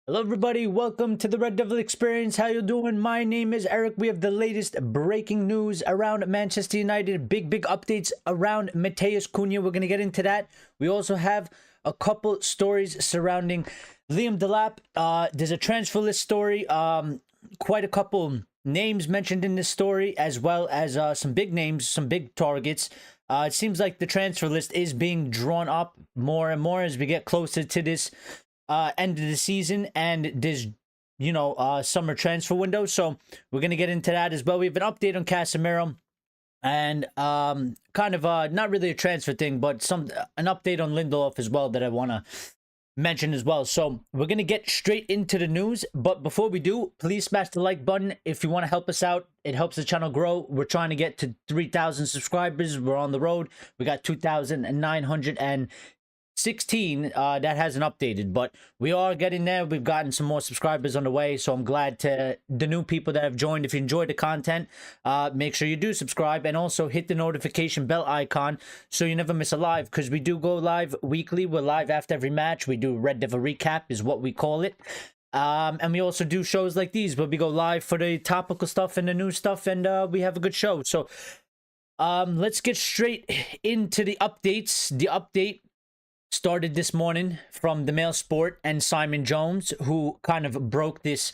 Hello everybody, welcome to the Red Devil Experience. How you doing? My name is Eric. We have the latest breaking news around Manchester United. Big updates around Matheus Cunha. We're going to get into that. We also have a couple stories surrounding Liam Delap. There's a transfer list story. Quite a couple names mentioned in this story, as well as some big names, some big targets. It seems like the transfer list is being drawn up more and more as we get closer to this end of the season and this summer transfer window. So we're gonna get into that as well. We have an update on Casemiro and kind of not really a transfer thing, but an update on Lindelof as well that I want to mention as well. So we're gonna get straight into the news, but before we do, please smash the like button if you want to help us out. It helps the channel grow. We're trying to get to 3,000 subscribers. We're on the road. We got 2,916 that hasn't updated, but we are getting there. We've gotten some more subscribers on the way, so I'm glad to the new people that have joined. If you enjoyed the content, make sure you do subscribe and also hit the notification bell icon so you never miss a live, because we do go live weekly. We're live after every match. We do Red Devil recap is what we call it. And we also do shows like these where we go live for the topical stuff and the new stuff, and we have a good show. So let's get straight into the updates. The update started this morning from the Mail Sport and Simon Jones, who kind of broke this,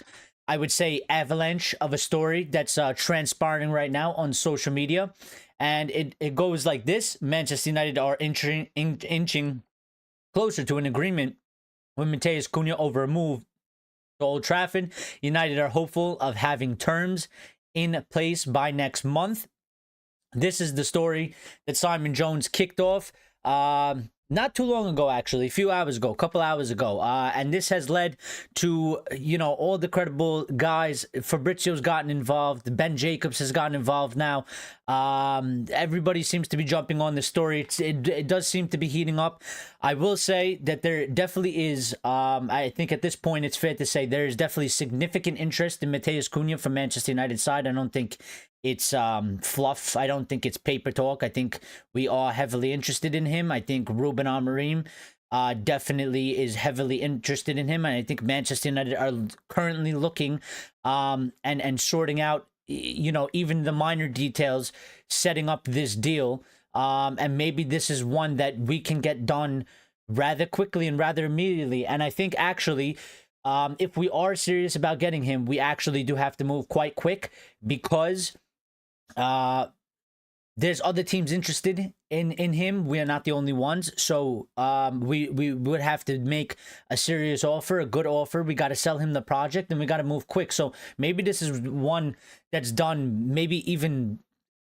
I would say, avalanche of a story that's transpiring right now on social media. And it goes like this: Manchester United are inching closer to an agreement with Matheus Cunha over a move to Old Trafford. United are hopeful of having terms in place by next month. This is the story that Simon Jones kicked off not too long ago, actually, a few hours ago, a couple hours ago. And this has led to, all the credible guys. Fabrizio's gotten involved. Ben Jacobs has gotten involved now. Everybody seems to be jumping on this story. It does seem to be heating up. I will say that there definitely is, I think at this point it's fair to say there is definitely significant interest in Matheus Cunha from Manchester United side. I don't think it's fluff. I don't think it's paper talk. I think we are heavily interested in him. I think Ruben Amorim definitely is heavily interested in him. And I think Manchester United are currently looking and sorting out, even the minor details, setting up this deal. And maybe this is one that we can get done rather quickly and rather immediately. And I think actually, if we are serious about getting him, we actually do have to move quite quick, because there's other teams interested in him. We are not the only ones. So we would have to make a serious offer, a good offer. We got to sell him the project, and we got to move quick. So maybe this is one that's done maybe even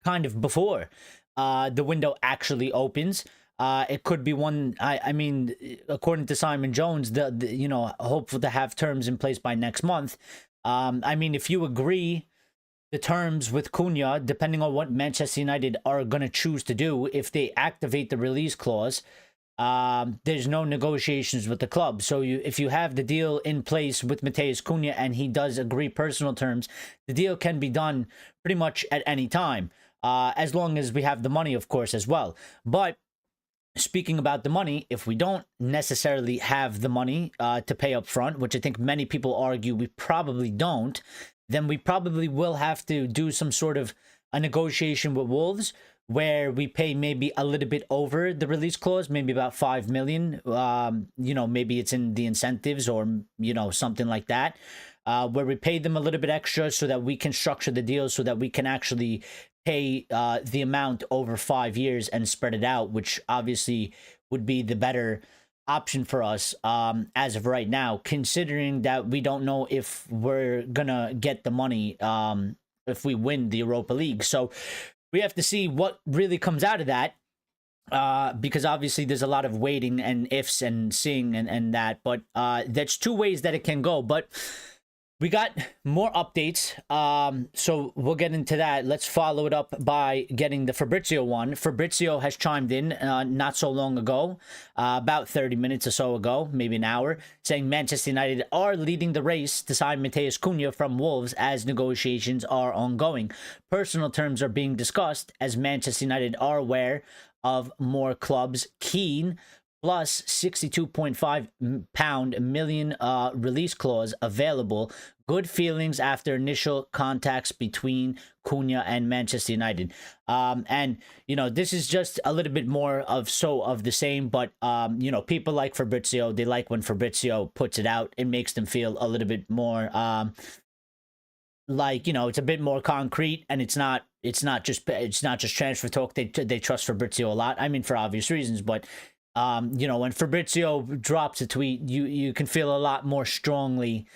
kind of before the window actually opens. It could be one. I mean, according to Simon Jones, the hopeful to have terms in place by next month. I mean, if you agree the terms with Cunha, depending on what Manchester United are going to choose to do, if they activate the release clause, there's no negotiations with the club. So if you have the deal in place with Matheus Cunha and he does agree personal terms, the deal can be done pretty much at any time, as long as we have the money, of course, as well. But speaking about the money, if we don't necessarily have the money to pay up front, which I think many people argue we probably don't, then we probably will have to do some sort of a negotiation with Wolves where we pay maybe a little bit over the release clause, maybe about 5 million. Maybe it's in the incentives or, something like that, where we pay them a little bit extra so that we can structure the deal so that we can actually pay the amount over 5 years and spread it out, which obviously would be the better option for us as of right now, considering that we don't know if we're gonna get the money if we win the Europa League. So we have to see what really comes out of that, because obviously there's a lot of waiting and ifs and seeing and that, but there's two ways that it can go. But we got more updates, so we'll get into that. Let's follow it up by getting the Fabrizio one. Fabrizio has chimed in not so long ago, about 30 minutes or so ago, maybe an hour, saying Manchester United are leading the race to sign Matheus Cunha from Wolves as negotiations are ongoing. Personal terms are being discussed as Manchester United are aware of more clubs keen plus 62.5 million release clause available. Good feelings after initial contacts between Cunha and Manchester United. And this is just a little bit more of the same, but people like Fabrizio. They like when Fabrizio puts it out. It makes them feel a little bit more it's a bit more concrete, and it's not just transfer talk. They trust Fabrizio a lot. I mean, for obvious reasons, but when Fabrizio drops a tweet, you can feel a lot more strongly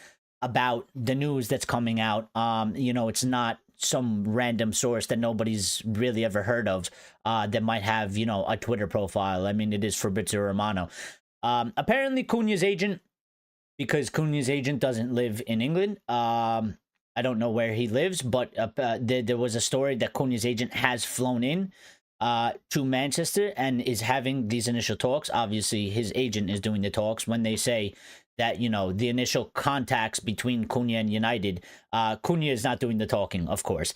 about the news that's coming out. It's not some random source that nobody's really ever heard of that might have a Twitter profile. I mean, it is Fabrizio Romano. Apparently Cunha's agent, because Cunha's agent doesn't live in England. I don't know where he lives, but there was a story that Cunha's agent has flown in to Manchester and is having these initial talks. Obviously, his agent is doing the talks. When they say that, the initial contacts between Cunha and United, Cunha is not doing the talking, of course.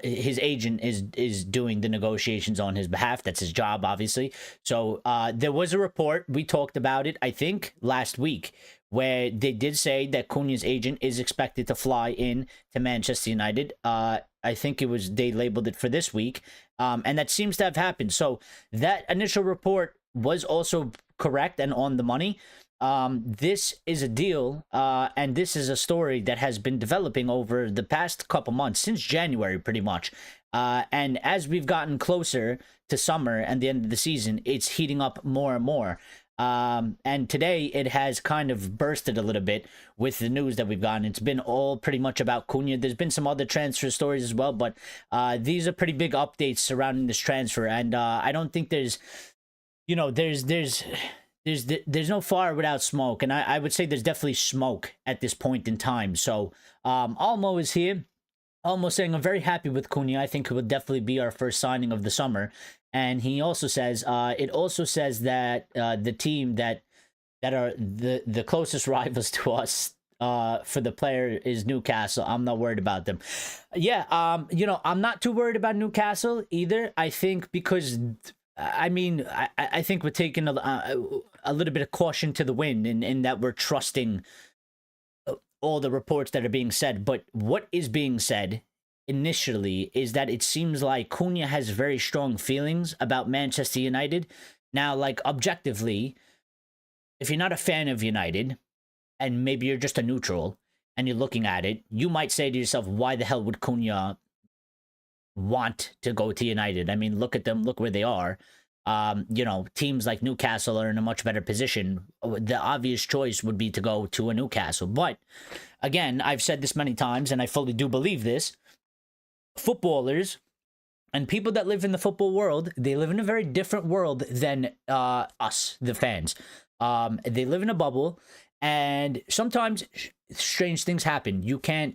His agent is doing the negotiations on his behalf. That's his job, obviously. So there was a report. We talked about it, I think, last week, where they did say that Cunha's agent is expected to fly in to Manchester United. I think they labeled it for this week. And that seems to have happened. So that initial report was also correct and on the money. This is a deal, and this is a story that has been developing over the past couple months, since January, pretty much. And as we've gotten closer to summer and the end of the season, it's heating up more and more. And today it has kind of bursted a little bit with the news that we've gotten. It's been all pretty much about Cunha. There's been some other transfer stories as well, but these are pretty big updates surrounding this transfer. And I don't think there's no fire without smoke. And I would say there's definitely smoke at this point in time. So Almo is here. Almo saying, I'm very happy with Cunha. I think it will definitely be our first signing of the summer. And he also says, it also says that the team that are the closest rivals to us for the player is Newcastle. I'm not worried about them. Yeah, I'm not too worried about Newcastle either. I think because, I think we're taking a little bit of caution to the wind in that we're trusting all the reports that are being said. But what is being said initially is that it seems like Cunha has very strong feelings about Manchester United. Now, like, objectively, if you're not a fan of United and maybe you're just a neutral and you're looking at it, you might say to yourself, why the hell would Cunha want to go to United? I mean, look at them, look where they are. Teams like Newcastle are in a much better position. The obvious choice would be to go to a Newcastle. But again, I've said this many times and I fully do believe this. Footballers and people that live in the football world, they live in a very different world than us, the fans. They live in a bubble, and sometimes strange things happen. You can't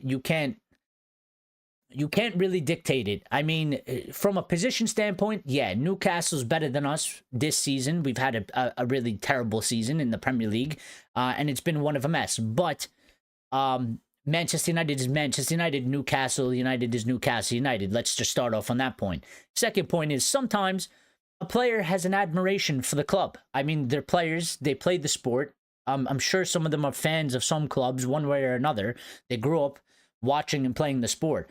really dictate it. I mean, from a position standpoint, yeah, Newcastle's better than us this season. We've had a really terrible season in the Premier League, and it's been one of a mess. But Manchester United is Manchester United. Newcastle United is Newcastle United. Let's just start off on that point. Second point is sometimes a player has an admiration for the club. I mean, they're players. They play the sport. I'm sure some of them are fans of some clubs one way or another. They grew up watching and playing the sport.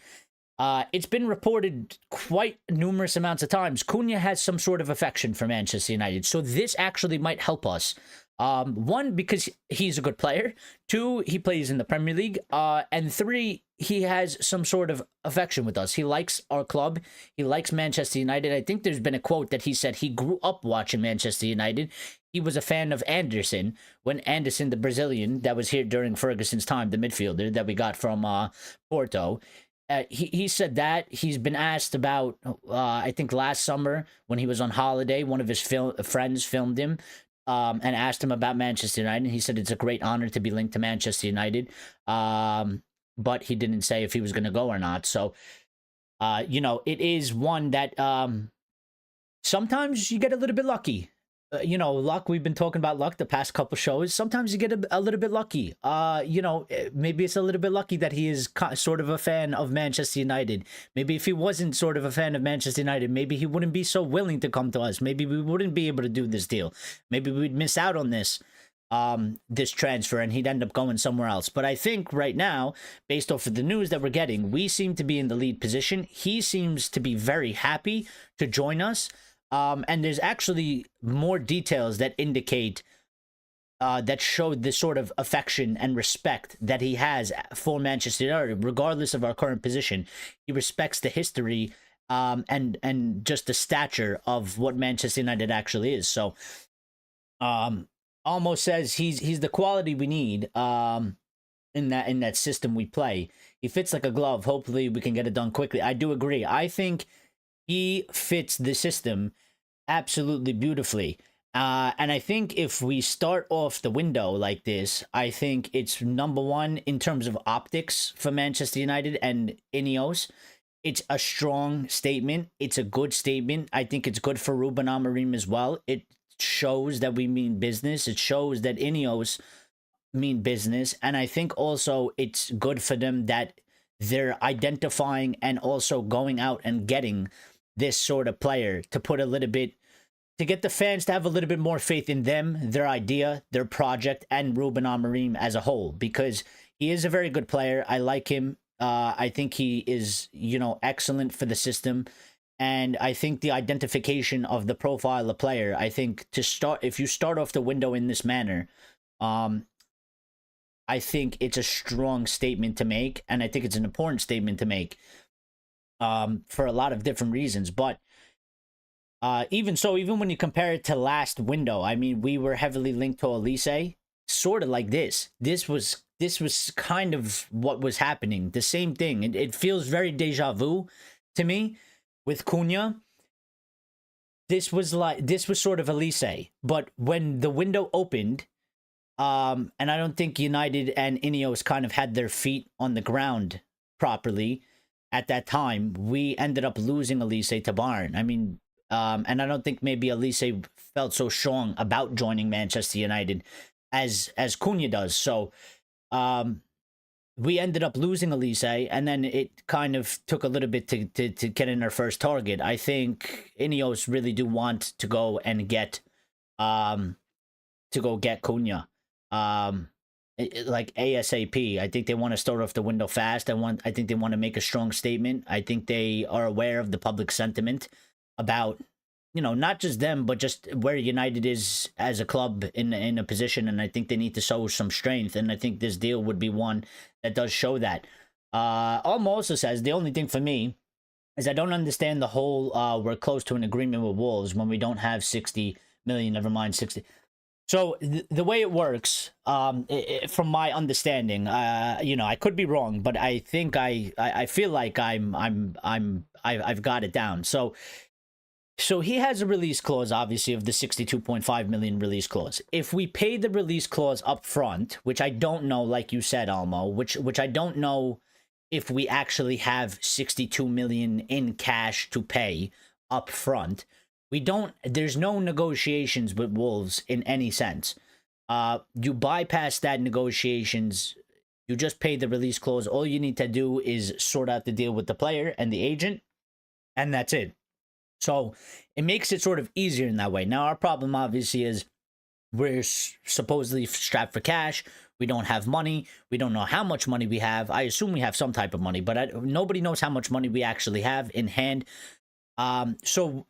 It's been reported quite numerous amounts of times Cunha has some sort of affection for Manchester United. So this actually might help us. One, because he's a good player. Two, he plays in the Premier League. And three, he has some sort of affection with us. He likes our club. He likes Manchester United. I think there's been a quote that he said he grew up watching Manchester United. He was a fan of Anderson when Anderson, the Brazilian that was here during Ferguson's time, the midfielder that we got from Porto. He said that. He's been asked about, I think last summer when he was on holiday, one of his friends filmed him and asked him about Manchester United. He said it's a great honor to be linked to Manchester United, but he didn't say if he was going to go or not. So, it is one that sometimes you get a little bit lucky luck. We've been talking about luck the past couple shows. Sometimes you get a little bit lucky. Maybe it's a little bit lucky that he is sort of a fan of Manchester United. Maybe if he wasn't sort of a fan of Manchester United, maybe he wouldn't be so willing to come to us. Maybe we wouldn't be able to do this deal. Maybe we'd miss out on this transfer and he'd end up going somewhere else. But I think right now, based off of the news that we're getting, we seem to be in the lead position. He seems to be very happy to join us. And there's actually more details that indicate that show the sort of affection and respect that he has for Manchester United, regardless of our current position. He respects the history and just the stature of what Manchester United actually is. So almost says he's the quality we need in that system we play. He fits like a glove. Hopefully we can get it done quickly. I do agree. I think he fits the system absolutely beautifully. And I think if we start off the window like this, I think it's number one in terms of optics for Manchester United and Ineos. It's a strong statement. It's a good statement. I think it's good for Ruben Amorim as well. It shows that we mean business. It shows that Ineos mean business. And I think also it's good for them that they're identifying and also going out and getting this sort of player to put a little bit, to get the fans to have a little bit more faith in them, their idea, their project, and Ruben Amorim as a whole, because he is a very good player. I like him. I think he is, excellent for the system. And I think the identification of the profile of player, I think if you start off the window in this manner, I think it's a strong statement to make. And I think it's an important statement to make. For a lot of different reasons. But even when you compare it to last window, I mean, we were heavily linked to Elise, sort of like this. This was kind of what was happening. The same thing. It feels very deja vu to me with Cunha. This was sort of Elise. But when the window opened, and I don't think United and Ineos kind of had their feet on the ground properly. At that time, we ended up losing Elise to Bayern. I mean, and I don't think maybe Elise felt so strong about joining Manchester United as Cunha does. So we ended up losing Elise, and then it kind of took a little bit to get in our first target. I think Ineos really do want to go and get Cunha. Like ASAP. I think they want to start off the window fast. I think they want to make a strong statement. I think they are aware of the public sentiment about, not just them, but just where United is as a club in a position. And I think they need to show some strength. And I think this deal would be one that does show that. Almo also says the only thing for me is I don't understand the whole we're close to an agreement with Wolves when we don't have 60 million, never mind 60. So the way it works, from my understanding, I could be wrong, but I think I feel like I've got it down. So he has a release clause, obviously, of the 62.5 million release clause. If we pay the release clause up front, which I don't know, like you said, Almo, which I don't know if we actually have 62 million in cash to pay up front. There's no negotiations with Wolves in any sense. You bypass that negotiations. You just pay the release clause. All you need to do is sort out the deal with the player and the agent, and that's it. So it makes it sort of easier in that way. Now, our problem obviously is we're supposedly strapped for cash. We don't have money. We don't know how much money we have. I assume we have some type of money, but nobody knows how much money we actually have in hand. So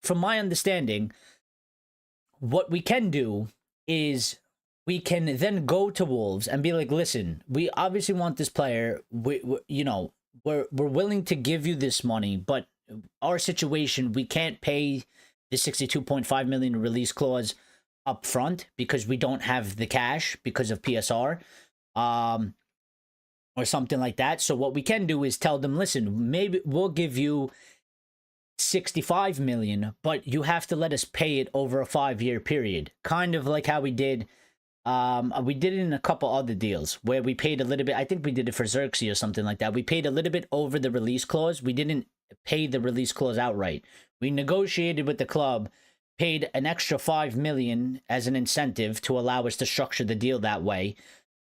from my understanding, what we can do is we can then go to Wolves and be like, listen, we obviously want this player. We're willing to give you this money, but our situation, we can't pay the 62.5 million release clause up front because we don't have the cash because of PSR, or something like that. So what we can do is tell them, listen, maybe we'll give you 65 million, but you have to let us pay it over a 5-year period. Kind of like how we did it in a couple other deals where we paid a little bit. I think we did it for Xerxes or something like that. We paid a little bit over the release clause. We didn't pay the release clause outright. We negotiated with the club, paid an extra 5 million as an incentive to allow us to structure the deal that way.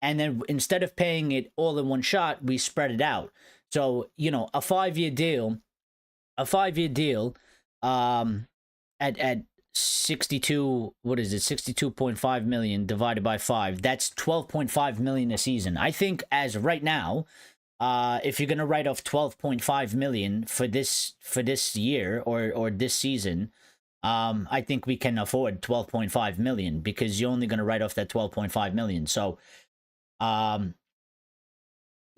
And then instead of paying it all in one shot, we spread it out. So, you know, a 5-year deal, at 62, what is it, 62.5 million divided by 5, that's 12.5 million a season. I think as of right now, if you're gonna write off 12.5 million for this year or this season, I think we can afford 12.5 million, because you're only gonna write off that 12.5 million. So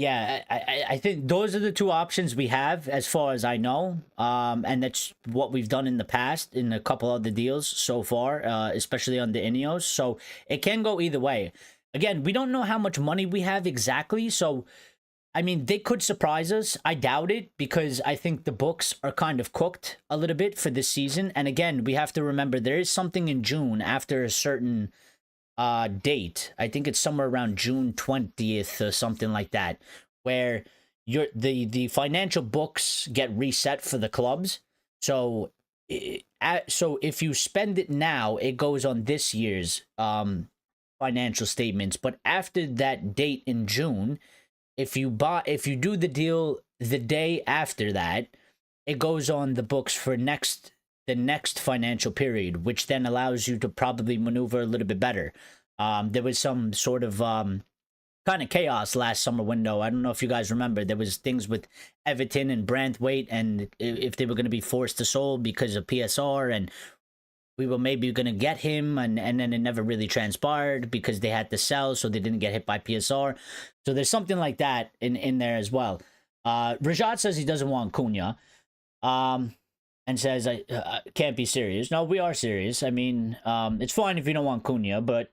yeah, I think those are the two options we have as far as I know. And that's what we've done in the past in a couple other deals so far, especially on the Ineos. So it can go either way. Again, we don't know how much money we have exactly. So, I mean, they could surprise us. I doubt it, because I think the books are kind of cooked a little bit for this season. And again, we have to remember there is something in June after a certain date. I think it's somewhere around June 20th or something like that, where the financial books get reset for the clubs. So so if you spend it now, it goes on this year's financial statements. But after that date in June, if you do the deal the day after that, it goes on the books for the next financial period, which then allows you to probably maneuver a little bit better. There was some sort of kind of chaos last summer window. I don't know if you guys remember. There was things with Everton and Branthwaite, and if they were going to be forced to sold because of PSR, and we were maybe going to get him, and then it never really transpired because they had to sell, so they didn't get hit by PSR. So there's something like that in there as well. Rajat says he doesn't want Cunha. And says, I can't be serious. No, we are serious. I mean, it's fine if you don't want Cunha, but,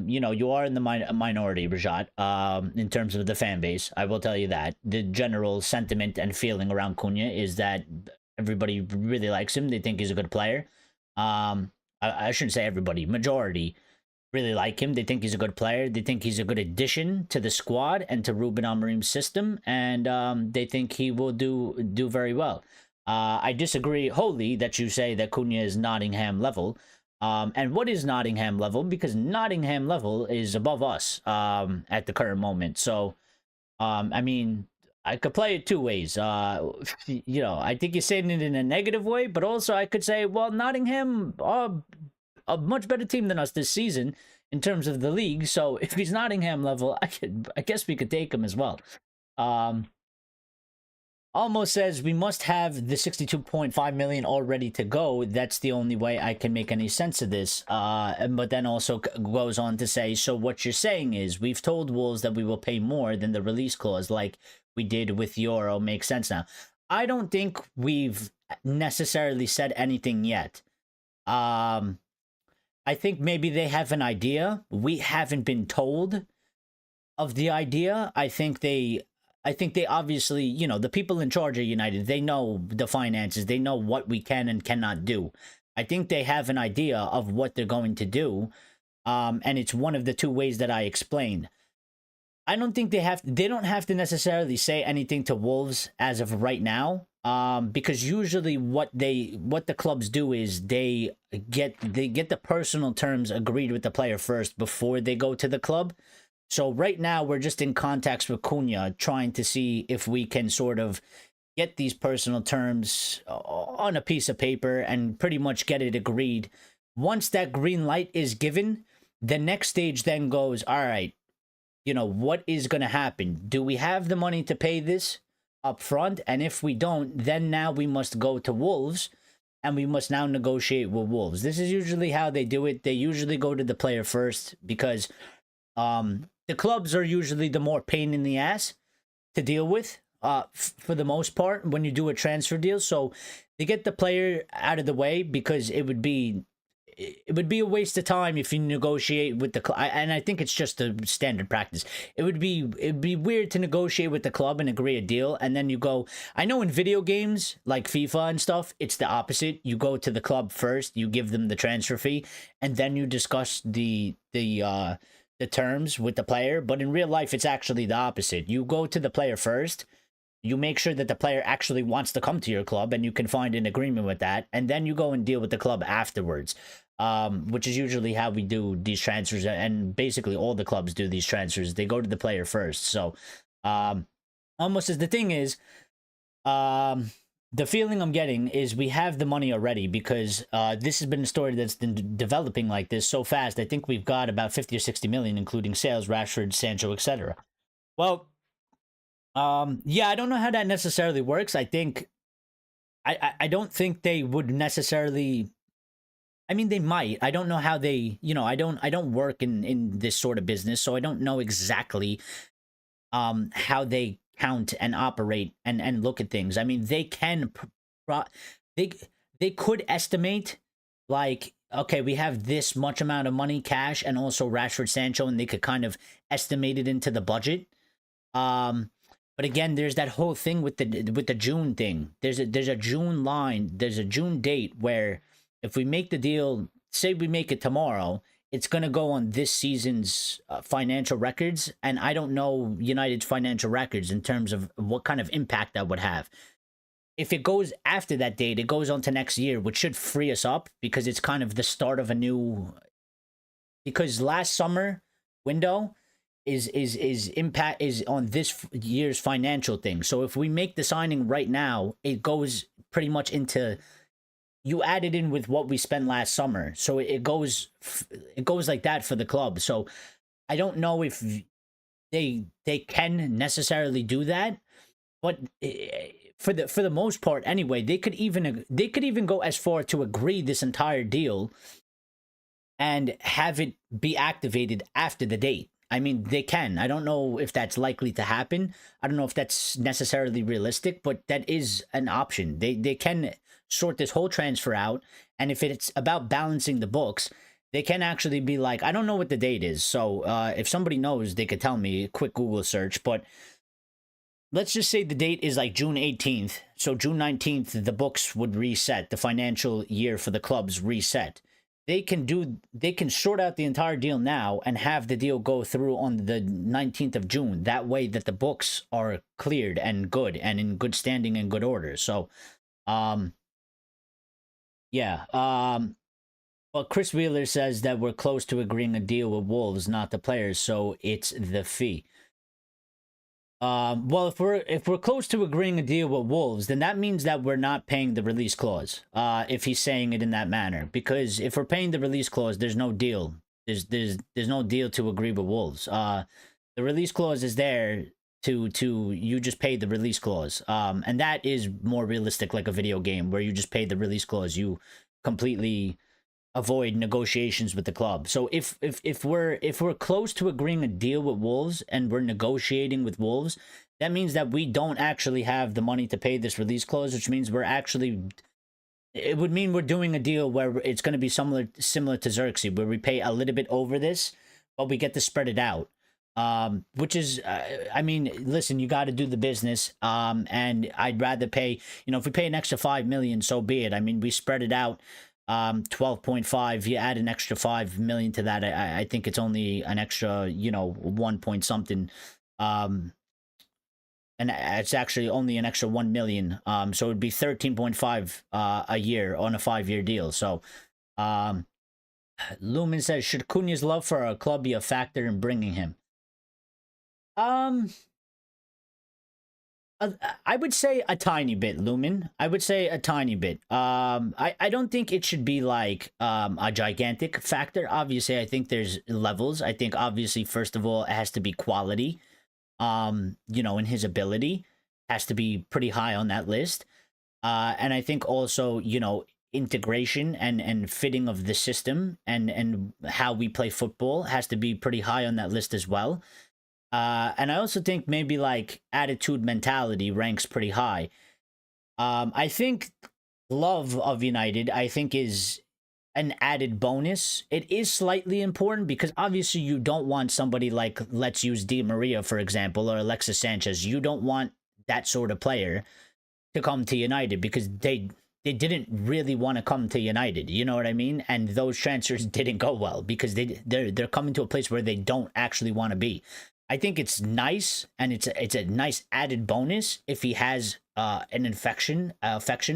you know, you are in the minority, Rajat, in terms of the fan base. I will tell you that. The general sentiment and feeling around Cunha is that everybody really likes him. They think he's a good player. I shouldn't say everybody. Majority really like him. They think he's a good player. They think he's a good addition to the squad and to Ruben Amorim's system. And they think he will do very well. I disagree wholly that you say that Cunha is Nottingham level. And what is Nottingham level? Because Nottingham level is above us at the current moment. So, I mean, I could play it two ways. You know, I think you're saying it in a negative way, but also I could say, well, Nottingham are a much better team than us this season in terms of the league. So if he's Nottingham level, I guess we could take him as well. Almost says we must have the 62.5 million all ready to go. That's the only way I can make any sense of this. But then also goes on to say, so what you're saying is we've told Wolves that we will pay more than the release clause like we did with Euro. Makes sense now. I don't think we've necessarily said anything yet. I think maybe they have an idea. We haven't been told of the idea. I think they obviously, you know, the people in charge of United, they know the finances. They know what we can and cannot do. I think they have an idea of what they're going to do. And it's one of the two ways that I explained. I don't think they don't have to necessarily say anything to Wolves as of right now. Because usually what the clubs do is they get the personal terms agreed with the player first before they go to the club. So right now, we're just in contacts with Cunha, trying to see if we can sort of get these personal terms on a piece of paper and pretty much get it agreed. Once that green light is given, the next stage then goes, all right, you know, what is going to happen? Do we have the money to pay this up front? And if we don't, then now we must go to Wolves and we must now negotiate with Wolves. This is usually how they do it. They usually go to the player first because the clubs are usually the more pain in the ass to deal with, for the most part, when you do a transfer deal. So they get the player out of the way because it would be a waste of time if you negotiate with the club. And I think it's just a standard practice. It'd be weird to negotiate with the club and agree a deal, and then you go. I know in video games like FIFA and stuff, it's the opposite. You go to the club first, you give them the transfer fee, and then you discuss the terms with the player. But in real life, it's actually the opposite. You go to the player first, You make sure that the player actually wants to come to your club and you can find an agreement with that. And then you go and deal with the club afterwards, which is usually how we do these transfers. And basically all the clubs do these transfers. They go to the player first. So almost as the thing is, the feeling I'm getting is we have the money already because this has been a story that's been developing like this so fast. I think we've got about 50 or 60 million, including sales, Rashford, Sancho, etc. Well, yeah, I don't know how that necessarily works. I think I don't think they would necessarily. I mean, they might. I don't know how they. I don't work in this sort of business, so I don't know exactly how they count and operate and look at things. I mean, they can they could estimate, like, okay, we have this much amount of money, cash, and also Rashford, Sancho, and they could kind of estimate it into the budget. But again, there's that whole thing with the June thing. There's a June line. There's a June date where if we make the deal, say we make it tomorrow, it's going to go on this season's financial records. And I don't know United's financial records in terms of what kind of impact that would have. If it goes after that date, it goes on to next year, which should free us up because it's kind of the start of a new. Because last summer window is impact is on this year's financial thing. So if we make the signing right now, it goes pretty much into. You add it in with what we spent last summer, so it goes like that for the club. So I don't know if they can necessarily do that, but for the most part, anyway, they could even go as far to agree this entire deal and have it be activated after the date. I mean, they can. I don't know if that's likely to happen. I don't know if that's necessarily realistic, but that is an option. They can sort this whole transfer out, and if it's about balancing the books, they can actually be like, I don't know what the date is, so if somebody knows, they could tell me. A quick Google search, but let's just say the date is like June 18th. So June 19th, the books would reset. The financial year for the clubs reset. They can sort out the entire deal now and have the deal go through on the 19th of June. That way that the books are cleared and good and in good standing and good order. So, yeah. Well, Chris Wheeler says that we're close to agreeing a deal with Wolves, not the players. So it's the fee. Well, if we're close to agreeing a deal with Wolves, then that means that we're not paying the release clause. If he's saying it in that manner, because if we're paying the release clause, there's no deal. There's no deal to agree with Wolves. The release clause is there to you just pay the release clause. And that is more realistic, like a video game where you just pay the release clause. You completely avoid negotiations with the club. So if we're close to agreeing a deal with Wolves and we're negotiating with Wolves, that means that we don't actually have the money to pay this release clause, which means it would mean we're doing a deal where it's going to be similar to Xerxes, where we pay a little bit over this, but we get to spread it out. Which is, I mean, listen, you got to do the business. And I'd rather pay, if we pay an extra 5 million, so be it. I mean, we spread it out. 12.5, you add an extra 5 million to that. I think it's only an extra, 1 point something. And it's actually only an extra 1 million. So it'd be 13.5 a year on a 5-year deal. So Lumen says, should Cunha's love for our club be a factor in bringing him? I would say a tiny bit, Lumen. I would say a tiny bit. I don't think it should be like a gigantic factor. Obviously, I think there's levels. I think obviously, first of all, it has to be quality. In his ability has to be pretty high on that list. And I think also, integration and fitting of the system and how we play football has to be pretty high on that list as well. And I also think maybe like attitude mentality ranks pretty high. I think love of United, I think, is an added bonus. It is slightly important because obviously you don't want somebody like, let's use Di Maria, for example, or Alexis Sanchez. You don't want that sort of player to come to United because they didn't really want to come to United. You know what I mean? And those transfers didn't go well because they're coming to a place where they don't actually want to be. I think it's nice, and it's a nice added bonus if he has an affection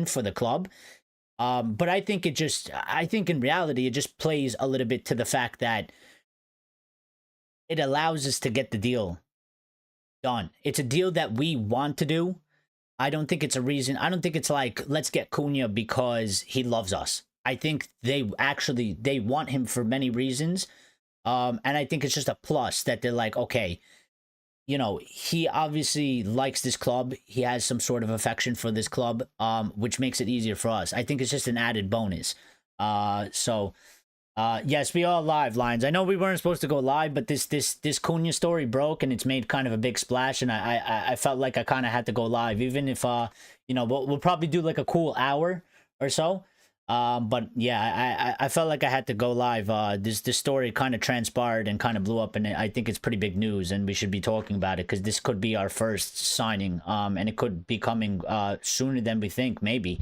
for the club. But I think in reality, it just plays a little bit to the fact that it allows us to get the deal done. It's a deal that we want to do. I don't think it's a reason. I don't think it's like, let's get Cunha because he loves us. I think they want him for many reasons. And I think it's just a plus that they're like, okay, he obviously likes this club. He has some sort of affection for this club, which makes it easier for us. I think it's just an added bonus. Yes, we are live, Lions. I know we weren't supposed to go live, but this Cunha story broke and it's made kind of a big splash, and I felt like I kind of had to go live, even if we'll probably do like a cool hour or so. But yeah, I felt like I had to go live. This story kind of transpired and kind of blew up, and I think it's pretty big news, and we should be talking about it because this could be our first signing, and it could be coming sooner than we think, maybe,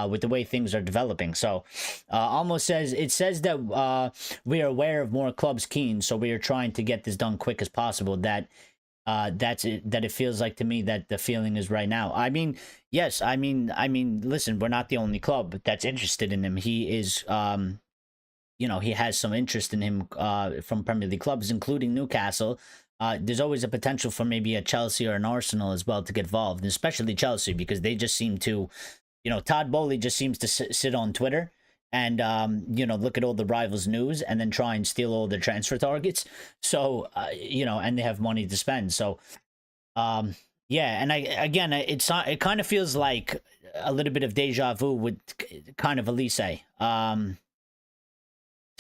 with the way things are developing. So, it says that we are aware of more clubs keen, so we are trying to get this done quick as possible. That's it. That it feels like to me that the feeling is right now. I mean, yes. I mean, listen, we're not the only club that's interested in him. He is, he has some interest in him from Premier League clubs, including Newcastle. There's always a potential for maybe a Chelsea or an Arsenal as well to get involved, and especially Chelsea, because they just seem to, Todd Bowley just seems to sit on Twitter and look at all the rivals news and then try and steal all their transfer targets. So and they have money to spend. So yeah, and it kind of feels like a little bit of deja vu with kind of Elise to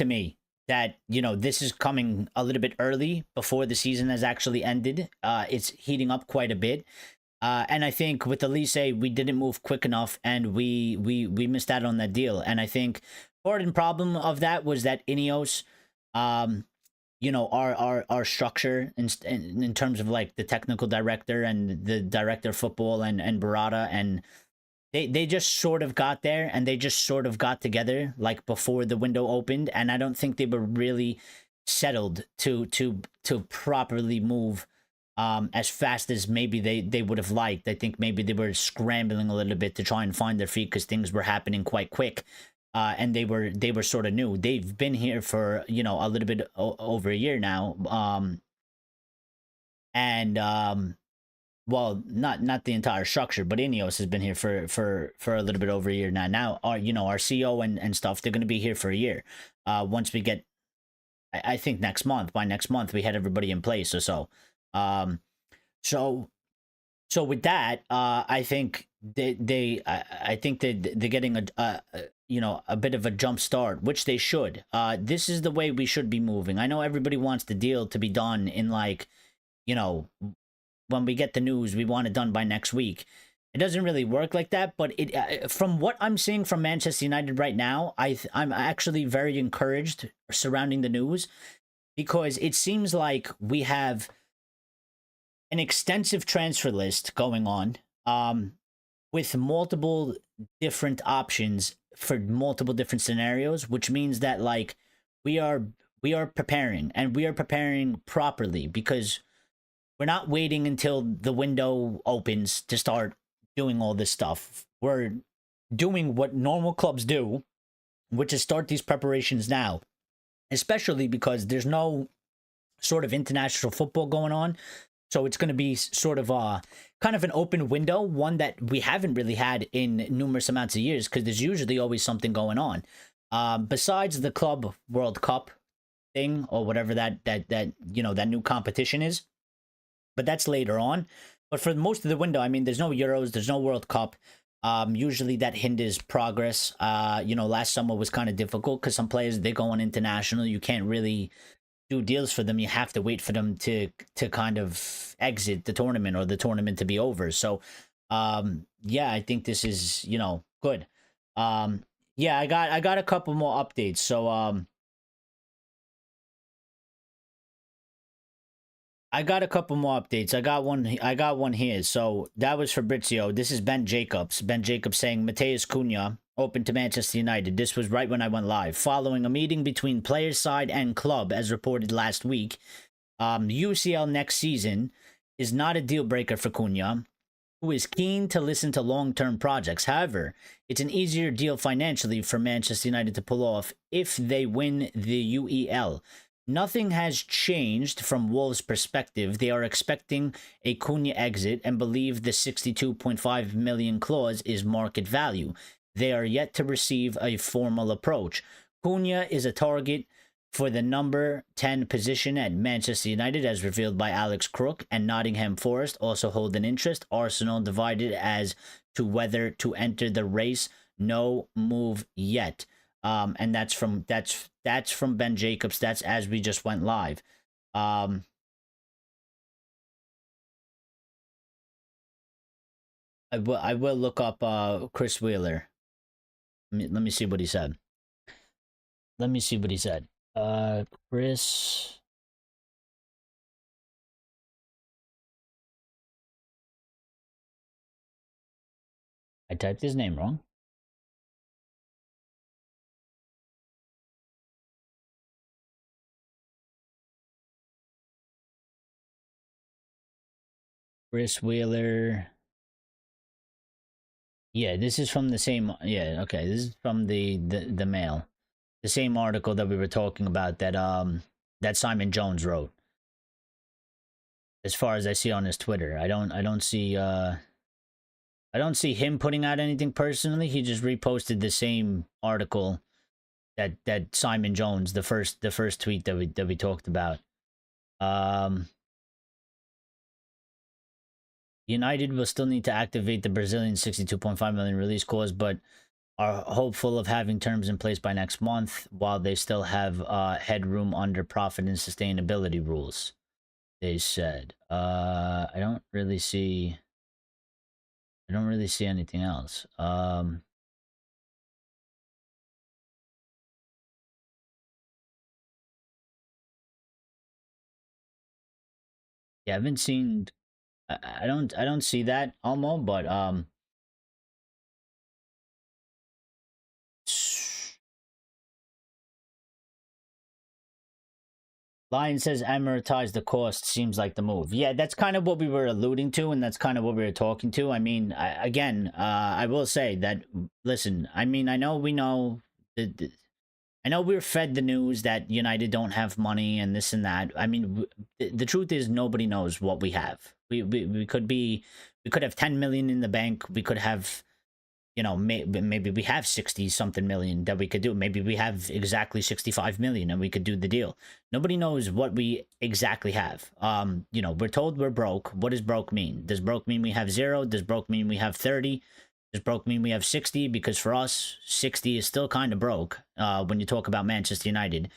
me, that this is coming a little bit early before the season has actually ended. It's heating up quite a bit. And I think with Elise, we didn't move quick enough, and we missed out on that deal. And I think part and problem of that was that Ineos, our structure in terms of like the technical director and the director of football and Barada, and they just sort of got there, and they just sort of got together like before the window opened, and I don't think they were really settled to properly move as fast as maybe they would have liked. I think maybe they were scrambling a little bit to try and find their feet because things were happening quite quick, and they were sort of new. They've been here for a little bit over a year now, well, not the entire structure, but Ineos has been here for a little bit over a year now. Now our CEO and stuff, they're going to be here for a year. Once we get, I think by next month we had everybody in place or so. So with that, I think I think they're getting a bit of a jump start, which they should. This is the way we should be moving. I know everybody wants the deal to be done in like, when we get the news, we want it done by next week. It doesn't really work like that, but from what I'm seeing from Manchester United right now, I'm actually very encouraged surrounding the news, because it seems like we have an extensive transfer list going on, with multiple different options for multiple different scenarios, which means that like we are preparing, and we are preparing properly, because we're not waiting until the window opens to start doing all this stuff. We're doing what normal clubs do, which is start these preparations now, especially because there's no sort of international football going on. So it's going to be sort of kind of an open window, one that we haven't really had in numerous amounts of years, because there's usually always something going on. Besides the Club World Cup thing, or whatever that new competition is. But that's later on. But for most of the window, I mean, there's no Euros, there's no World Cup. Usually that hinders progress. Last summer was kind of difficult because some players, they're going international. You can't really do deals for them. You have to wait for them to kind of exit the tournament, or the tournament to be over. So, yeah, I think this is, good. Yeah, I got a couple more updates. So, I got a couple more updates. I got one here. So that was Fabrizio. This is Ben Jacobs. Ben Jacobs saying Matheus Cunha open to Manchester United. This was right when I went live. Following a meeting between players' side and club, as reported last week, UCL next season is not a deal breaker for Cunha, who is keen to listen to long-term projects. However, it's an easier deal financially for Manchester United to pull off if they win the UEL. Nothing has changed from Wolves' perspective. They are expecting a Cunha exit and believe the 62.5 million clause is market value. They are yet to receive a formal approach. Cunha is a target for the number 10 position at Manchester United, as revealed by Alex Crook, and Nottingham Forest also hold an interest. Arsenal divided as to whether to enter the race. No move yet. And that's from Ben Jacobs. That's as we just went live. I will look up Chris Wheeler. Let me see what he said. Chris. I typed his name wrong. Chris Wheeler. Yeah, this is from the same. Yeah, okay. This is from the Mail, the same article that we were talking about that Simon Jones wrote. As far as I see on his Twitter, I don't see him putting out anything personally. He just reposted the same article that Simon Jones, the first tweet that we talked about. United will still need to activate the Brazilian 62.5 million release clause, but are hopeful of having terms in place by next month, while they still have headroom under profit and sustainability rules. They said. I don't really see anything else. Yeah, I haven't seen. I don't see that, Almo, but Lion says amortize the cost seems like the move. Yeah, that's kind of what we were alluding to, and that's kind of what we were talking to. I mean, I will say that, listen, I mean, I know I know we're fed the news that United don't have money and this and that. I mean, the truth is nobody knows what we have. We could have 10 million in the bank. We could have, maybe we have 60 something million that we could do. Maybe we have exactly 65 million and we could do the deal. Nobody knows what we exactly have. We're told we're broke. What does broke mean? Does broke mean we have 0? Does broke mean we have 30? Does broke mean we have 60? Because for us, 60 is still kind of broke when you talk about Manchester United.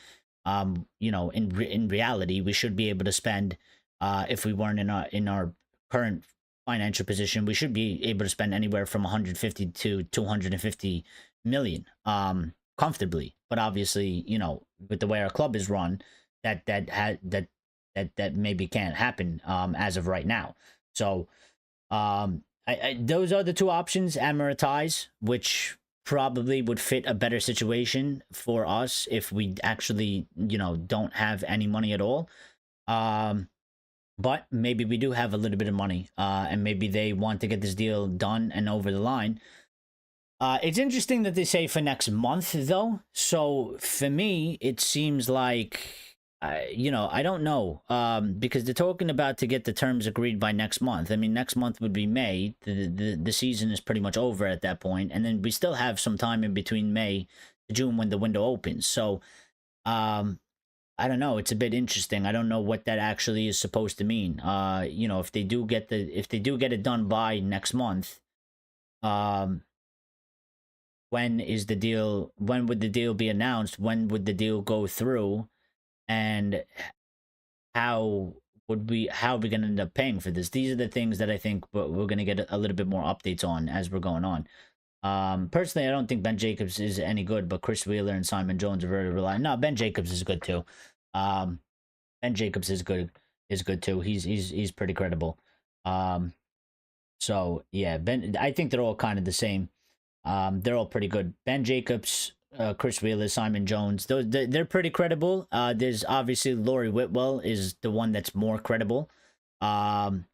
In reality, we should be able to spend, if we weren't in our current financial position, we should be able to spend anywhere from 150 to 250 million comfortably. But obviously, with the way our club is run, that maybe can't happen as of right now. So those are the two options. Amortize, which probably would fit a better situation for us if we actually, don't have any money at all. But maybe we do have a little bit of money, and maybe they want to get this deal done and over the line. It's interesting that they say for next month, though. So for me, it seems like, I don't know, because they're talking about to get the terms agreed by next month. I mean, next month would be May. The season is pretty much over at that point, and then we still have some time in between May to June when the window opens. So, I don't know. It's a bit interesting. I don't know what that actually is supposed to mean. If they do get it done by next month, when would the deal be announced? When would the deal go through? And how are we going to end up paying for this? These are the things that I think we're going to get a little bit more updates on as we're going on. Personally, I don't think Ben Jacobs is any good, but Chris Wheeler and Simon Jones are very reliable. No, Ben Jacobs is good too. Ben Jacobs is good too. He's pretty credible. So yeah, I think they're all kind of the same. They're all pretty good. Ben Jacobs Chris Wheeler, Simon Jones. They're pretty credible. There's obviously Laurie Whitwell is the one that's more credible. And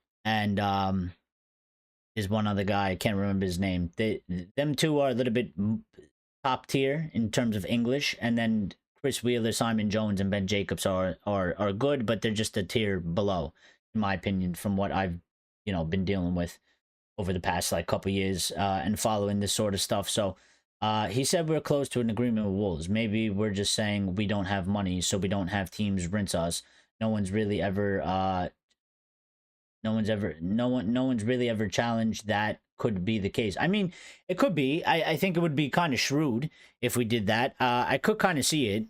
There's one other guy, I can't remember his name. Them two are a little bit top tier in terms of English, and then Chris Wheeler, Simon Jones, and Ben Jacobs are good, but they're just a tier below, in my opinion, from what I've been dealing with over the past like couple years and following this sort of stuff. So he said we're close to an agreement with Wolves. Maybe we're just saying we don't have money, so we don't have teams rinse us. No one's really ever no one's really ever challenged that. Could be the case. I mean, it could be. I think it would be kind of shrewd if we did that. I could kind of see it.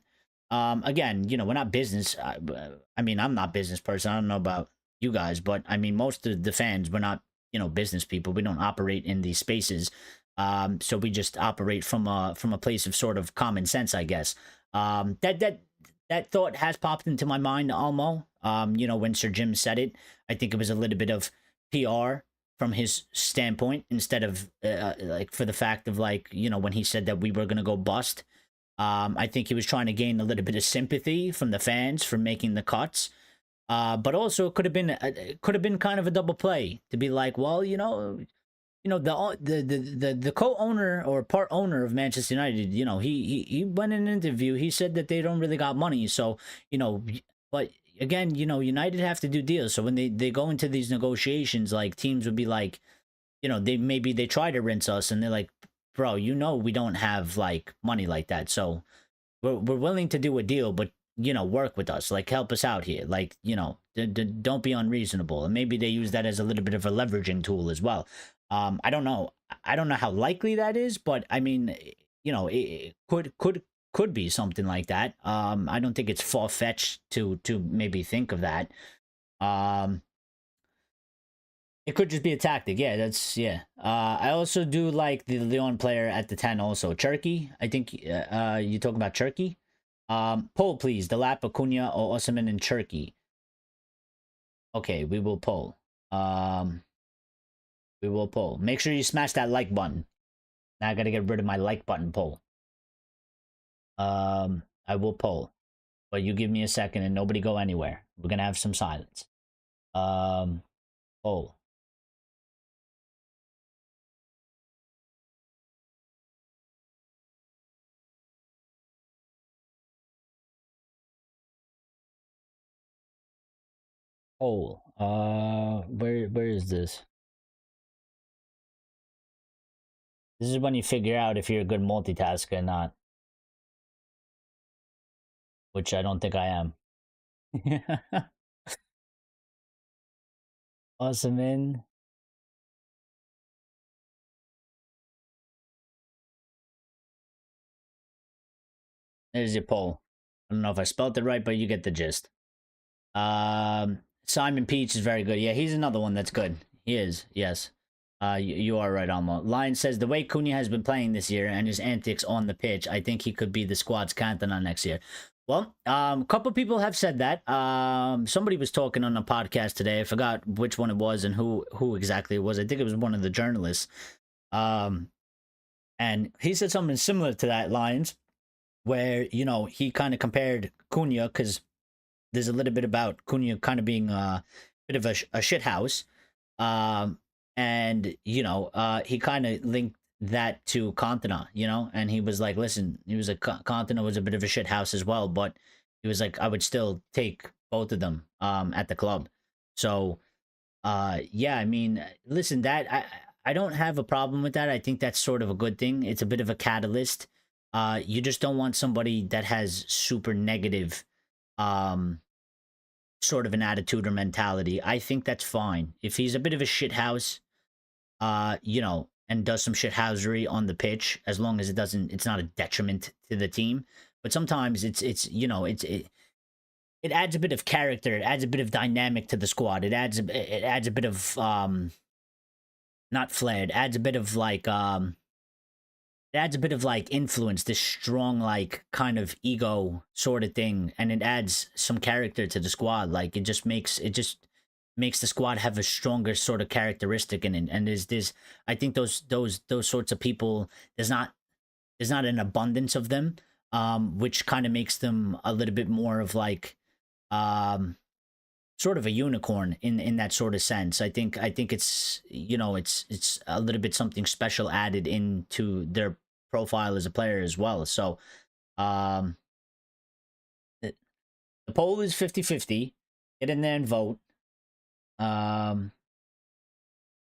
Again, we're not business. I mean, I'm not a business person. I don't know about you guys, but I mean, most of the fans, we're not, business people. We don't operate in these spaces. So we just operate from a place of sort of common sense, I guess. That thought has popped into my mind, Almo. When Sir Jim said it, I think it was a little bit of PR from his standpoint instead of like for the fact of like, when he said that we were going to go bust. I think he was trying to gain a little bit of sympathy from the fans for making the cuts. But also it could have been kind of a double play to be like, well, the co-owner or part owner of Manchester United, he went in an interview. He said that they don't really got money. So, but again, United have to do deals. So when they go into these negotiations, like teams would be like, they try to rinse us and they're like, bro, we don't have like money like that. So we're willing to do a deal, but work with us, like help us out here. Like, don't be unreasonable. And maybe they use that as a little bit of a leveraging tool as well. I don't know. I don't know how likely that is, but I mean, it could be something like that. I don't think it's far-fetched to maybe think of that. It could just be a tactic. Yeah. I also do like the Lyon player at the 10 also. Cherky, I think you talking about Cherky. Poll, please. Delap, Cunha, or Osimhen and Cherky. Okay, we will poll. We will poll. Make sure you smash that like button. Now I gotta get rid of my like button poll. I will poll. But you give me a second and nobody go anywhere. We're gonna have some silence. Poll. Poll. Where is this? This is when you figure out if you're a good multitasker or not. Which I don't think I am. Osimhen. There's your poll. I don't know if I spelled it right, but you get the gist. Simon Peach is very good. Yeah, he's another one that's good. He is, yes. You are right, Almo. Lion says, the way Cunha has been playing this year and his antics on the pitch, I think he could be the squad's Cantona next year. Well, a couple people have said that. Somebody was talking on a podcast today. I forgot which one it was and who exactly it was. I think it was one of the journalists. And he said something similar to that, Lions, where, he kind of compared Cunha, because there's a little bit about Cunha kind of being a bit of a shit house. And, he kind of linked that to Cantona, and he was like, listen, he was like, Cantona was a bit of a shit house as well, but he was like, I would still take both of them at the club. So, yeah, I mean, listen, that I don't have a problem with that. I think that's sort of a good thing. It's a bit of a catalyst. You just don't want somebody that has super negative sort of an attitude or mentality. I think that's fine. If he's a bit of a shithouse, and does some shithousery on the pitch, as long as it's not a detriment to the team. But sometimes it adds a bit of character, it adds a bit of dynamic to the squad. It adds a bit of not flair, it adds a bit of like influence, this strong, like, kind of ego sort of thing, and it adds some character to the squad. Like, it just makes the squad have a stronger sort of characteristic in it. And there's I think those sorts of people, there's not there's not an abundance of them, which kind of makes them a little bit more of like sort of a unicorn in that sort of sense. I think it's, you know, it's a little bit something special added into their profile as a player as well. So um the, the poll is 50-50. Get in there and vote. um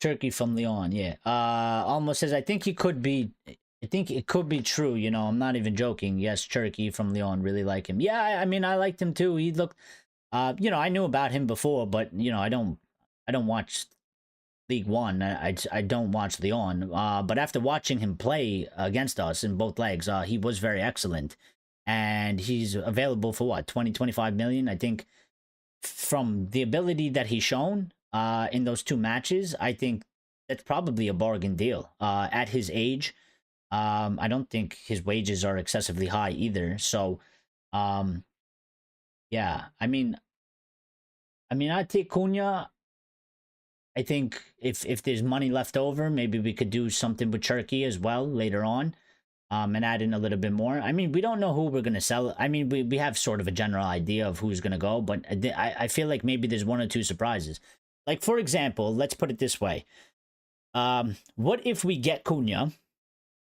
Turkey from Leon, yeah. Almost says, I think he could be, I think it could be true, you know, I'm not even joking. Yes, Turkey from Leon, really like him. Yeah, I mean, I liked him too. He looked, you know, I knew about him before, but you know, I don't watch League One. I don't watch Leon. But after watching him play against us in both legs, he was very excellent, and he's available for what, 20-25 million, I think. From the ability that he's shown in those two matches, I think that's probably a bargain deal. At his age, I don't think his wages are excessively high either. So, um, yeah, I mean, I'd take Cunha. I think if there's money left over, maybe we could do something with Turkey as well later on, and add in a little bit more. I mean, we don't know who we're gonna sell. I mean, we have sort of a general idea of who's gonna go, but I feel like maybe there's one or two surprises. Like, for example, let's put it this way: what if we get Cunha,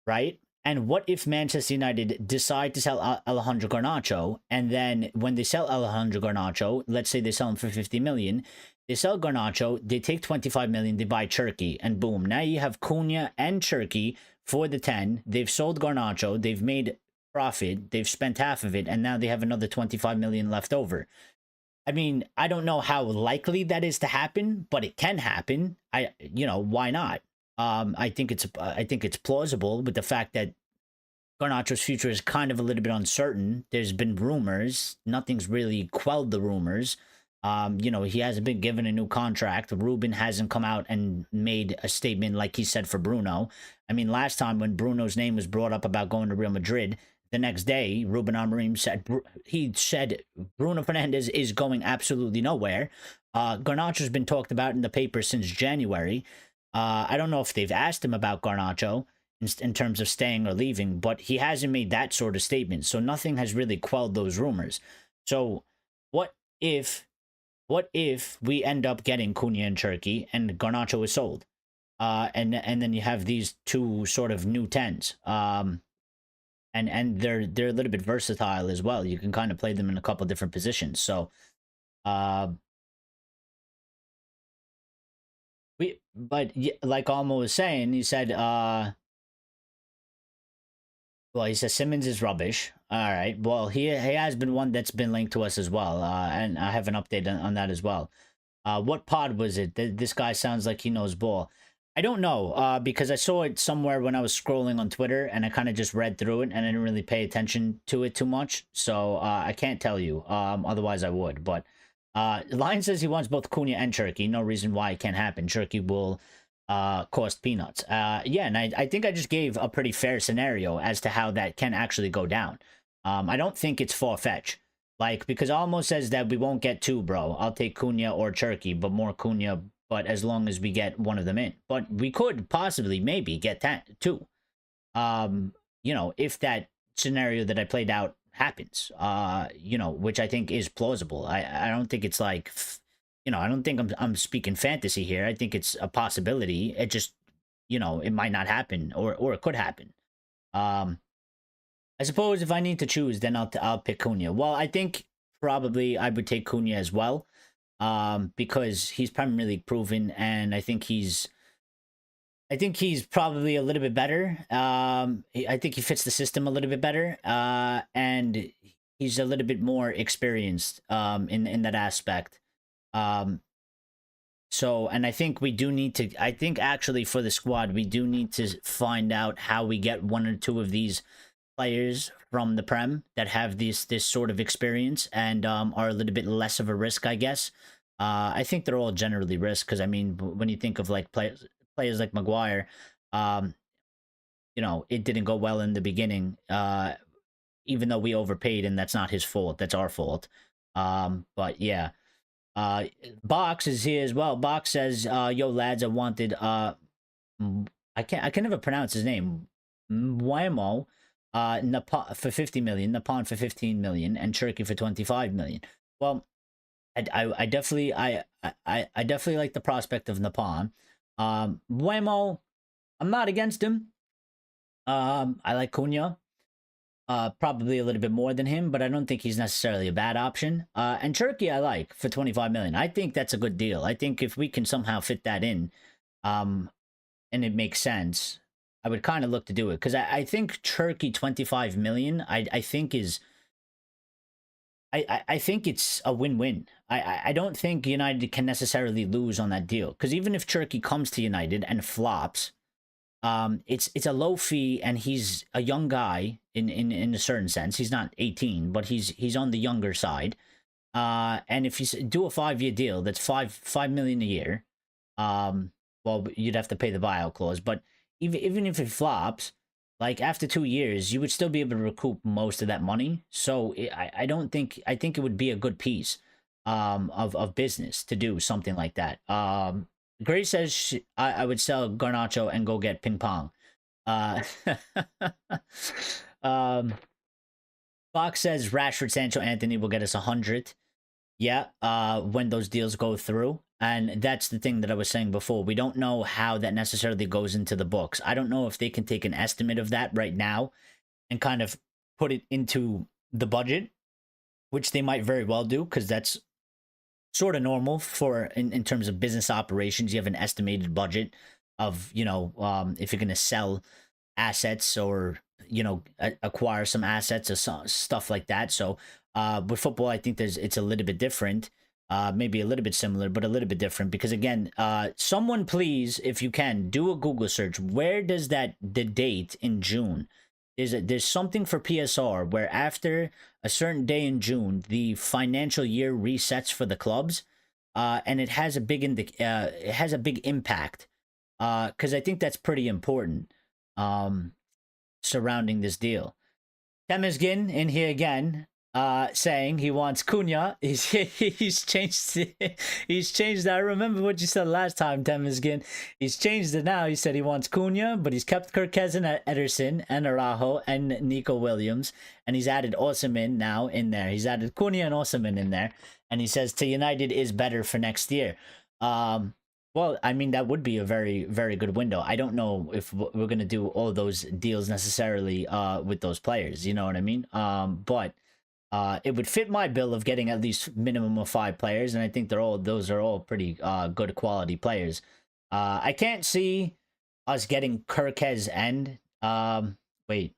right? And what if Manchester United decide to sell Alejandro Garnacho, and then when they sell Alejandro Garnacho, let's say they sell him for 50 million, they sell Garnacho, they take 25 million, they buy Turkey, and boom, now you have Cunha and Turkey for the 10. They've sold Garnacho, they've made profit, they've spent half of it, and now they have another 25 million left over. I mean, I don't know how likely that is to happen, but it can happen. You know, why not? I think it's plausible with the fact that Garnacho's future is kind of a little bit uncertain. There's been rumors. Nothing's really quelled the rumors. You know, he hasn't been given a new contract. Ruben hasn't come out and made a statement like he said for Bruno. I mean, last time when Bruno's name was brought up about going to Real Madrid, the next day, Ruben Amorim said Bruno Fernandes is going absolutely nowhere. Garnacho's been talked about in the paper since January. I don't know if they've asked him about Garnacho in terms of staying or leaving, but he hasn't made that sort of statement. So nothing has really quelled those rumors. So what if we end up getting Cunha in Turkey and Garnacho is sold? And then you have these two sort of new 10s. And they're a little bit versatile as well. You can kind of play them in a couple different positions. So but like Almo was saying, he said well, he says Simmons is rubbish. All right. Well, he has been one that's been linked to us as well, and I have an update on that as well. What pod was it? This guy sounds like he knows ball. I don't know, because I saw it somewhere when I was scrolling on Twitter, and I kind of just read through it, and I didn't really pay attention to it too much. So I can't tell you. Otherwise I would. But Lion says he wants both Cunha and Turkey. No reason why it can't happen. Turkey will cost peanuts. Yeah, and I think I just gave a pretty fair scenario as to how that can actually go down. I don't think it's far-fetched. Like, because Almost says that we won't get two, bro. I'll take Cunha or Turkey, but more Cunha, but as long as we get one of them in. But we could possibly, maybe, get two. You know, if that scenario that I played out happens, you know, which I think is plausible. I don't think it's like, you know, I don't think I'm speaking fantasy here. I think it's a possibility. It just, you know, it might not happen, or it could happen. I suppose if I need to choose, then I'll pick Cunha. Well, I think probably I would take Cunha as well, because he's Premier League proven, and I think he's probably a little bit better. I think he fits the system a little bit better, and he's a little bit more experienced in that aspect. So, and I think we do need to. I think actually for the squad, we do need to find out how we get one or two of these players from the Prem that have this sort of experience and are a little bit less of a risk, I guess. I think they're all generally risk, because I mean, when you think of like players like Maguire, you know, it didn't go well in the beginning, even though we overpaid, and that's not his fault, that's our fault. But yeah, Box is here as well. Box says, yo lads, I wanted I can never pronounce his name. Mwemo Nepal for 50 million, Nepal for 15 million, and Turkey for 25 million. Well, I definitely I definitely like the prospect of Nepal. Wemo, I'm not against him. I like Cunha. Probably a little bit more than him, but I don't think he's necessarily a bad option. And Turkey, I like for 25 million. I think that's a good deal. I think if we can somehow fit that in, and it makes sense, I would kind of look to do it because I think Turkey 25 million. I think is I think it's a win-win. I don't think United can necessarily lose on that deal because even if Turkey comes to United and flops, it's a low fee and he's a young guy in a certain sense. He's not 18, but he's on the younger side. And if you do a 5-year deal, that's 5 million a year. Well, you'd have to pay the buyout clause, but even if it flops, like after 2 years, you would still be able to recoup most of that money. So I don't think I think it would be a good piece of business to do something like that. Gray says I would sell Garnacho and go get Ping Pong. Uh, um, Fox says Rashford, Sancho, Anthony will get us 100. Yeah, when those deals go through. And that's the thing that I was saying before. We don't know how that necessarily goes into the books. I don't know if they can take an estimate of that right now and kind of put it into the budget, which they might very well do, because that's sort of normal for in terms of business operations. You have an estimated budget of, if you're going to sell assets or, acquire some assets or stuff like that. So with football, I think it's a little bit different. Maybe a little bit similar, but a little bit different because again, someone please, if you can, do a Google search. Where does the date in June? There's something for PSR where after a certain day in June, the financial year resets for the clubs, and it has a big impact. Because I think that's pretty important. Surrounding this deal. Temesgin in here again, saying he wants Cunha. He's changed it. He's changed that. I remember what you said last time, Temesgin. He's changed it now. He said he wants Cunha, but he's kept Kirkez and Ederson and Araujo and Nico Williams, and he's added Osimhen now in there. He's added Cunha and Osimhen in there, and he says to United is better for next year. Well, I mean, that would be a very, very good window. I don't know if we're going to do all those deals necessarily with those players. You know what I mean? But it would fit my bill of getting at least minimum of 5 players. And I think those are all pretty good quality players. I can't see us getting Kirkez and... wait.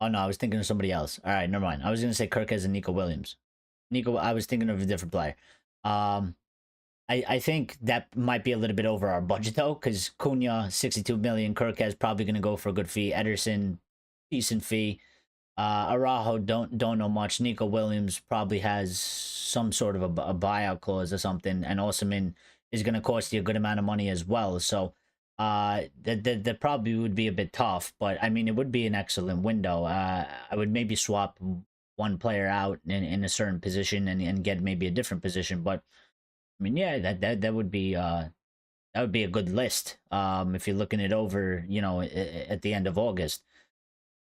Oh, no, I was thinking of somebody else. All right, never mind. I was going to say Kirkez and Nico Williams. I was thinking of a different player. I think that might be a little bit over our budget though, because Cunha 62 million, Kirkez probably going to go for a good fee. Ederson, decent fee. Araujo don't know much. Nico Williams probably has some sort of a buyout clause or something, and Osimhen is going to cost you a good amount of money as well. So that probably would be a bit tough, but I mean it would be an excellent window. I would maybe swap one player out in a certain position and get maybe a different position, but. I mean, yeah, that would be a good list. If you're looking it over, at the end of August.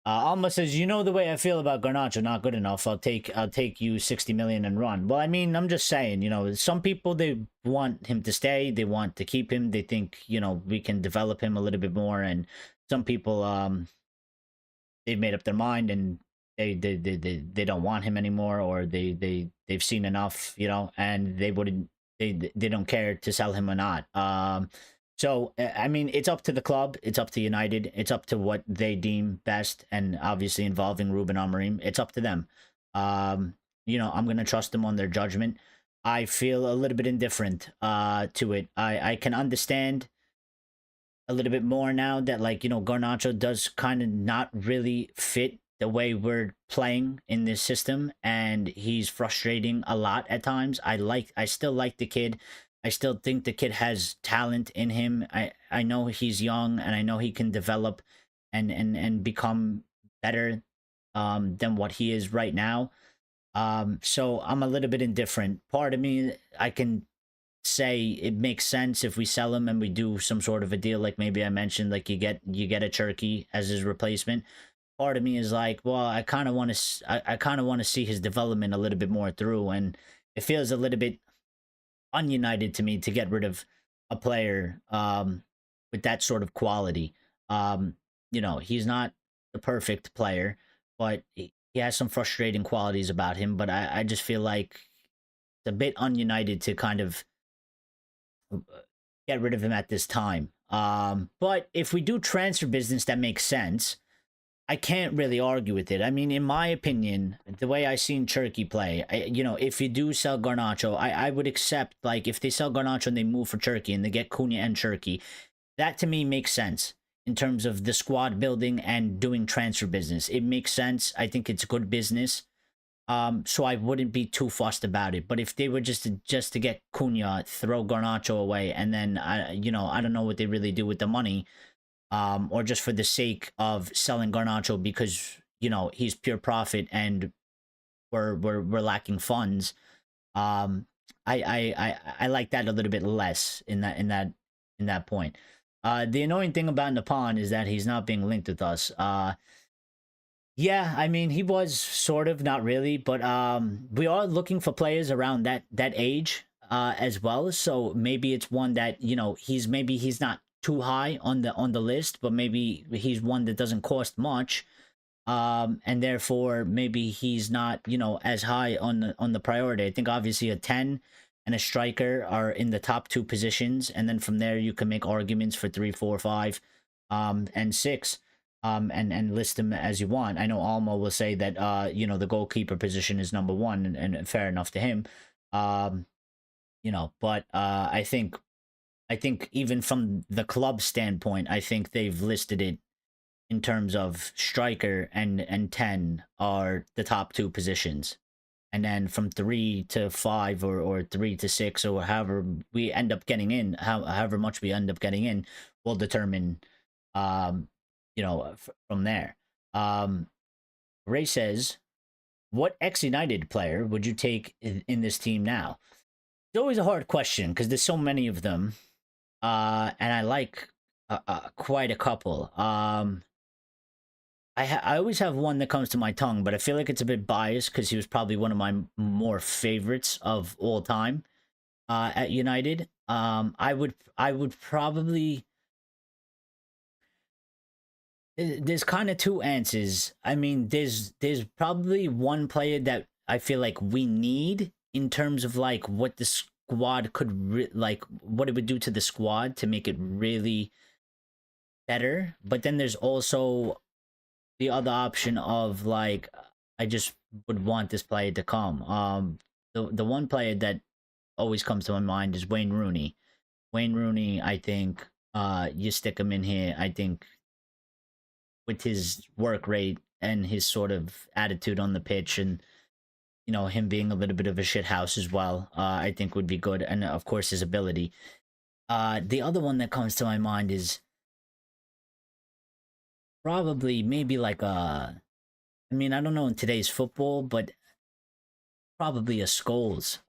Alma says, the way I feel about Garnacho, not good enough. I'll take you 60 million and run. Well, I mean, I'm just saying, some people they want him to stay, they want to keep him, they think we can develop him a little bit more, and some people they've made up their mind and they don't want him anymore, or they've seen enough, and they wouldn't. They don't care to sell him or not. So, I mean, it's up to the club. It's up to United. It's up to what they deem best. And obviously involving Ruben Amorim, it's up to them. I'm going to trust them on their judgment. I feel a little bit indifferent to it. I can understand a little bit more now that, Garnacho does kind of not really fit the way we're playing in this system, and he's frustrating a lot at times. I still like the kid. I still think the kid has talent in him. I know he's young, and I know he can develop and become better than what he is right now. So I'm a little bit indifferent. Part of me, I can say it makes sense if we sell him and we do some sort of a deal, like maybe I mentioned, like you get a Turkey as his replacement. Part of me is like, well, I kind of want to I kind of want to see his development a little bit more through, and it feels a little bit ununited to me to get rid of a player with that sort of quality. He's not the perfect player, but he has some frustrating qualities about him. But I just feel like it's a bit ununited to kind of get rid of him at this time. But if we do transfer business that makes sense, I can't really argue with it. I mean, in my opinion, the way I seen Turkey play, if you do sell Garnacho, I would accept, like, if they sell Garnacho and they move for Turkey and they get Cunha and Turkey, that to me makes sense in terms of the squad building and doing transfer business. It makes sense. I think it's good business. So I wouldn't be too fussed about it. But if they were just to get Cunha, throw Garnacho away, and then I don't know what they really do with the money, or just for the sake of selling Garnacho because he's pure profit and we're lacking funds. I like that a little bit less in that point. The annoying thing about Napan is that he's not being linked with us. Yeah, I mean, he was sort of, not really, but we are looking for players around that age as well. So maybe it's one that he's not too high on the list, but maybe he's one that doesn't cost much, and therefore maybe he's not as high on the priority. I think obviously a 10 and a striker are in the top 2 positions, and then from there you can make arguments for 3, 4, 5, and 6. And list them as you want. I know Almo will say that the goalkeeper position is number 1, and fair enough to him. But I think even from the club standpoint, I think they've listed it in terms of striker and 10 are the top 2 positions. And then from 3 to 5 or 3 to 6 or however we end up getting in, however much we end up getting in, will determine from there. Ray says, what ex-United player would you take in this team now? It's always a hard question because there's so many of them, and I like quite a couple. I always have one that comes to my tongue, but I feel like it's a bit biased because he was probably one of my more favorites of all time at United. I would probably... There's kind of 2 answers. I mean, there's probably one player that I feel like we need in terms of like what the squad could what it would do to the squad to make it really better. But then there's also the other option of like, I just would want this player to come. The one player that always comes to my mind is Wayne Rooney. Wayne Rooney, I think you stick him in here, I think with his work rate and his sort of attitude on the pitch, and him being a little bit of a shit house as well, I think would be good, and of course his ability. The other one that comes to my mind is probably maybe like I don't know in today's football, but probably a Scholes.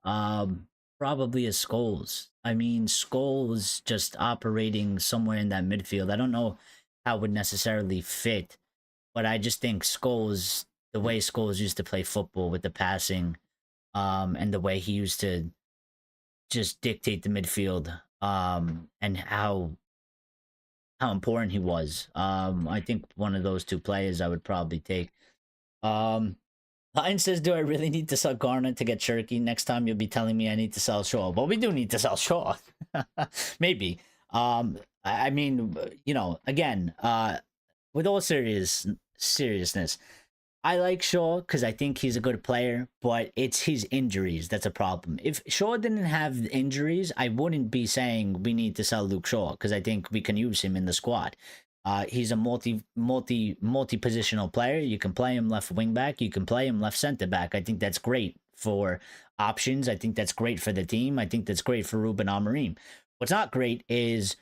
Probably a Scholes. I mean, Scholes just operating somewhere in that midfield. I don't know how it would necessarily fit, but I just think Scholes, the way Scholes used to play football with the passing, and the way he used to just dictate the midfield, and how important he was. I think one of those 2 players I would probably take. Lion says, do I really need to sell Garner to get Cherky? Next time you'll be telling me I need to sell Shaw. Well, we do need to sell Shaw. Maybe. I mean, again, with all seriousness, I like Shaw because I think he's a good player, but it's his injuries that's a problem. If Shaw didn't have injuries, I wouldn't be saying we need to sell Luke Shaw because I think we can use him in the squad. He's a multi-positional player. You can play him left wing back. You can play him left center back. I think that's great for options. I think that's great for the team. I think that's great for Ruben Amorim. What's not great is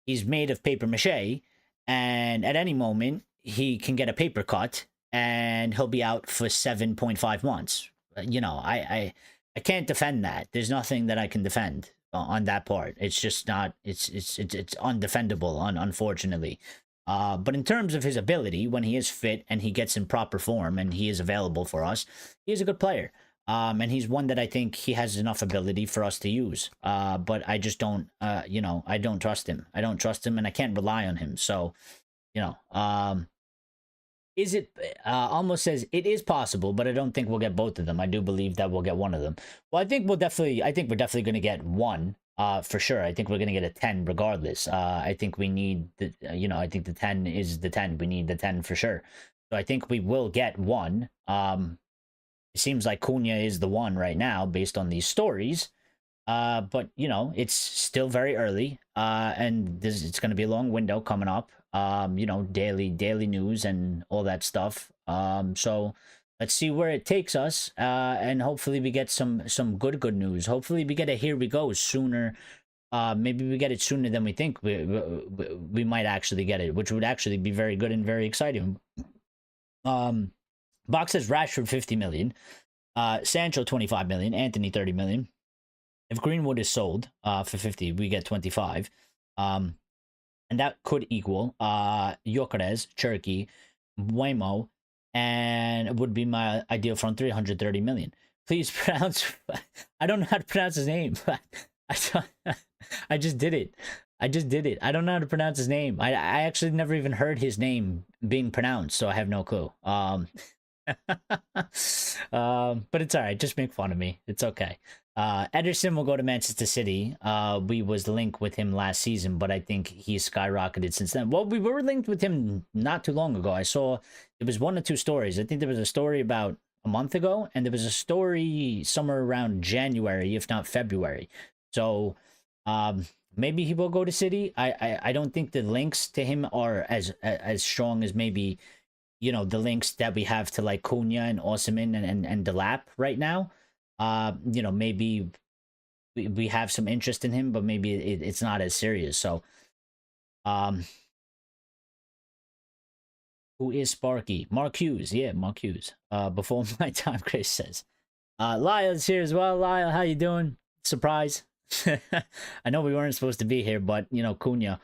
he's made of paper mache, and at any moment he can get a paper cut and he'll be out for 7.5 months. I can't defend that. There's nothing that I can defend on that part. It's just not. It's undefendable, unfortunately. But in terms of his ability, when he is fit and he gets in proper form and he is available for us, he is a good player. And he's one that I think he has enough ability for us to use. But I just don't, I don't trust him. I don't trust him, and I can't rely on him. So, is it almost says it is possible, but I don't think we'll get both of them. I do believe that we'll get one of them. Well, I think we're definitely going to get one for sure. I think we're going to get a 10 regardless. I think we need the, I think the 10 is the 10. We need the 10 for sure. So I think we will get one. It seems like Cunha is the one right now based on these stories. But it's still very early. And it's going to be a long window coming up. Daily news and all that stuff. So let's see where it takes us. And hopefully we get some good news. Hopefully we get a here we go sooner. Maybe we get it sooner than we think. We might actually get it, which would actually be very good and very exciting. Box says Rashford 50 million, Sancho 25 million, Anthony 30 million. If Greenwood is sold for 50, we get 25. And that could equal Gyökeres, Cherki, Waymo, and it would be my ideal front 330 million. Please pronounce. I don't know how to pronounce his name. I just did it. I don't know how to pronounce his name. I actually never even heard his name being pronounced, so I have no clue. But it's all right. Just make fun of me. It's okay. Ederson will go to Manchester City. We was linked with him last season, but I think he's skyrocketed since then. Well, we were linked with him not too long ago. I saw it was 1 or 2 stories. I think there was a story about a month ago, and there was a story somewhere around January, if not February. So maybe he will go to City. I don't think the links to him are as strong as maybe the links that we have to like Cunha and Osimhen and Delap right now. Maybe we have some interest in him, but maybe it's not as serious. So, who is Sparky? Mark Hughes. Yeah, Mark Hughes. Before my time, Chris says. Lyle's here as well. Lyle, how you doing? Surprise. I know we weren't supposed to be here, but, Cunha,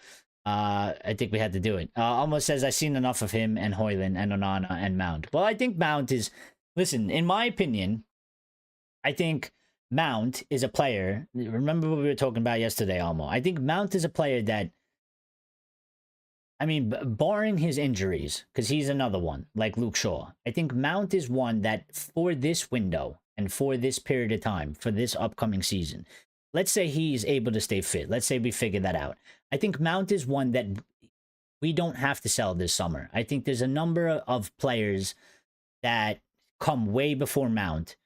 I think we had to do it. Almost says, I've seen enough of him and Højlund and Onana and Mount. Well, I think Mount is, listen, in my opinion, I think Mount is a player. Remember what we were talking about yesterday, Almo. I think Mount is a player that, barring his injuries, because he's another one, like Luke Shaw. I think Mount is one that for this window and for this period of time, for this upcoming season, let's say he's able to stay fit. Let's say we figure that out. I think Mount is one that we don't have to sell this summer. I think there's a number of players that come way before Mount.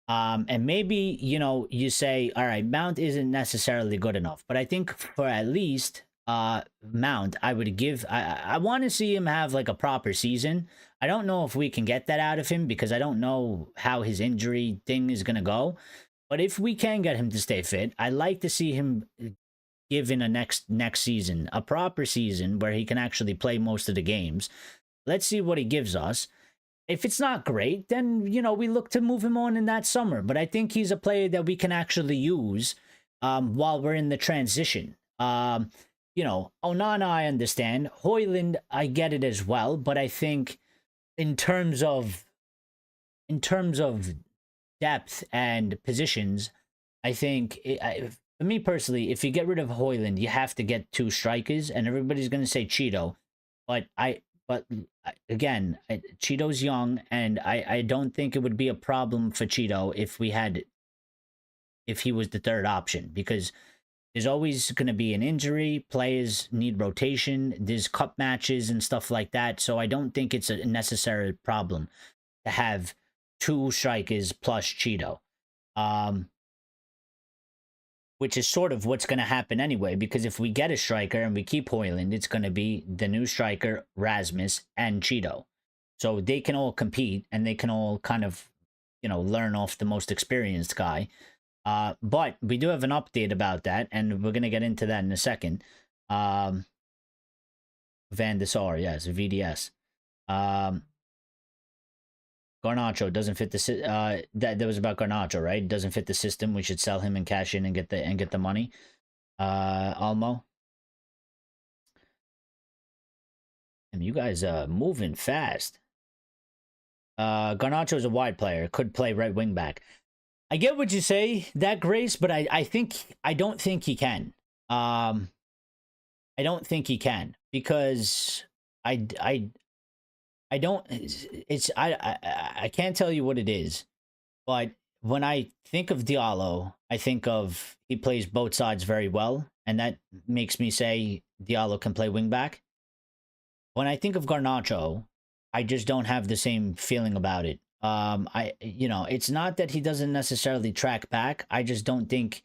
And maybe, you say, all right, Mount isn't necessarily good enough. But I think for at least Mount, I would give, I want to see him have like a proper season. I don't know if we can get that out of him because I don't know how his injury thing is going to go. But if we can get him to stay fit, I'd like to see him given a next season, a proper season where he can actually play most of the games. Let's see what he gives us. If it's not great, then, we look to move him on in that summer. But I think he's a player that we can actually use while we're in the transition. Onana, I understand. Højlund, I get it as well. But I think in terms of depth and positions, I think, for me personally, if you get rid of Højlund, you have to get 2 strikers. And everybody's going to say Cheeto. But again, Cheeto's young, and I don't think it would be a problem for Cheeto if he was the third option, because there's always going to be an injury. Players need rotation. There's cup matches and stuff like that. So I don't think it's a necessary problem to have 2 strikers plus Cheeto. Which is sort of what's going to happen anyway, because if we get a striker and we keep Højlund, it's going to be the new striker, Rasmus, and Cheeto. So they can all compete, and they can all kind of, learn off the most experienced guy. But we do have an update about that, and we're going to get into that in a second. Van der Sar, yes, VDS. Garnacho doesn't fit the that was about Garnacho, right? Doesn't fit the system. We should sell him and cash in and get the money. Almo. And you guys moving fast. Garnacho is a wide player, could play right wing back. I get what you say, that Grace, but I don't think he can. I don't think he can because I don't it's I can't tell you what it is, but when I think of Diallo, I think of he plays both sides very well, and that makes me say Diallo can play wing back. When I think of Garnacho, I just don't have the same feeling about it. It's not that he doesn't necessarily track back. I just don't think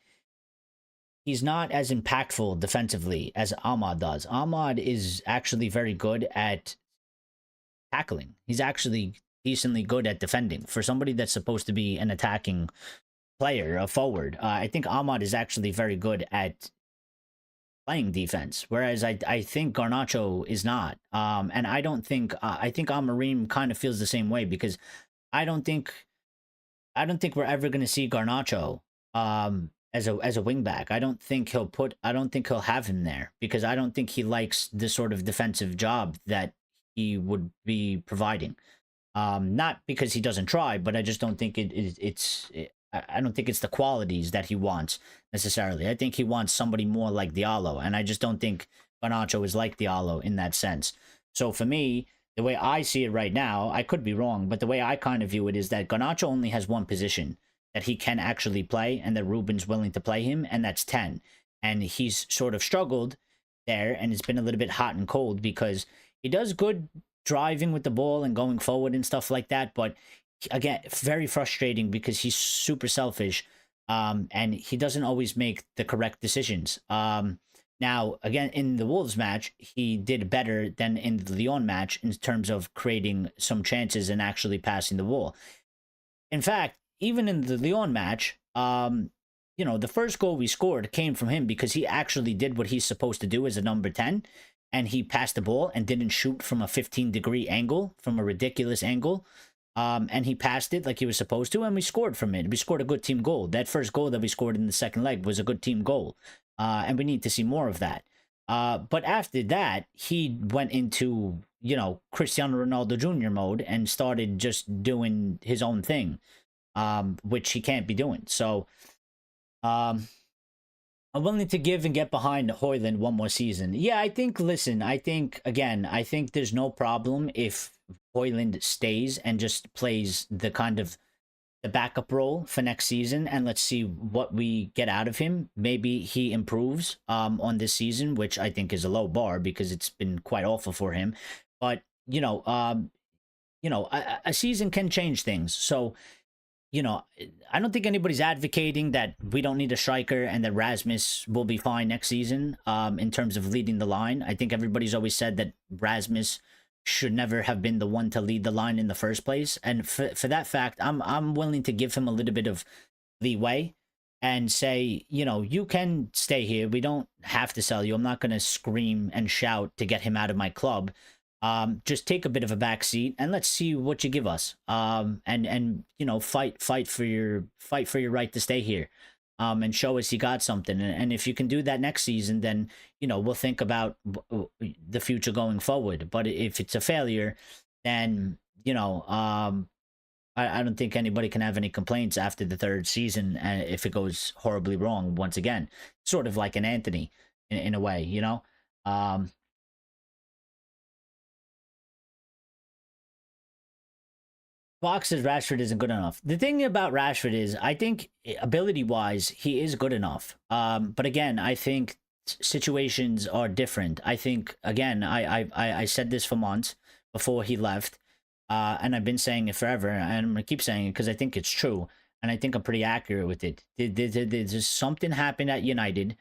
he's not as impactful defensively as Ahmad does. Ahmad is actually very good at tackling. He's actually decently good at defending. For somebody that's supposed to be an attacking player, a forward, I think Ahmad is actually very good at playing defense, whereas I think Garnacho is not. And I don't think I think Amarim kind of feels the same way, because I don't think we're ever going to see Garnacho as a wing back. I don't think he'll have him there, because I don't think he likes the sort of defensive job that he would be providing. Not because he doesn't try, but I just don't think I don't think it's the qualities that he wants necessarily. I think he wants somebody more like Diallo, and I just don't think Garnacho is like Diallo in that sense. So for me, the way I see it right now, I could be wrong, but the way I kind of view it is that Garnacho only has one position that he can actually play, and that Ruben's willing to play him, and that's 10. And he's sort of struggled there, and it's been a little bit hot and cold, because he does good driving with the ball and going forward and stuff like that, but again, very frustrating because he's super selfish, and he doesn't always make the correct decisions. Now, again, in the Wolves match, he did better than in the Lyon match in terms of creating some chances and actually passing the ball. In fact, even in the Lyon match, the first goal we scored came from him, because he actually did what he's supposed to do as a number 10, and he passed the ball and didn't shoot from a 15-degree angle, from a ridiculous angle. And he passed it like he was supposed to, and we scored from it. We scored a good team goal. That first goal that we scored in the second leg was a good team goal. And we need to see more of that. But after that, he went into, Cristiano Ronaldo Jr. mode and started just doing his own thing, which he can't be doing. So I'm willing to give and get behind Højlund one more season. Yeah, I think there's no problem if Højlund stays and just plays the kind of the backup role for next season, and let's see what we get out of him. Maybe he improves on this season, which I think is a low bar because it's been quite awful for him. But a season can change things. So I don't think anybody's advocating that we don't need a striker and that Rasmus will be fine next season in terms of leading the line. I think everybody's always said that Rasmus should never have been the one to lead the line in the first place. And for that fact, I'm willing to give him a little bit of leeway and say, you can stay here. We don't have to sell you. I'm not going to scream and shout to get him out of my club. Just take a bit of a back seat and let's see what you give us. And fight for your right to stay here. And show us you got something. And if you can do that next season, then, we'll think about the future going forward. But if it's a failure, then, I don't think anybody can have any complaints after the third season if it goes horribly wrong once again. Sort of like an Anthony in a way, Fox says Rashford isn't good enough. The thing about Rashford is, I think ability-wise, he is good enough. But again, I think situations are different. I think, again, I said this for months before he left, and I've been saying it forever, and I'm going to keep saying it because I think it's true, and I think I'm pretty accurate with it. There's something happened at United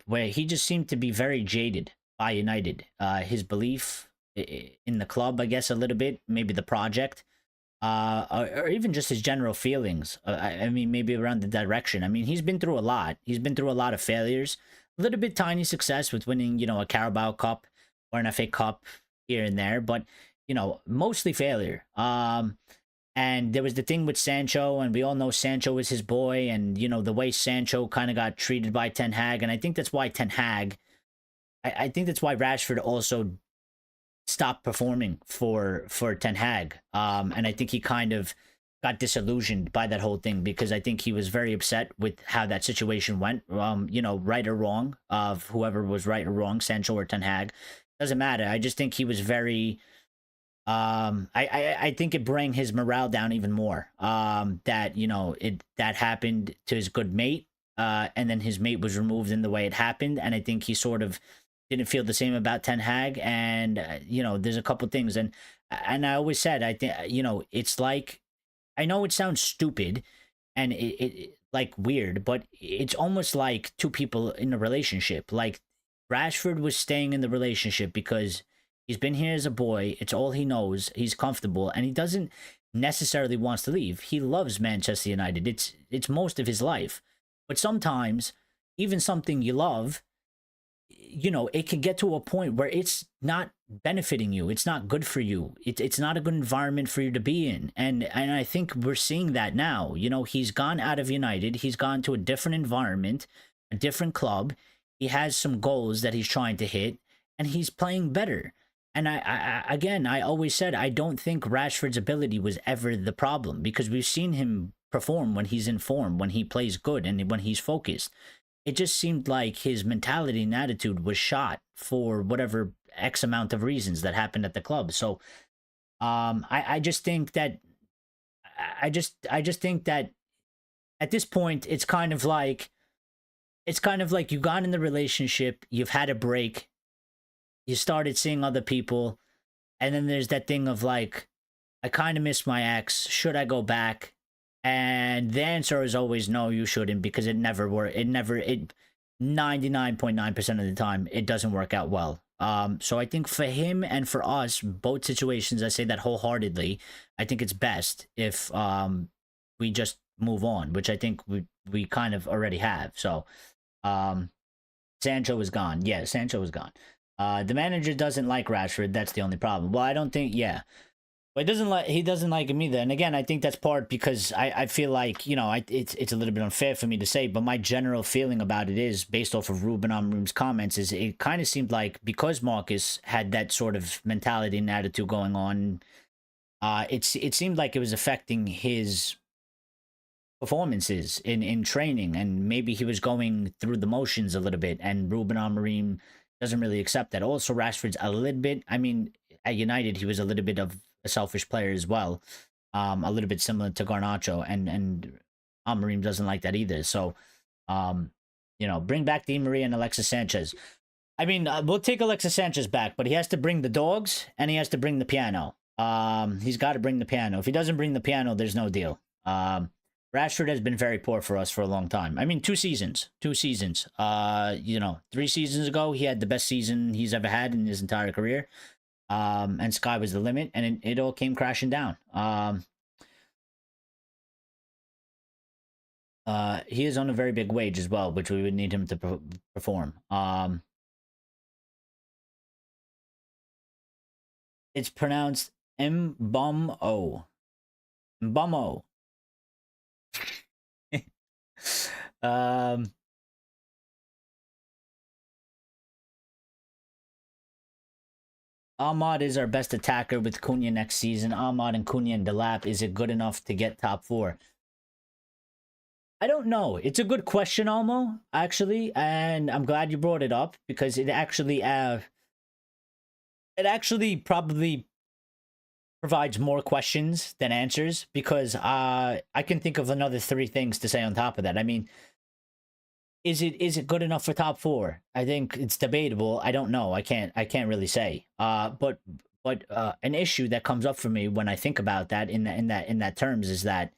where he just seemed to be very jaded by United. His belief in the club, I guess, a little bit, maybe the project. Or even just his general feelings. I mean, maybe around the direction. I mean, he's been through a lot. He's been through a lot of failures. A little bit tiny success with winning, a Carabao Cup or an FA Cup here and there, but mostly failure. And there was the thing with Sancho, and we all know Sancho is his boy, and you know the way Sancho kind of got treated by Ten Hag, and I think that's why Ten Hag, I think that's why Rashford also stopped performing for Ten Hag, and I think he kind of got disillusioned by that whole thing because I think he was very upset with how that situation went. You know, right or wrong, of whoever was right or wrong, Sancho or Ten Hag, doesn't matter. I just think he was very I think it bring his morale down even more. That you know that happened to his good mate, and then his mate was removed in the way it happened, and I think he sort of didn't feel the same about Ten Hag, and you know there's a couple things, and I always said I think you know it's like I know it sounds stupid, and it like weird, but it's almost like two people in a relationship. Like Rashford was staying in the relationship because he's been here as a boy. It's all he knows. He's comfortable, and he doesn't necessarily wants to leave. He loves Manchester United. It's most of his life. But sometimes, even something you love, you know, it can get to a point where it's not benefiting you. It's not good for you. It's not a good environment for you to be in. And I think we're seeing that now. You know, he's gone out of United. He's gone to a different environment, a different club. He has some goals that he's trying to hit, and he's playing better. And I always said I don't think Rashford's ability was ever the problem because we've seen him perform when he's in form, when he plays good, and when he's focused. It just seemed like his mentality and attitude was shot for whatever X amount of reasons that happened at the club. So I just think that I just think that at this point it's kind of like you got in the relationship, you've had a break, you started seeing other people, and then there's that thing of like, I kind of miss my ex. Should I go back? And the answer is always no, you shouldn't, because it never works. It 99.9% of the time, it doesn't work out well. So I think for him and for us, both situations, I say that wholeheartedly. I think it's best if we just move on, which I think we kind of already have. So Sancho is gone. Yeah, Sancho is gone. The manager doesn't like Rashford. That's the only problem. Well, I don't think, yeah. But he doesn't like him either. And again, I think that's part because I feel like, you know, it's a little bit unfair for me to say, but my general feeling about it is, based off of Ruben Amorim's comments, is it kind of seemed like because Marcus had that sort of mentality and attitude going on, it seemed like it was affecting his performances in training, and maybe he was going through the motions a little bit, and Ruben Amorim doesn't really accept that. Also, Rashford's a little bit, I mean, at United, he was a little bit of a selfish player as well, a little bit similar to Garnacho, and Amorim doesn't like that either. So, you know, bring back Di Maria and Alexis Sanchez. I mean, we'll take Alexis Sanchez back, but he has to bring the dogs and he has to bring the piano. He's got to bring the piano. If he doesn't bring the piano, there's no deal. Rashford has been very poor for us for a long time. I mean, 2 seasons. You know, 3 seasons ago, he had the best season he's ever had in his entire career. And sky was the limit, and it all came crashing down. He is on a very big wage as well, which we would need him to perform. It's pronounced Mbummo. Mbummo. Ahmad is our best attacker with Cunha next season. Ahmad and Cunha and Delap, is it good enough to get top 4? I don't know. It's a good question, Almo, actually, and I'm glad you brought it up because it actually probably provides more questions than answers, because I can think of another 3 things to say on top of that. I mean, is it good enough for top 4? I think it's debatable. I don't know. I can't really say. But an issue that comes up for me when I think about that in that terms is that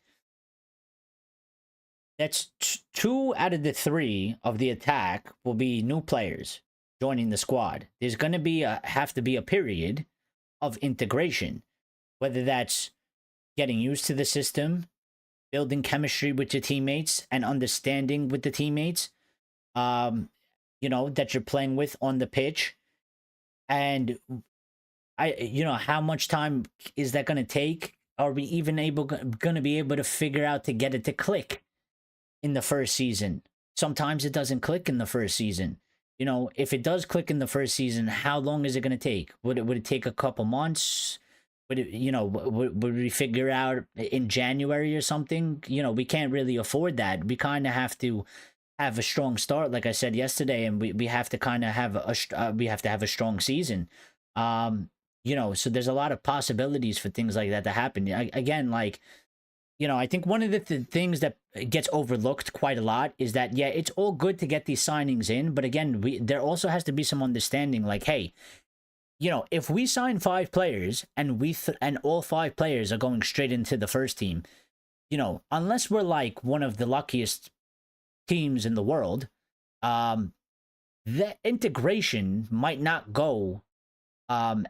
that's 2 out of the 3 of the attack will be new players joining the squad. There's going to have to be a period of integration, whether that's getting used to the system, building chemistry with your teammates, and understanding with the teammates, you know, that you're playing with on the pitch. And you know, how much time is that going to take? are we even going to be able to figure out to get it to click in the first season? Sometimes it doesn't click in the first season. You know, if it does click in the first season, how long is it going to take? Would it take a couple months? Would it, you know, would we figure out in January or something? You know, we can't really afford that. We kind of have to have a strong start, like I said yesterday, and we have to kind of have we have to have a strong season. You know, so there's a lot of possibilities for things like that to happen. Again, like, you know, I think one of the things that gets overlooked quite a lot is that, yeah, it's all good to get these signings in, but again, there also has to be some understanding, like, hey, you know, if we sign 5 players and and all 5 players are going straight into the first team, you know, unless we're like one of the luckiest teams in the world, the integration might not go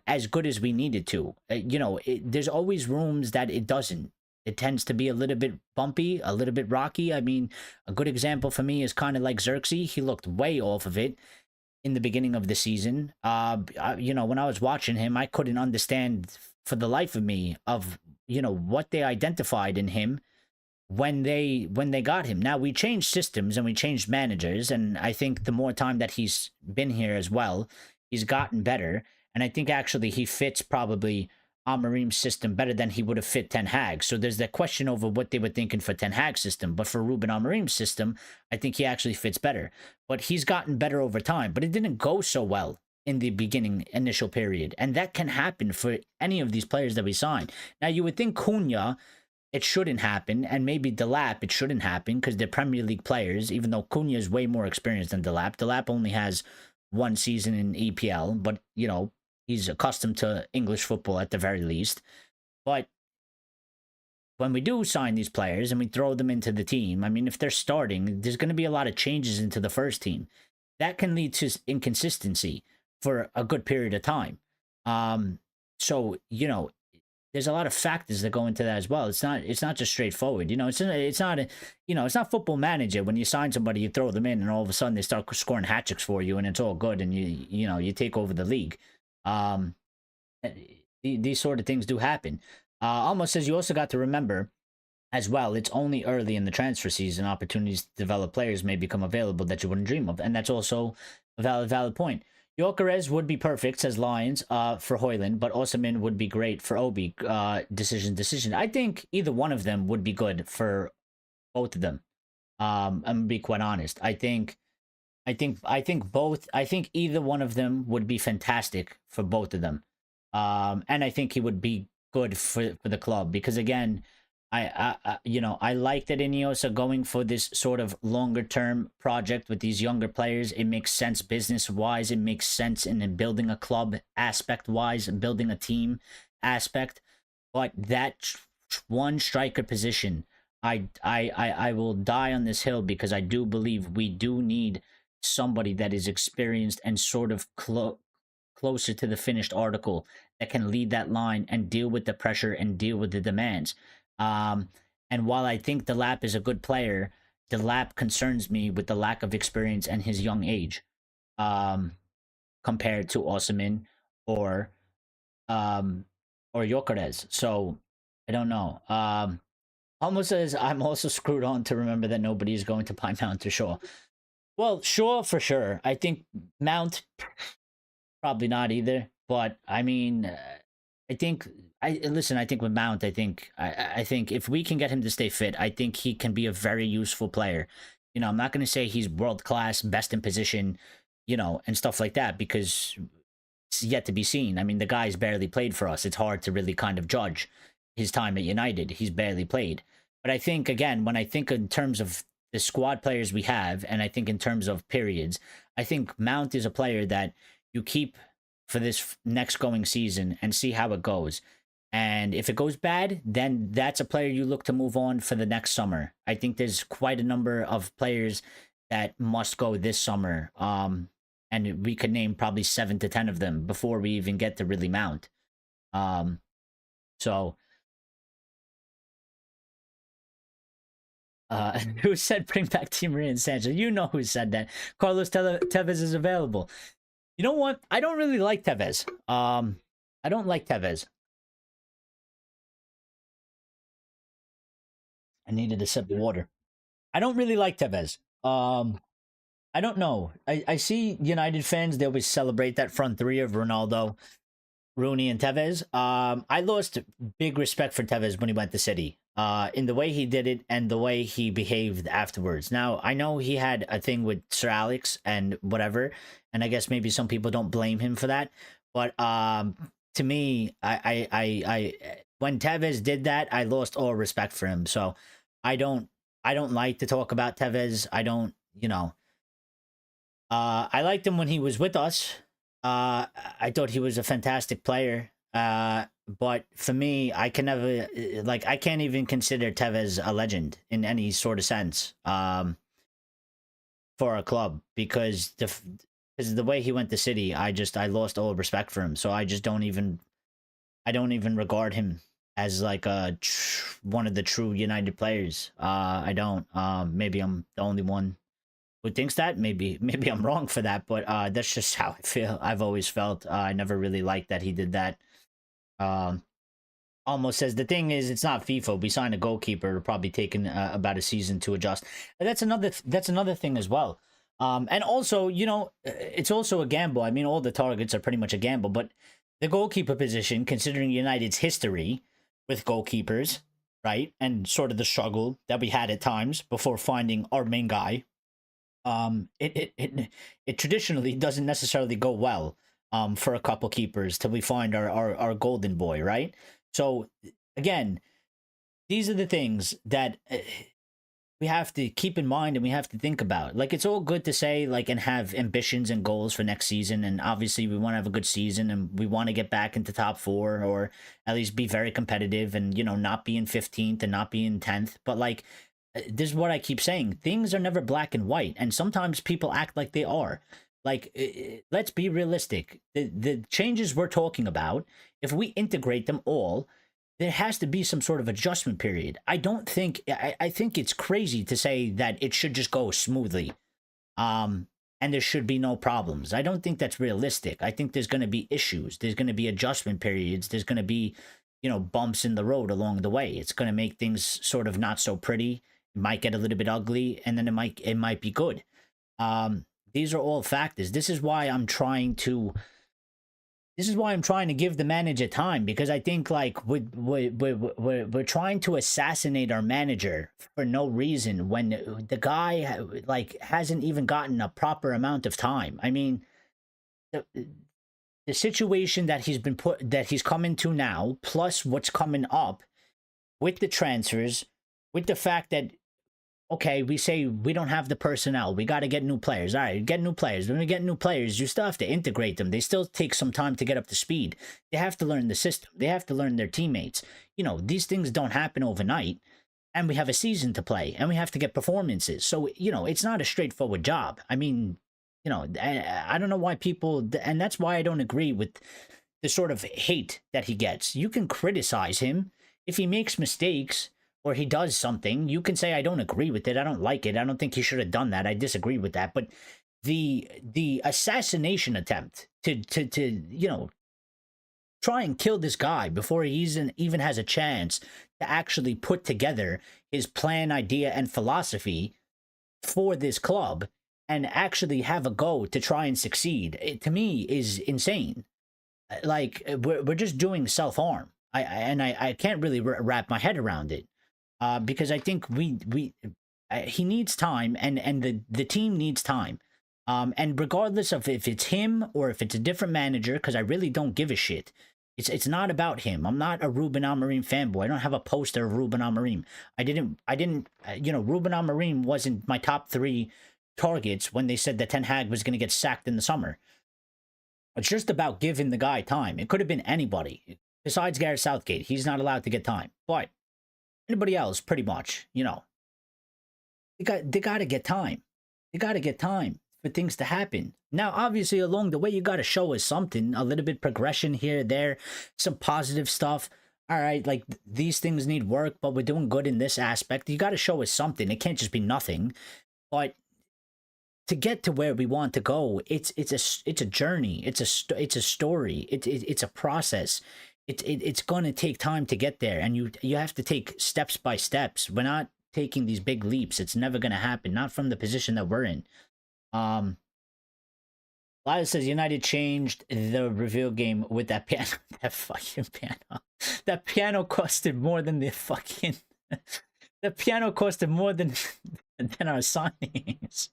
as good as we need it to. You know, there's always rooms that it doesn't. It tends to be a little bit bumpy, a little bit rocky. I mean, a good example for me is kind of like Xerxes. He looked way off of it in the beginning of the season. You know, when I was watching him, I couldn't understand for the life of me of, you know, what they identified in him when they got him. Now, we changed systems and we changed managers, and I think the more time that he's been here as well, he's gotten better. And I think actually he fits probably Amorim's system better than he would have fit Ten Hag. So there's that question over what they were thinking for Ten Hag's system. But for Ruben Amorim's system, I think he actually fits better. But he's gotten better over time. But it didn't go so well in the beginning initial period. And that can happen for any of these players that we sign. Now, you would think Cunha, it shouldn't happen. And maybe Delap, it shouldn't happen because they're Premier League players, even though Cunha is way more experienced than Delap. Delap only has 1 season in EPL, but, you know, he's accustomed to English football at the very least. But when we do sign these players and we throw them into the team, I mean, if they're starting, there's going to be a lot of changes into the first team. That can lead to inconsistency for a good period of time. So, you know, there's a lot of factors that go into that as well. It's not just straightforward. You know, it's not you know, it's not Football Manager when you sign somebody, you throw them in, and all of a sudden they start scoring hat tricks for you, and it's all good, and you know, you take over the league. These sort of things do happen. Almost says you also got to remember as well, it's only early in the transfer season. Opportunities to develop players may become available that you wouldn't dream of, and that's also a valid point. Gyökeres would be perfect, says Lions, for Højlund, but Osimhen would be great for Obi. Decision. I think either one of them would be good for both of them. I'm gonna be quite honest. I think both. I think either one of them would be fantastic for both of them. And I think he would be good for the club because, again, you know, I like that Ineos are going for this sort of longer term project with these younger players. It makes sense business wise. It makes sense in building a club aspect wise and building a team aspect. But that one striker position, I will die on this hill because I do believe we do need somebody that is experienced and sort of closer to the finished article that can lead that line and deal with the pressure and deal with the demands. And while I think Delap is a good player, Delap concerns me with the lack of experience and his young age, compared to Osimhen or Gyökeres. So I don't know. Almost says I'm also screwed on to remember that nobody is going to buy Mount or Shaw. Well, Shaw for sure. I think Mount probably not either. But I mean, I think I think with Mount, I think if we can get him to stay fit, I think he can be a very useful player. You know, I'm not going to say he's world class, best in position, you know, and stuff like that because it's yet to be seen. I mean, the guy's barely played for us. It's hard to really kind of judge his time at United. He's barely played. But I think, again, when I think in terms of the squad players we have, and I think in terms of periods, I think Mount is a player that you keep for this next going season and see how it goes. And if it goes bad, then that's a player you look to move on for the next summer. I think there's quite a number of players that must go this summer. And we could name probably 7 to 10 of them before we even get to really Mount. So who said bring back Di Maria and Sancho? You know who said that. Carlos Tevez is available. You know what? I don't really like Tevez. I don't like Tevez. I needed a sip of water. I don't really like Tevez. I don't know. I see United fans, they always celebrate that front three of Ronaldo, Rooney, and Tevez. I lost big respect for Tevez when he went to City. In the way he did it and the way he behaved afterwards. Now, I know he had a thing with Sir Alex and whatever, and I guess maybe some people don't blame him for that. But to me, I when Tevez did that, I lost all respect for him. So I don't like to talk about Tevez. I don't, I liked him when he was with us. I thought he was a fantastic player. But for me, I can never I can't even consider Tevez a legend in any sort of sense. For a club because the way he went to City, I lost all respect for him. So I don't even regard him as like one of the true United players. I don't. Maybe I'm the only one who thinks that. Maybe I'm wrong for that, but that's just how I feel. I've always felt. I never really liked that he did that. Almost says the thing is, it's not FIFA. We signed a goalkeeper. It'll probably taken about a season to adjust. And that's another thing as well. And also, it's also a gamble. I mean, all the targets are pretty much a gamble, but the goalkeeper position, considering United's history with goalkeepers, right, and sort of the struggle that we had at times before finding our main guy, it traditionally doesn't necessarily go well for a couple keepers till we find our golden boy, right? So again, these are the things that we have to keep in mind and we have to think about. Like, it's all good to say, like, and have ambitions and goals for next season, and obviously we want to have a good season and we want to get back into top 4 or at least be very competitive and not be in 15th and not be in 10th. But like, this is what I keep saying, things are never black and white, and sometimes people act like they are. Like, let's be realistic. The changes we're talking about, if we integrate them all, there has to be some sort of adjustment period. I think it's crazy to say that it should just go smoothly, and there should be no problems. I don't think that's realistic. I think there's going to be issues. There's going to be adjustment periods. There's going to be, bumps in the road along the way. It's going to make things sort of not so pretty. It might get a little bit ugly, and then it might be good. These are all factors. This is why I'm trying to give the manager time, because I think like we're trying to assassinate our manager for no reason when the guy like hasn't even gotten a proper amount of time. I mean, the situation that he's come into now, plus what's coming up with the transfers, with the fact that, okay, we say we don't have the personnel. We got to get new players. All right, get new players. When we get new players, you still have to integrate them. They still take some time to get up to speed. They have to learn the system. They have to learn their teammates. These things don't happen overnight. And we have a season to play. And we have to get performances. So, it's not a straightforward job. I mean, I don't know why people... And that's why I don't agree with the sort of hate that he gets. You can criticize him if he makes mistakes or he does something. You can say, I don't agree with it. I don't like it. I don't think he should have done that. I disagree with that. But the assassination attempt to try and kill this guy before he even has a chance to actually put together his plan, idea, and philosophy for this club and actually have a go to try and succeed, to me is insane. Like, we're just doing self-harm. I can't really wrap my head around it. Because I think he needs time, and the team needs time. And regardless of if it's him or if it's a different manager, because I really don't give a shit. It's not about him. I'm not a Ruben Amorim fanboy. I don't have a poster of Ruben Amorim. I didn't. Ruben Amorim wasn't my top 3 targets when they said that Ten Hag was going to get sacked in the summer. It's just about giving the guy time. It could have been anybody besides Gareth Southgate. He's not allowed to get time, but anybody else, pretty much, they got to get time. They got to get time for things to happen. Now, obviously, along the way, you got to show us something, a little bit progression here, there, some positive stuff. All right, like, these things need work, but we're doing good in this aspect. You got to show us something. It can't just be nothing. But to get to where we want to go, it's a journey. It's a story. It's a process. It's going to take time to get there, and you have to take steps by steps. We're not taking these big leaps. It's never gonna happen. Not from the position that we're in. Lyle says United changed the reveal game with that piano. That fucking piano. That piano costed more than the fucking. The piano costed more than our signings.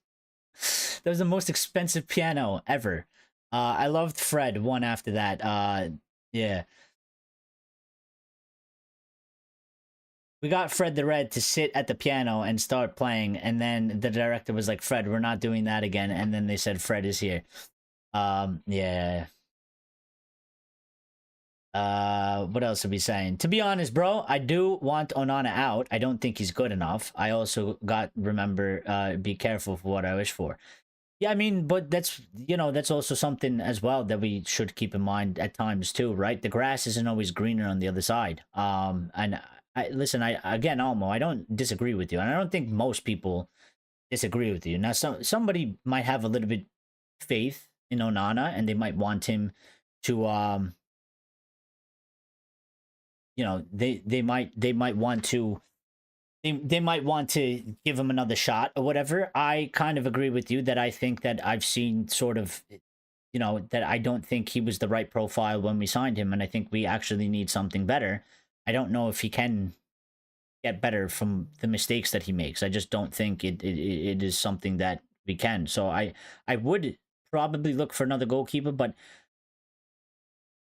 That was the most expensive piano ever. I loved Fred one after that. Yeah. We got Fred the Red to sit at the piano and start playing, and then the director was like, Fred, we're not doing that again. And then they said Fred is here. Yeah. What else are we saying? To be honest, bro, I do want Onana out. I don't think he's good enough. I also remember, be careful for what I wish for. Yeah, I mean, but that's, that's also something as well that we should keep in mind at times too, right? The grass isn't always greener on the other side. And listen, again, Almo, I don't disagree with you. And I don't think most people disagree with you. Now, somebody might have a little bit faith in Onana, and they might want him to, they might want to give him another shot or whatever. I kind of agree with you that I think that I've seen sort of, that I don't think he was the right profile when we signed him, and I think we actually need something better. I don't know if he can get better from the mistakes that he makes. I just don't think it is something that we can. So I would probably look for another goalkeeper, but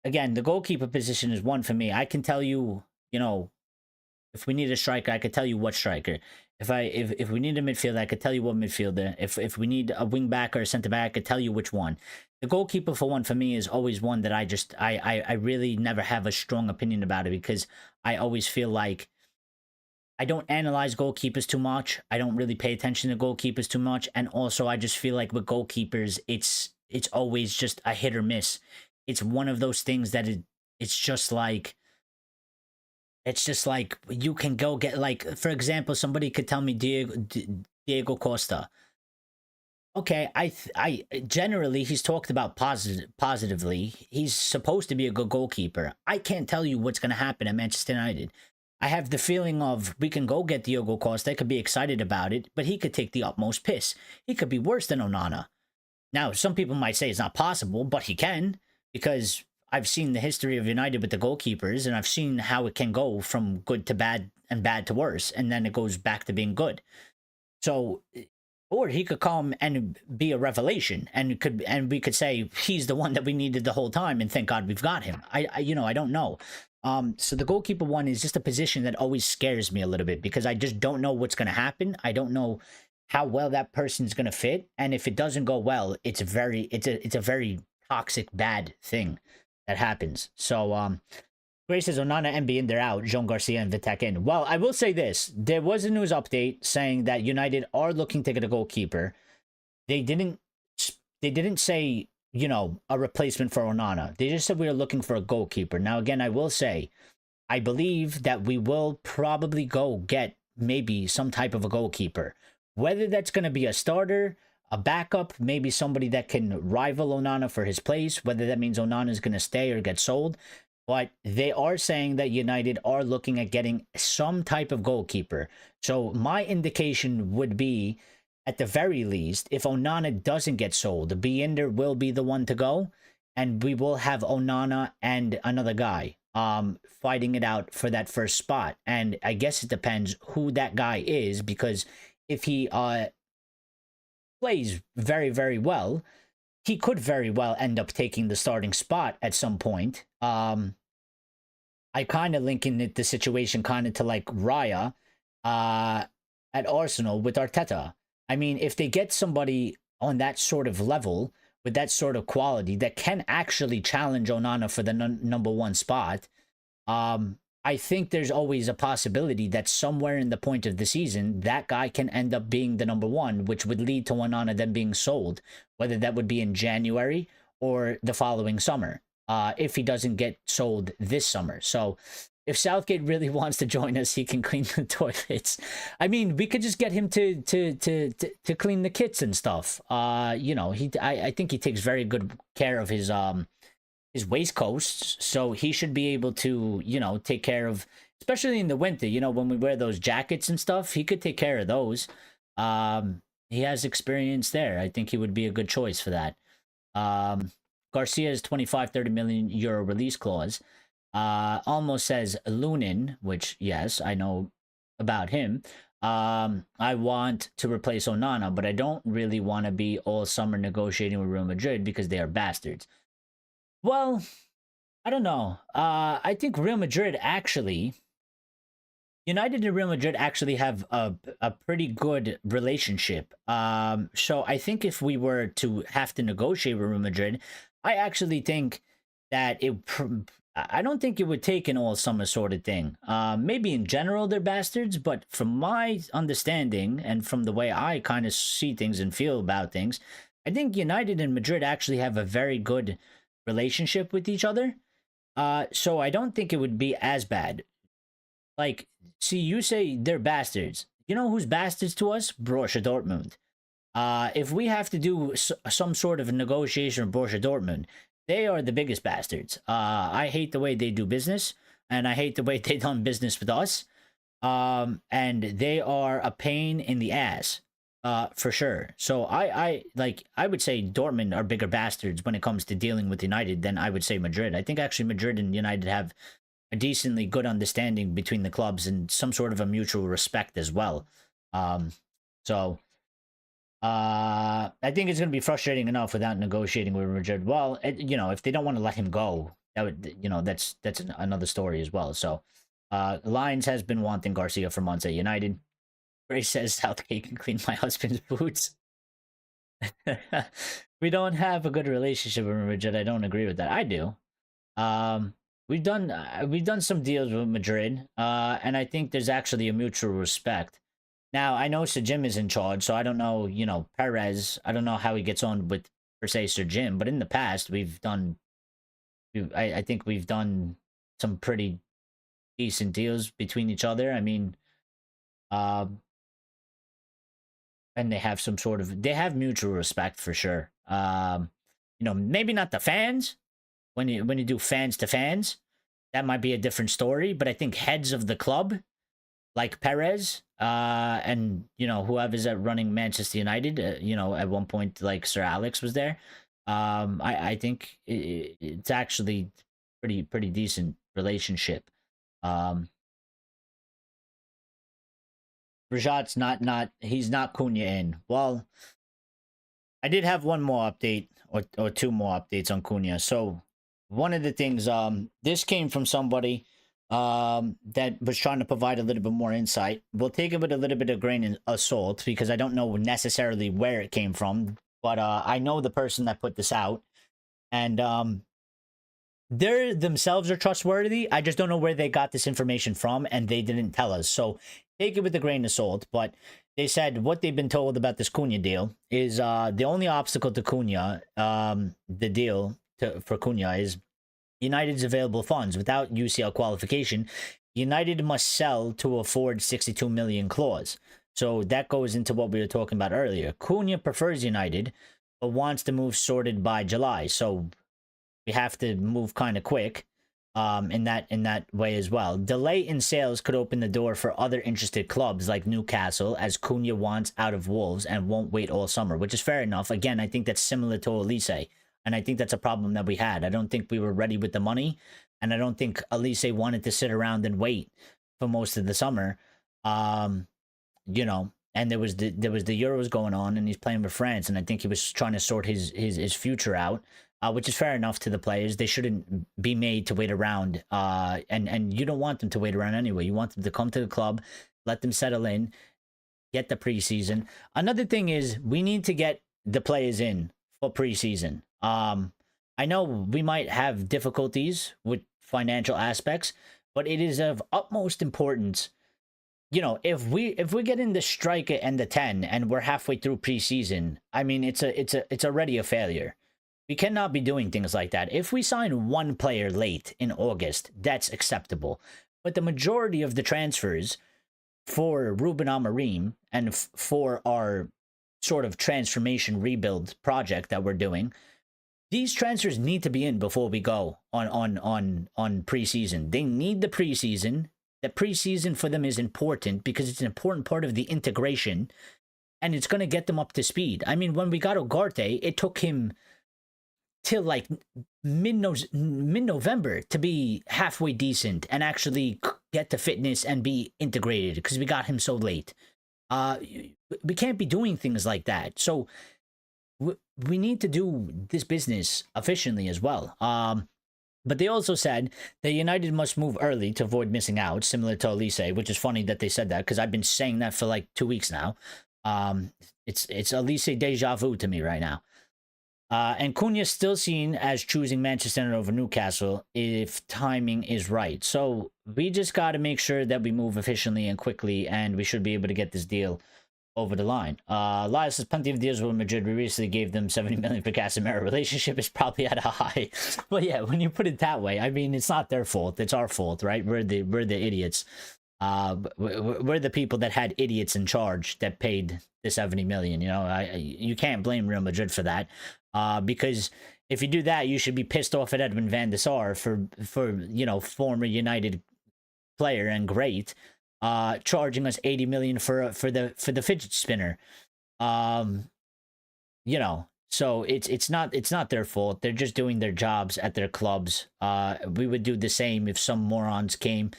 again, the goalkeeper position is one for me. I can tell you, if we need a striker, I could tell you what striker. If we need a midfielder, I could tell you what midfielder. If we need a wing back or a center back, I could tell you which one. The goalkeeper for me is always one that I really never have a strong opinion about it, because I always feel like I don't analyze goalkeepers too much. I don't really pay attention to goalkeepers too much, and also I just feel like with goalkeepers, it's always just a hit or miss. It's one of those things that it's just like you can go get, like, for example, somebody could tell me Diego Costa. Okay, I generally, he's talked about positively. He's supposed to be a good goalkeeper. I can't tell you what's going to happen at Manchester United. I have the feeling of we can go get Diego Costa. I could be excited about it, but he could take the utmost piss. He could be worse than Onana. Now, some people might say it's not possible, but he can, because I've seen the history of United with the goalkeepers, and I've seen how it can go from good to bad and bad to worse, and then it goes back to being good. So, or he could come and be a revelation, and we could say he's the one that we needed the whole time, and thank God we've got him. I don't know. So the goalkeeper one is just a position that always scares me a little bit, because I just don't know what's going to happen. I don't know how well that person's going to fit, and if it doesn't go well, it's a very toxic, bad thing that happens. So, Grace says Onana, MB in, they're out. Jean Garcia and Vitek in. Well, I will say this. There was a news update saying that United are looking to get a goalkeeper. They didn't say, a replacement for Onana. They just said we are looking for a goalkeeper. Now, again, I will say, I believe that we will probably go get maybe some type of a goalkeeper. Whether that's going to be a starter, a backup, maybe somebody that can rival Onana for his place, whether that means Onana is going to stay or get sold. But they are saying that United are looking at getting some type of goalkeeper. So my indication would be, at the very least, if Onana doesn't get sold, Binder will be the one to go, and we will have Onana and another guy fighting it out for that first spot. And I guess it depends who that guy is, because if he plays very, very well, he could very well end up taking the starting spot at some point. I kind of linking the situation kind of to like Raya at Arsenal with Arteta. I mean, if they get somebody on that sort of level with that sort of quality that can actually challenge Onana for the number one spot, I think there's always a possibility that somewhere in the point of the season, that guy can end up being the number one, which would lead to Onana then being sold, whether that would be in January or the following summer, if he doesn't get sold this summer. So if Southgate really wants to join us, he can clean the toilets. I mean, we could just get him to clean the kits and stuff. I think he takes very good care of his waistcoats, so he should be able to, take care of especially in the winter, you know, when we wear those jackets and stuff, he could take care of those. He has experience there. I think he would be a good choice for that. Garcia's 25-30 million euro release clause. Almost says Lunin, which, yes, I know about him. I want to replace Onana, but I don't really want to be all summer negotiating with Real Madrid because they are bastards. Well, I don't know. I think Real Madrid actually... United and Real Madrid actually have a pretty good relationship. So I think if we were to have to negotiate with Real Madrid, I actually think that I don't think it would take an all summer sort of thing. Maybe in general they're bastards, but from my understanding and from the way I kind of see things and feel about things, I think United and Madrid actually have a very good relationship with each other. So I don't think it would be as bad. Like, see, you say they're bastards. You know who's bastards to us? Borussia Dortmund. If we have to do some sort of negotiation with Borussia Dortmund, they are the biggest bastards. I hate the way they do business, and I hate the way they done business with us. And they are a pain in the ass, for sure. So I would say Dortmund are bigger bastards when it comes to dealing with United than I would say Madrid. I think actually Madrid and United have a decently good understanding between the clubs and some sort of a mutual respect as well. I think it's going to be frustrating enough without negotiating with Madrid. Well, you know, if they don't want to let him go, that would, you know, that's another story as well. So, Lions has been wanting Garcia for months at United. Ray says Southgate can clean my husband's boots. We don't have a good relationship with Madrid. I don't agree with that. I do. We've done some deals with Madrid, and I think there's actually a mutual respect. Now, I know Sir Jim is in charge, so I don't know, you know, Perez, I don't know how he gets on with, per se, Sir Jim, but in the past, I think we've done some pretty decent deals between each other. I mean, and they have they have mutual respect for sure. You know, maybe not the fans. When you do fans to fans, that might be a different story. But I think heads of the club, like Perez, and, you know, whoever's running Manchester United, you know, at one point, like Sir Alex was there. I think it's actually pretty decent relationship. Rajat's he's not Cunha in. Well, I did have one more update or two more updates on Cunha. So one of the things, this came from somebody that was trying to provide a little bit more insight. We'll take it with a little bit of grain of salt because I don't know necessarily where it came from, but I know the person that put this out, and they themselves are trustworthy. I just don't know where they got this information from, and they didn't tell us. So take it with a grain of salt, but they said what they've been told about this Cunha deal is the only obstacle to Cunha, the deal for Cunha is United's available funds. Without UCL qualification, United must sell to afford 62 million clause. So that goes into what we were talking about earlier. Cunha prefers United, but wants to move sorted by July. So we have to move kind of quick in that way as well. Delay in sales could open the door for other interested clubs like Newcastle, as Cunha wants out of Wolves and won't wait all summer, which is fair enough. Again, I think that's similar to Elise. And I think that's a problem that we had. I don't think we were ready with the money. And I don't think Elise wanted to sit around and wait for most of the summer. You know, and there was the Euros going on, and he's playing with France. And I think he was trying to sort his future out, which is fair enough to the players. They shouldn't be made to wait around. And you don't want them to wait around anyway. You want them to come to the club, let them settle in, get the preseason. Another thing is we need to get the players in for preseason. I know we might have difficulties with financial aspects, but it is of utmost importance. You know, if we get in the striker and the 10 and we're halfway through preseason, I mean, it's already a failure. We cannot be doing things like that. If we sign one player late in August, that's acceptable. But the majority of the transfers for Ruben Amorim and for our sort of transformation rebuild project that we're doing, these transfers need to be in before we go on preseason. They need the preseason that preseason for them is important because it's an important part of the integration, and it's going to get them up to speed. I mean, when we got Ugarte, it took him till like mid-November to be halfway decent and actually get to fitness and be integrated because we got him so late. We can't be doing things like that. So we need to do this business efficiently as well. But they also said that United must move early to avoid missing out, similar to Elise, which is funny that they said that because I've been saying that for like 2 weeks now. It's Elise deja vu to me right now. And Cunha still seen as choosing Manchester United over Newcastle if timing is right. So we just got to make sure that we move efficiently and quickly, and we should be able to get this deal over the line. Elias says plenty of deals with Madrid. We recently gave them 70 million for Casemiro. Relationship is probably at a high. But yeah, when you put it that way, I mean, it's not their fault. It's our fault, right? We're the idiots. We're the people that had idiots in charge that paid the 70 million. You know, you can't blame Real Madrid for that. Because if you do that, you should be pissed off at Edwin van der Sar for you know, former United player and great, charging us 80 million for the fidget spinner. You know, so it's not their fault. They're just doing their jobs at their clubs. We would do the same if some morons came.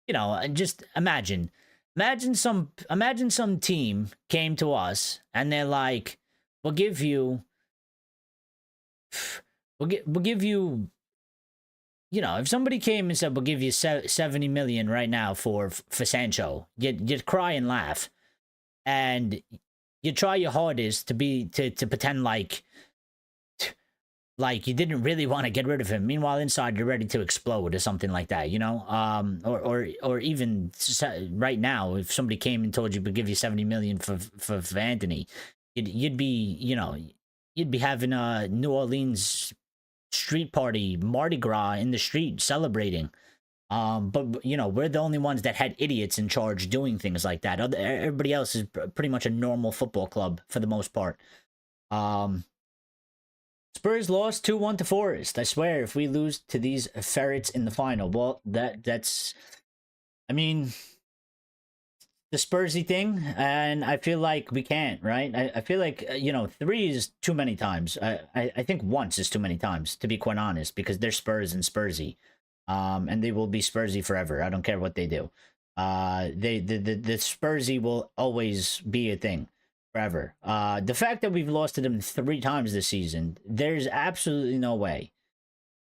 You know, and just imagine some team came to us and they're like, we'll give you, you know, if somebody came and said, we'll give you 70 million right now for Sancho, you'd cry and laugh. And you try your hardest to pretend like you didn't really want to get rid of him. Meanwhile, inside you're ready to explode or something like that, you know? Or even right now, if somebody came and told you we'd give you 70 million for Anthony, you'd be, you know, you'd be having a New Orleans street party, Mardi Gras in the street celebrating. But you know, we're the only ones that had idiots in charge doing things like that. Everybody else is pretty much a normal football club for the most part. Spurs lost 2-1 to Forest. I swear, if we lose to these ferrets in the final, well, that's, I mean, the Spursy thing, and I feel like we can't, right? I feel like, you know, 3 is too many times. I think once is too many times, to be quite honest, because they're Spurs and Spursy. And they will be Spursy forever. I don't care what they do. The Spursy will always be a thing forever. The fact that we've lost to them 3 times this season, there's absolutely no way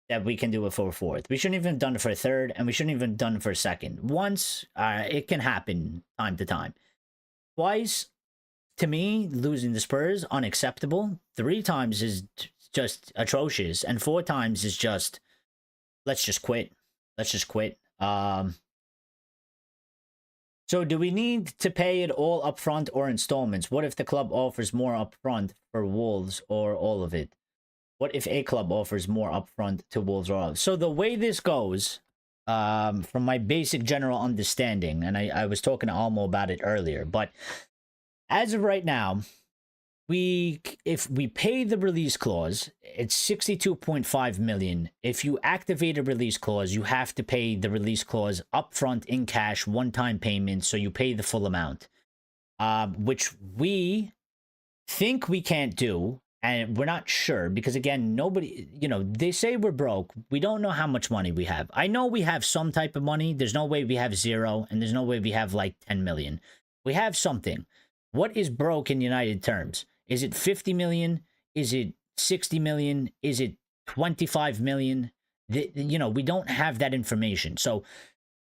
that we can do it for a 4th. We shouldn't even have done it for a 3rd, and we shouldn't even have done it for a 2nd. Once, it can happen time to time. Twice, to me, losing the Spurs, unacceptable. 3 times is just atrocious, and 4 times is just, let's just quit. Let's just quit. So do we need to pay it all upfront or installments? What if the club offers more upfront for Wolves or all of it? What if a club offers more upfront to Wolves or all of it? So the way this goes, from my basic general understanding, and I was talking to Almo about it earlier, but as of right now, if we pay the release clause, it's 62.5 million. If you activate a release clause, you have to pay the release clause upfront in cash, one-time payment, so you pay the full amount, which we think we can't do, and we're not sure because, again, nobody, you know, they say we're broke. We don't know how much money we have. I know we have some type of money. There's no way we have 0, and there's no way we have like 10 million. We have something. What is broke in United terms? Is it 50 million? Is it 60 million? Is it 25 million? You know, we don't have that information. So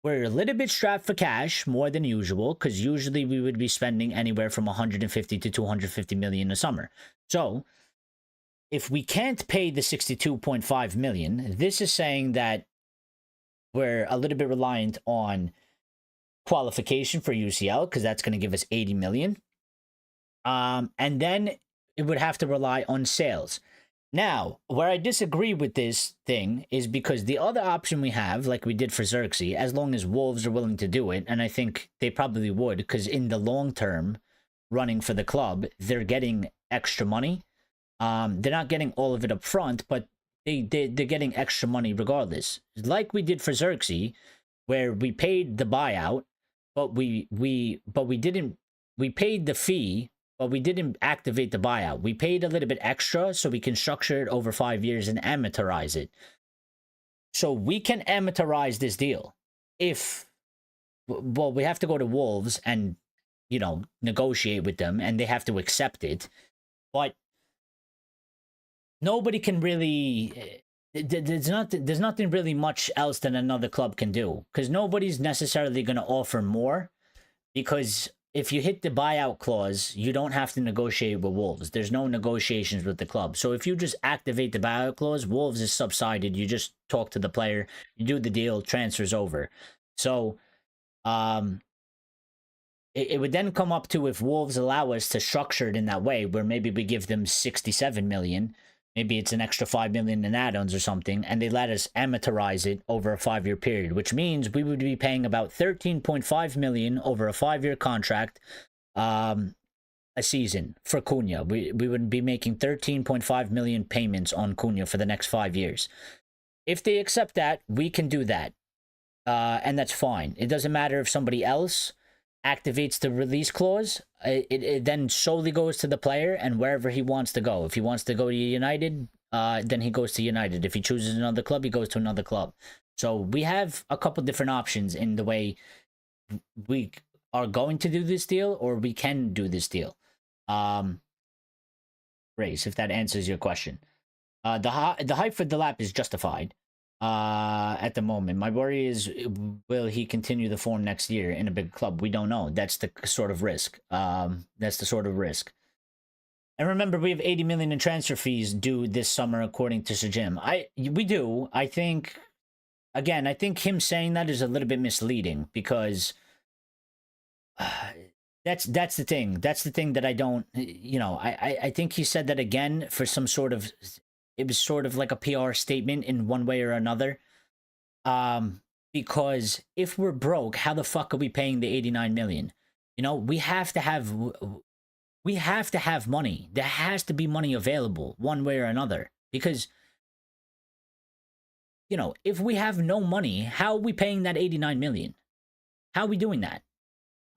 we're a little bit strapped for cash, more than usual, because usually we would be spending anywhere from 150 to 250 million a summer. So if we can't pay the 62.5 million, this is saying that we're a little bit reliant on qualification for UCL, because that's going to give us 80 million. And then it would have to rely on sales. Now, where I disagree with this thing is because the other option we have, like we did for Xerxes, as long as Wolves are willing to do it, and I think they probably would, because in the long term, running for the club, they're getting extra money. They're not getting all of it up front, but they're getting extra money regardless. Like we did for Xerxes, where we paid the buyout, but we didn't, we paid the fee, but we didn't activate the buyout. We paid a little bit extra so we can structure it over 5 years and amortize it. So we can amortize this deal if, well, we have to go to Wolves and, you know, negotiate with them, and they have to accept it. But nobody can really, there's nothing really much else that another club can do, because nobody's necessarily going to offer more, because if you hit the buyout clause, you don't have to negotiate with Wolves. There's no negotiations with the club. So if you just activate the buyout clause, Wolves is subsided. You just talk to the player, you do the deal, transfer's over. So it would then come up to if Wolves allow us to structure it in that way, where maybe we give them 67 million, maybe it's an extra 5 million in add-ons or something, and they let us amortize it over a 5-year period, which means we would be paying about 13.5 million over a 5-year contract a season for Cunha. We would be making 13.5 million payments on Cunha for the next 5 years. If they accept that, we can do that. And that's fine. It doesn't matter if somebody else activates the release clause. It then solely goes to the player and wherever he wants to go. If he wants to go to United, then he goes to United. If he chooses another club, he goes to another club. So we have a couple different options in the way we are going to do this deal, or we can do this deal. Race, if that answers your question. The hype for Delap is justified. At the moment, my worry is, will he continue the form next year in a big club? We don't know. That's the sort of risk. And remember, we have 80 million in transfer fees due this summer, according to Sir Jim. We do. I think, again, I think him saying that is a little bit misleading, because that's the thing. That's the thing that I don't, you know, I think he said that again for some sort of, it was sort of like a PR statement in one way or another. Because if we're broke, how the fuck are we paying the 89 million? You know, we have to have money. There has to be money available one way or another, because, you know, if we have no money, how are we paying that 89 million? How are we doing that?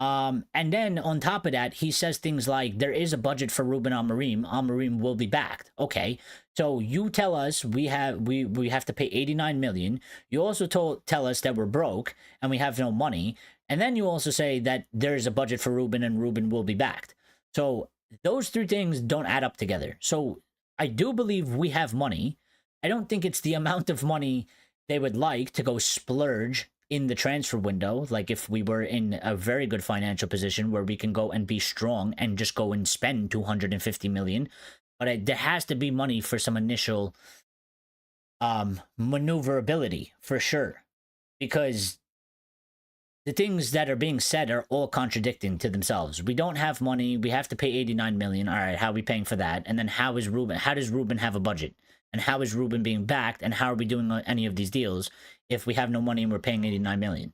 And then on top of that, he says things like, there is a budget for Ruben Amorim. Amorim will be backed. Okay. So you tell us we have to pay 89 million. You also tell us that we're broke and we have no money. And then you also say that there is a budget for Ruben and Ruben will be backed. So those three things don't add up together. So I do believe we have money. I don't think it's the amount of money they would like to go splurge in the transfer window. Like if we were in a very good financial position where we can go and be strong and just go and spend 250 million. But there has to be money for some initial maneuverability, for sure. Because the things that are being said are all contradicting to themselves. We don't have money. We have to pay 89 million. All right, how are we paying for that? And then how does Ruben have a budget? And how is Ruben being backed? And how are we doing any of these deals if we have no money and we're paying 89 million?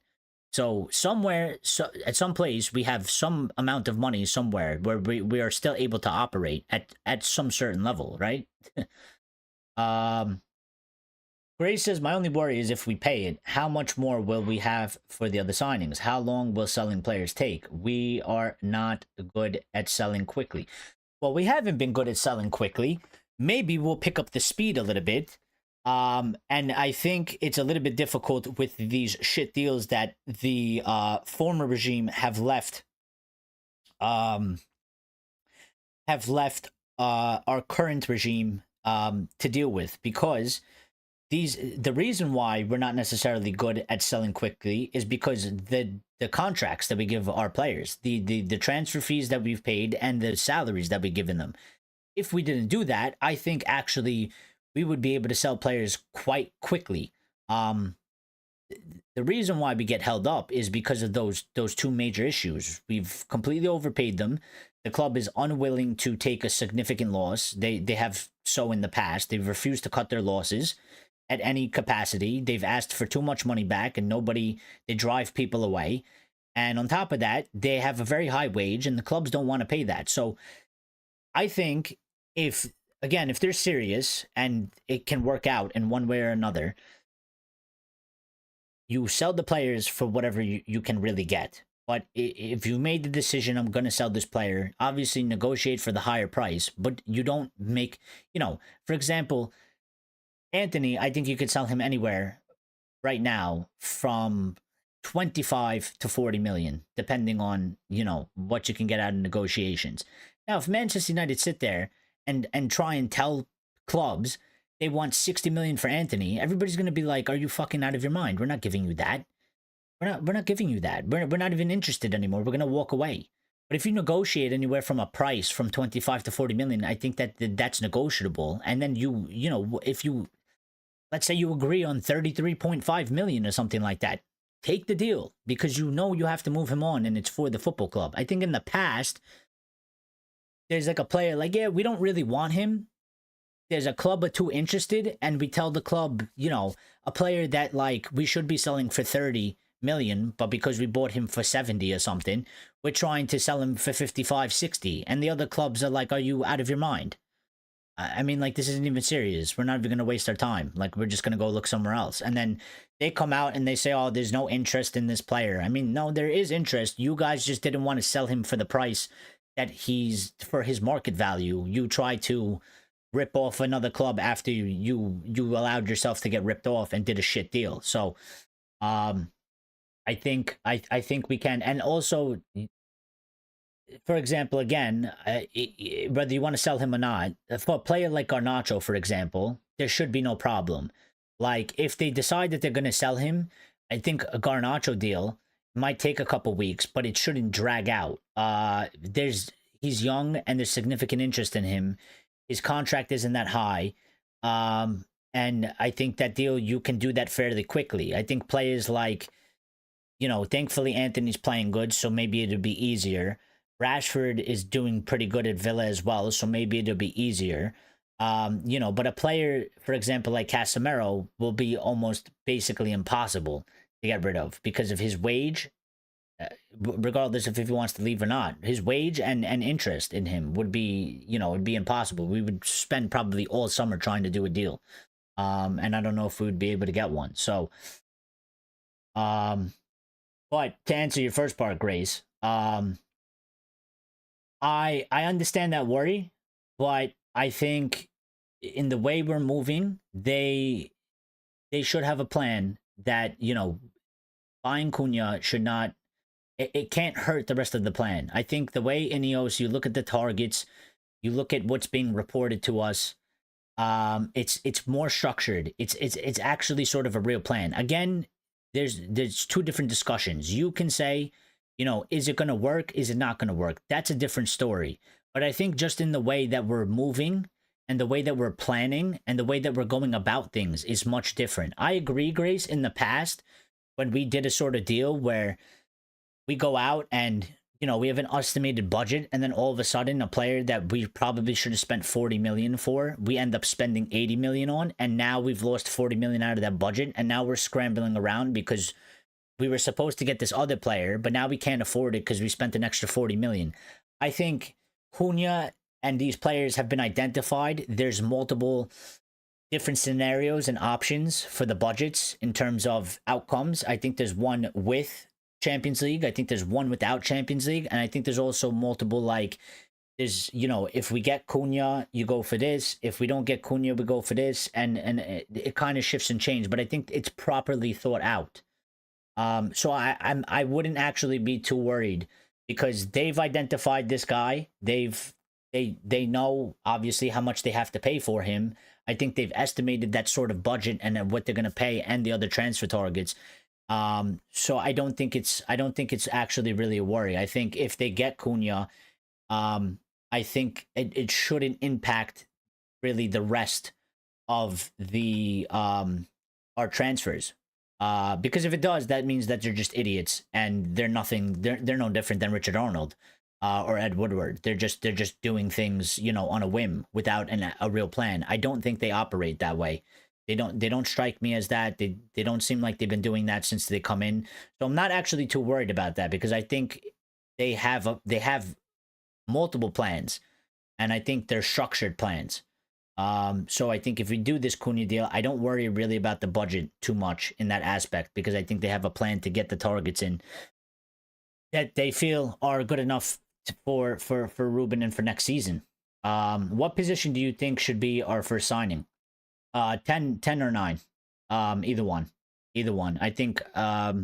So somewhere, at some place, we have some amount of money somewhere where we are still able to operate at some certain level, right? Grace says, my only worry is if we pay it, how much more will we have for the other signings? How long will selling players take? We are not good at selling quickly. Well, we haven't been good at selling quickly. Maybe we'll pick up the speed a little bit. And I think it's a little bit difficult with these shit deals that the former regime have left our current regime to deal with, because the reason why we're not necessarily good at selling quickly is because the contracts that we give our players, the transfer fees that we've paid and the salaries that we've given them. If we didn't do that, I think actually we would be able to sell players quite quickly. The reason why we get held up is because of those two major issues. We've completely overpaid them. The club is unwilling to take a significant loss. They have so in the past. They've refused to cut their losses at any capacity. They've asked for too much money back, and they drive people away. And on top of that, they have a very high wage, and the clubs don't want to pay that. So I think if they're serious and it can work out in one way or another, you sell the players for whatever you can really get. But if you made the decision, I'm going to sell this player, obviously negotiate for the higher price, but you don't make, for example, Anthony, I think you could sell him anywhere right now from 25 to 40 million, depending on, what you can get out of negotiations. Now, if Manchester United sit there and try and tell clubs they want 60 million for Anthony, everybody's going to be like, are you fucking out of your mind? We're not giving you that. We're not giving you that. We're not even interested anymore. We're going to walk away. But if you negotiate anywhere from a price from 25 to 40 million, I think that's negotiable. And then if you, let's say you agree on 33.5 million or something like that, take the deal because you have to move him on and it's for the football club. I think in the past, there's like a player like, yeah, we don't really want him. There's a club or two interested and we tell the club, a player that like we should be selling for 30 million, but because we bought him for 70 or something, we're trying to sell him for 55, 60. And the other clubs are like, are you out of your mind? I mean, like, this isn't even serious. We're not even going to waste our time. Like, we're just going to go look somewhere else. And then they come out and they say, oh, there's no interest in this player. I mean, no, there is interest. You guys just didn't want to sell him for the price that he's for his market value. You tried to rip off another club after you allowed yourself to get ripped off and did a shit deal. So, I think we can. And also, for example, again, whether you want to sell him or not, for a player like Garnacho, for example, there should be no problem. Like, if they decide that they're going to sell him, I think a Garnacho deal might take a couple weeks, but it shouldn't drag out. He's young and there's significant interest in him. His contract isn't that high. And I think that deal, you can do that fairly quickly. I think players like, thankfully Anthony's playing good, so maybe it'll be easier. Rashford is doing pretty good at Villa as well, so maybe it'll be easier. But a player, for example, like Casemiro will be almost basically impossible to get rid of because of his wage, regardless of if he wants to leave or not. His wage and interest in him would be, it'd be impossible. We would spend probably all summer trying to do a deal. And I don't know if we would be able to get one. So, but to answer your first part, Grace, I understand that worry, but I think in the way we're moving, they should have a plan that, buying Cunha should not, it can't hurt the rest of the plan. I think the way Ineos, you look at the targets, you look at what's being reported to us, it's more structured. It's actually sort of a real plan. Again, there's two different discussions. You can say, is it going to work? Is it not going to work? That's a different story. But I think just in the way that we're moving and the way that we're planning and the way that we're going about things is much different. I agree, Grace, in the past when we did a sort of deal where we go out and, we have an estimated budget and then all of a sudden a player that we probably should have spent 40 million for, we end up spending 80 million on, and now we've lost 40 million out of that budget and now we're scrambling around because we were supposed to get this other player, but now we can't afford it because we spent an extra 40 million. I think Cunha and these players have been identified. There's multiple different scenarios and options for the budgets in terms of outcomes. I think there's one with Champions League. I think there's one without Champions League. And I think there's also multiple, like, there's, if we get Cunha, you go for this. If we don't get Cunha, we go for this. And it kind of shifts and changes. But I think it's properly thought out. So I wouldn't actually be too worried because they've identified this guy. They know obviously how much they have to pay for him. I think they've estimated that sort of budget and what they're going to pay and the other transfer targets. So I don't think it's actually really a worry. I think if they get Cunha, I think it shouldn't impact really the rest of the our transfers. Because if it does, that means that they're just idiots and they're no different than Richard Arnold or Ed Woodward. They're just doing things, on a whim without a real plan. I don't think they operate that way. They don't strike me as that. They don't seem like they've been doing that since they come in. So I'm not actually too worried about that because I think they have multiple plans and I think they're structured plans. So I think if we do this Cunha deal, I don't worry really about the budget too much in that aspect, because I think they have a plan to get the targets in that they feel are good enough for Ruben and for next season. What position do you think should be our first signing? 10 or 9. Either one. Either one. I think I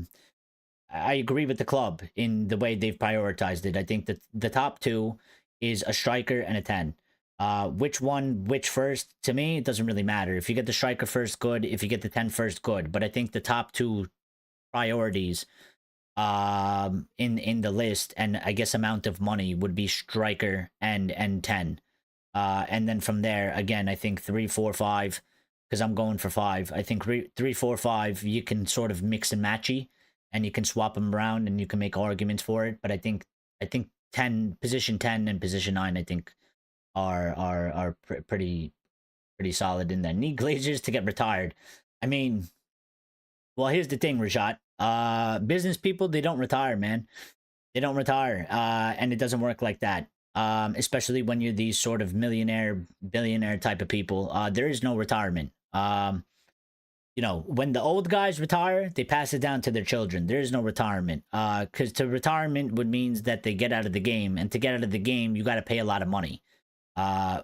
agree with the club in the way they've prioritized it. I think that the top 2 is a striker and a 10. Which first? To me, it doesn't really matter. If you get the striker first, good. If you get the 10 first, good. But I think the top 2 priorities in the list, and I guess amount of money, would be striker and 10. And then from there, again, I think 3, 4, 5, because I'm going for 5. I think 3, 4, 5, you can sort of mix and matchy, and you can swap them around, and you can make arguments for it. But I think 10, position 10 and position 9, I think are pretty solid in there. Need Glazers to get retired. I mean, well, here's the thing, Rajat. Business people, they don't retire, man. They don't retire, and it doesn't work like that. Especially when you're these sort of millionaire, billionaire type of people. There is no retirement. You know, when the old guys retire, they pass it down to their children. There is no retirement. Because to retirement would means that they get out of the game, and to get out of the game, you got to pay a lot of money.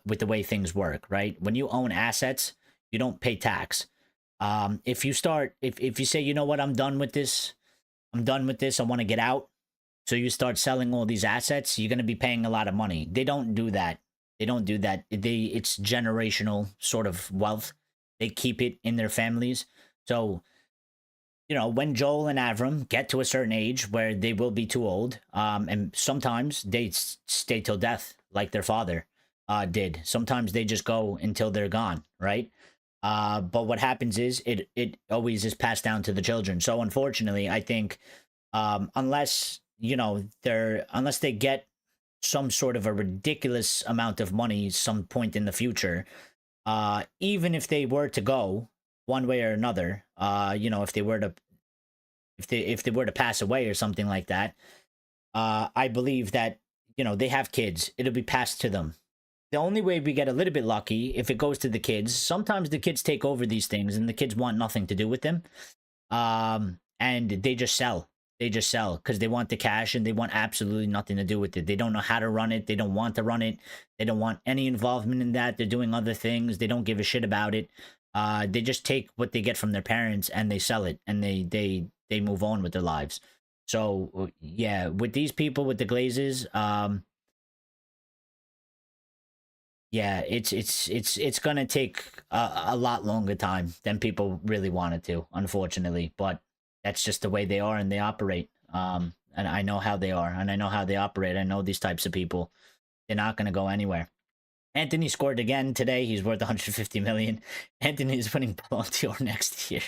With the way things work, right? When you own assets, you don't pay tax. If you say, you know what, I'm done with this, I want to get out. So you start selling all these assets, you're going to be paying a lot of money. They don't do that. It's generational sort of wealth. They keep it in their families. So, you know, when Joel and Avram get to a certain age where they will be too old, and sometimes they stay till death, like their father did. Sometimes they just go until they're gone, right? But what happens is it always is passed down to the children. So unfortunately, I think unless they get some sort of a ridiculous amount of money some point in the future, even if they were to go one way or another, if they were to pass away or something like that, I believe that, they have kids, it'll be passed to them. The only way we get a little bit lucky, if it goes to the kids, sometimes the kids take over these things and the kids want nothing to do with them. And they just sell. They just sell because they want the cash and they want absolutely nothing to do with it. They don't know how to run it. They don't want to run it. They don't want any involvement in that. They're doing other things. They don't give a shit about it. They just take what they get from their parents and they sell it, and they move on with their lives. So yeah, with these people, with the Glazers, yeah, it's gonna take a lot longer time than people really wanted to, unfortunately. But that's just the way they are and they operate. And I know how they are, and I know how they operate. I know these types of people. They're not gonna go anywhere. Anthony scored again today. He's worth 150 million. Anthony is winning Ballon d'Or next year.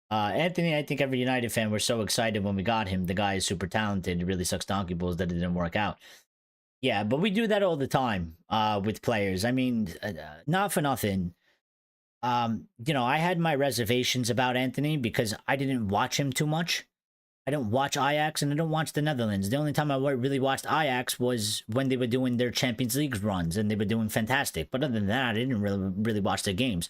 Anthony, I think every United fan, we're so excited when we got him. The guy is super talented. It really sucks donkey balls that it didn't work out. Yeah, but we do that all the time with players. I mean, not for nothing. I had my reservations about Anthony because I didn't watch him too much. I don't watch Ajax and I don't watch the Netherlands. The only time I really watched Ajax was when they were doing their Champions League runs and they were doing fantastic. But other than that, I didn't really watch their games.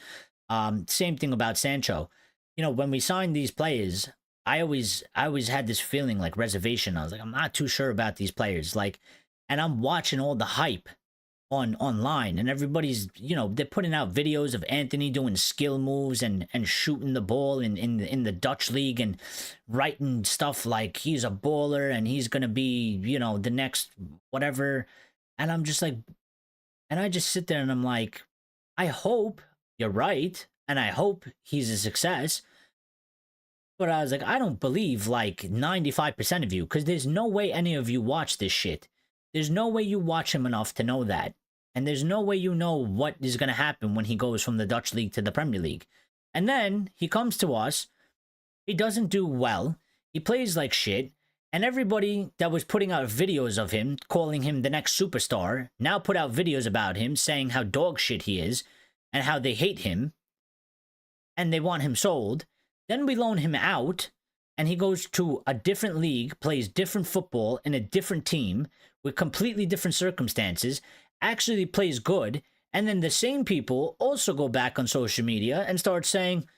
Same thing about Sancho. When we signed these players, I always had this feeling like reservation. I was like, I'm not too sure about these players. And I'm watching all the hype online, and everybody's, they're putting out videos of Anthony doing skill moves and shooting the ball in the Dutch league and writing stuff like he's a baller and he's gonna be, the next whatever. And I'm just like, and I just sit there and I'm like, I hope you're right, and I hope he's a success. But I was like, I don't believe like 95% of you, because there's no way any of you watch this shit. There's no way you watch him enough to know that. And there's no way you know what is going to happen when he goes from the Dutch league to the Premier League. And then he comes to us. He doesn't do well. He plays like shit. And everybody that was putting out videos of him, calling him the next superstar, now put out videos about him saying how dog shit he is and how they hate him and they want him sold. Then we loan him out and he goes to a different league, plays different football in a different team with completely different circumstances, actually plays good, And then the same people also go back on social media and start saying,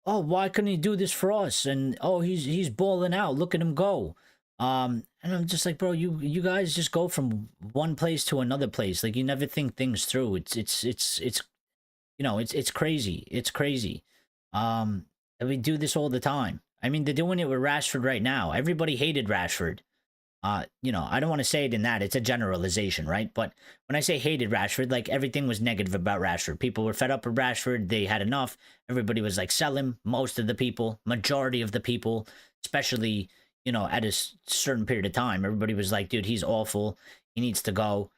oh, why couldn't he do this for us? And oh, he's balling out. Look at him go. And I'm just like, bro, you guys just go from one place to another place. Like, you never think things through. It's you know, it's crazy. It's crazy. And we do this all the time. I mean, they're doing it with Rashford right now. Everybody hated Rashford. You know, I don't want to say it in that. It's a generalization, right? But when I say hated Rashford, like, everything was negative about Rashford. People were fed up with Rashford. They had enough. Everybody was like, sell him. Most of the people, majority of the people, especially, you know, at a certain period of time, everybody was like, dude, he's awful. He needs to go.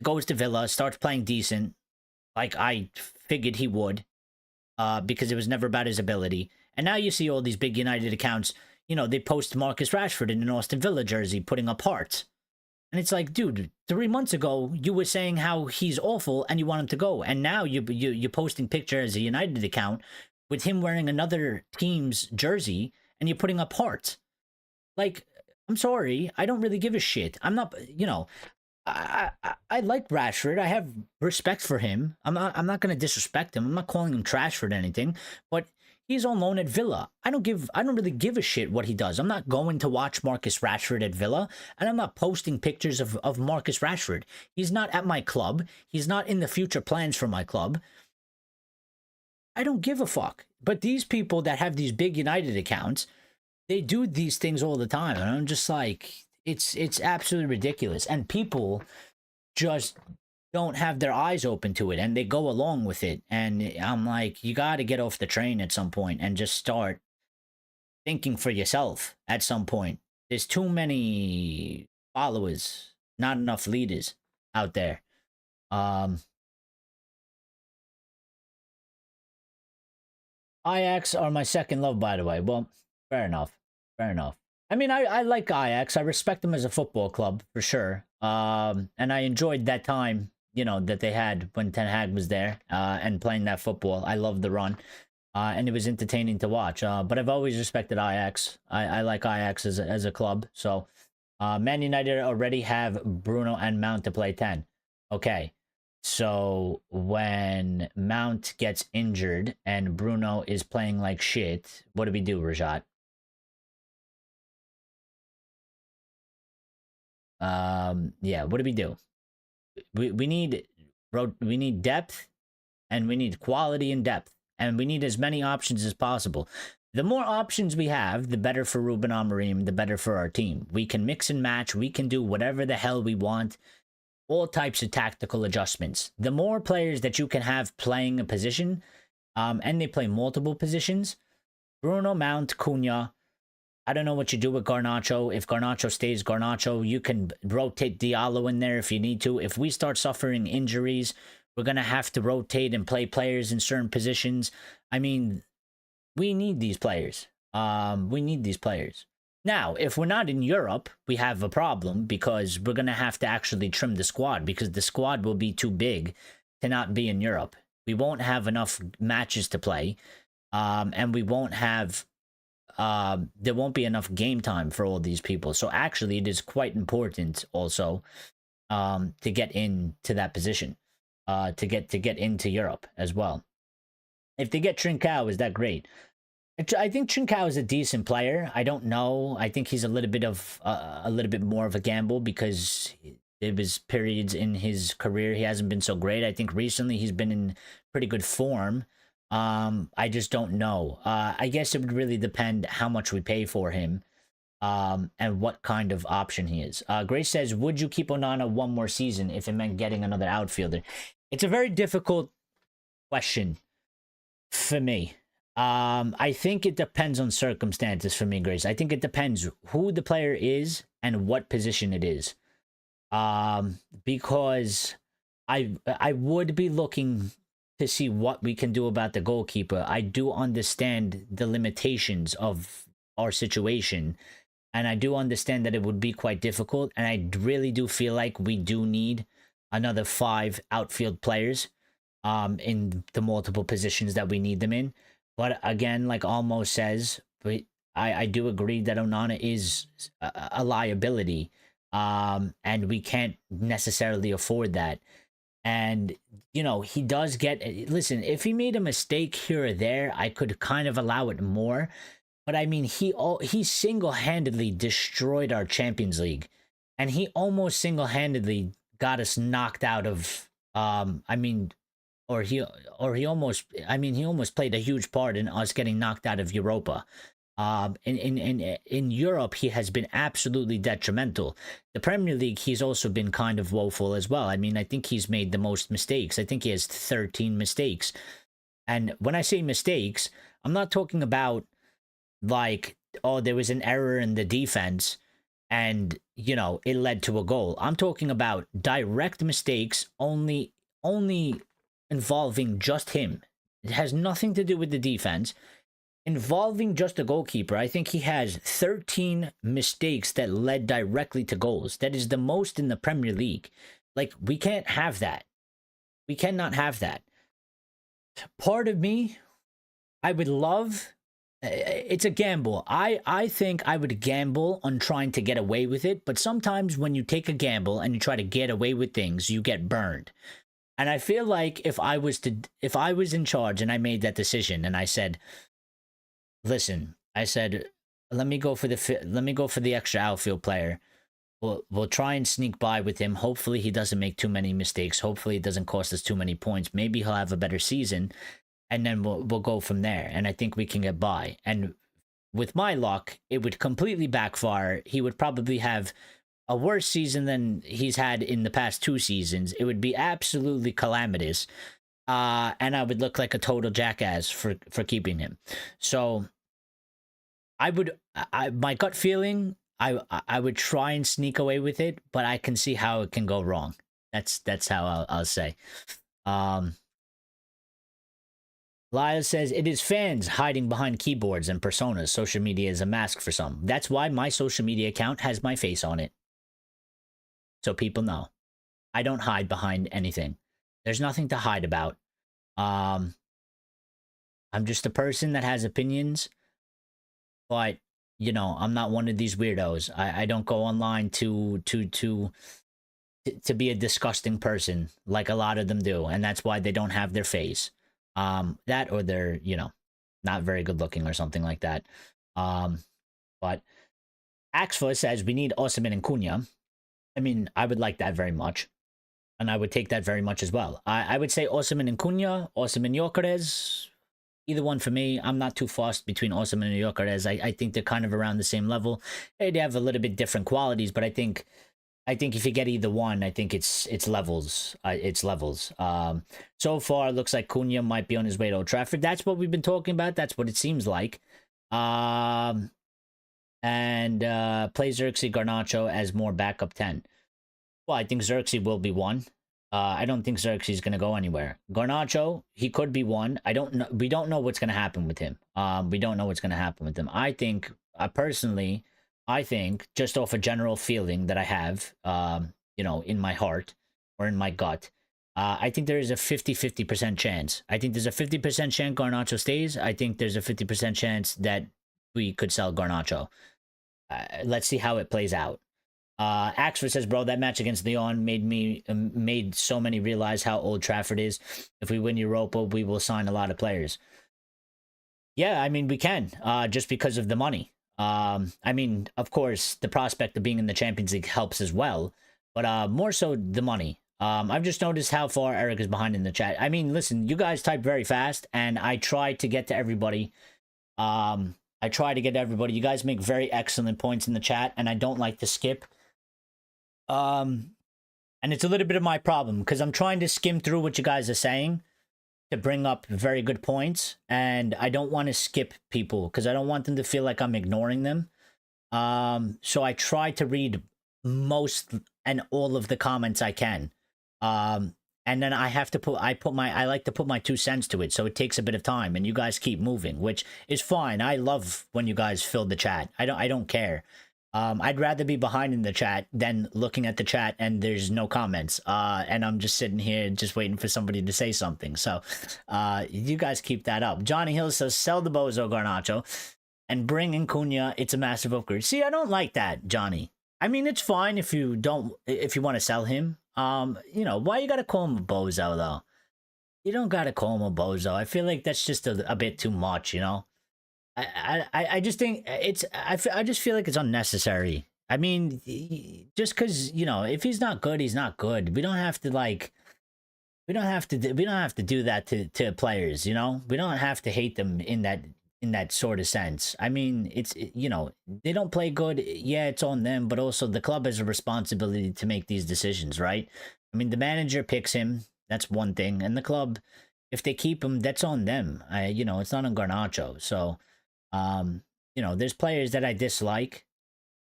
Goes to Villa, starts playing decent, like I figured he would, because it was never about his ability. And now you see all these big United accounts, you know, they post Marcus Rashford in an Aston Villa jersey putting up hearts. And it's like, dude, 3 months ago, you were saying how he's awful and you want him to go. And now you're posting pictures as a United account with him wearing another team's jersey and you're putting up hearts. Like, I'm sorry, I don't really give a shit. I'm not, you know, I like Rashford. I have respect for him. I'm not going to disrespect him. I'm not calling him trash for anything, but he's on loan at Villa. I don't really give a shit what he does. I'm not going to watch Marcus Rashford at Villa, and I'm not posting pictures of Marcus Rashford. He's not at my club. He's not in the future plans for my club. I don't give a fuck. But these people that have these big United accounts, they do these things all the time, and I'm just like, it's absolutely ridiculous. And people just don't have their eyes open to it and they go along with it. And I'm like, you got to get off the train at some point and just start thinking for yourself at some point. There's too many followers, not enough leaders out there. Ajax are my second love, by the way. Well, fair enough. Fair enough. I mean, I like Ajax. I respect them as a football club for sure. And I enjoyed that time, you know, that they had when Ten Hag was there, and playing that football. I loved the run, and it was entertaining to watch. But I've always respected Ajax. I like Ajax as a club. So, Man United already have Bruno and Mount to play 10. Okay. So when Mount gets injured and Bruno is playing like shit, what do we do, Rajat? Yeah, what do we do? We need depth, and we need quality and depth, and we need as many options as possible. The more options we have, the better for Ruben Amorim, the better for our team. We can mix and match, we can do whatever the hell we want, all types of tactical adjustments. The more players that you can have playing a position, and they play multiple positions, Bruno, Mount, Cunha, I don't know what you do with Garnacho. If Garnacho stays Garnacho, you can rotate Diallo in there if you need to. If we start suffering injuries, we're going to have to rotate and play players in certain positions. I mean, we need these players. We need these players. Now, if we're not in Europe, we have a problem because we're going to have to actually trim the squad because the squad will be too big to not be in Europe. We won't have enough matches to play, and we won't have... there won't be enough game time for all these people. So actually, it is quite important also to get into that position, to get into Europe as well. If they get Trincao, is that great? I think Trincao is a decent player. I don't know. I think he's a little bit more of a gamble because there was periods in his career he hasn't been so great. I think recently he's been in pretty good form. I just don't know. I guess it would really depend how much we pay for him, and what kind of option he is. Grace says, would you keep Onana one more season if it meant getting another outfielder? It's a very difficult question for me. I think it depends on circumstances for me, Grace. I think it depends who the player is and what position it is. Because I would be looking to see what we can do about the goalkeeper. I do understand the limitations of our situation, and I do understand that it would be quite difficult, and I really do feel like we do need another 5 outfield players in the multiple positions that we need them in. But again, like Almost says, I do agree that Onana is a liability, and we can't necessarily afford that. And, you know, he does get, listen, if he made a mistake here or there, I could kind of allow it more. But I mean, he single-handedly destroyed our Champions League. And he almost single-handedly got us knocked out of, I mean, or he almost played a huge part in us getting knocked out of Europa. In Europe, he has been absolutely detrimental. The Premier League, he's also been kind of woeful as well. I mean, I think he's made the most mistakes. I think he has 13 mistakes. And when I say mistakes, I'm not talking about like, oh, there was an error in the defense and, you know, it led to a goal. I'm talking about direct mistakes only involving just him. It has nothing to do with the defense. Involving just the goalkeeper, I think he has 13 mistakes that led directly to goals. That is the most in the Premier League. Like, we can't have that. We cannot have that. Part of me, I would love, it's a gamble. I think I would gamble on trying to get away with it, but sometimes when you take a gamble and you try to get away with things, you get burned. And I feel like if I was in charge and I made that decision and I said, listen, I said, let me go for the extra outfield player. We'll try and sneak by with him. Hopefully he doesn't make too many mistakes. Hopefully it doesn't cost us too many points. Maybe he'll have a better season, and then we'll go from there. And I think we can get by. And with my luck, it would completely backfire. He would probably have a worse season than he's had in the past 2 seasons. It would be absolutely calamitous. And I would look like a total jackass for keeping him. So my gut feeling, I would try and sneak away with it, but I can see how it can go wrong. That's how I'll say. Lyle says, it is fans hiding behind keyboards and personas. Social media is a mask for some. That's why my social media account has my face on it. So people know. I don't hide behind anything. There's nothing to hide about. I'm just a person that has opinions, but, you know, I'm not one of these weirdos. I don't go online to be a disgusting person like a lot of them do, and that's why they don't have their face. That, or they're, you know, not very good looking or something like that. But Axfa says we need Osimhen and Cunha. I mean, I would like that very much. And I would take that very much as well. I would say Osimhen and Cunha, Osimhen Gyökeres, either one for me. I'm not too fussed between Osimhen and Gyökeres. I think they're kind of around the same level. They have a little bit different qualities, but I think if you get either one, I think it's levels. It's levels. So far, it looks like Cunha might be on his way to Old Trafford. That's what we've been talking about. That's what it seems like. And play Xerxes Garnacho as more backup 10. Well, I think Xerxes will be one. I don't think Xerxes is going to go anywhere. Garnacho, he could be one. I don't know. We don't know what's going to happen with him. We don't know what's going to happen with him. I think, personally, just off a general feeling that I have, you know, in my heart or in my gut, I think there is a 50-50% chance. I think there's a 50% chance Garnacho stays. I think there's a 50% chance that we could sell Garnacho. Let's see how it plays out. Axford says, bro, that match against Lyon made so many realize how Old Trafford is. If we win Europa, we will sign a lot of players. Yeah, I mean, we can, just because of the money. I mean, of course, the prospect of being in the Champions League helps as well, but more so the money. I've just noticed how far Eric is behind in the chat. I mean, listen, you guys type very fast, and I try to get to everybody. You guys make very excellent points in the chat, and I don't like to skip. And it's a little bit of my problem because I'm trying to skim through what you guys are saying to bring up very good points, and I don't want to skip people because I don't want them to feel like I'm ignoring them. So I try to read most and all of the comments I can. And then I like to put my 2 cents to it, so it takes a bit of time, and you guys keep moving, which is fine. I love when you guys fill the chat. I don't care. I'd rather be behind in the chat than looking at the chat and there's no comments. And I'm just sitting here just waiting for somebody to say something. So, you guys keep that up. Johnny Hill says, sell the Bozo Garnacho and bring in Cunha. It's a massive upgrade. See, I don't like that, Johnny. I mean, it's fine if you don't, if you want to sell him. Why you gotta call him a bozo though? You don't gotta call him a bozo. I feel like that's just a bit too much, you know. I just think I just feel like it's unnecessary. I mean, just because if he's not good, he's not good. We don't have to like, we don't have to do that to players. You know, we don't have to hate them in that sort of sense. I mean, they don't play good. Yeah, it's on them, but also the club has a responsibility to make these decisions, right? I mean, the manager picks him. That's one thing, and the club, if they keep him, that's on them. It's not on Garnacho. So, there's players that I dislike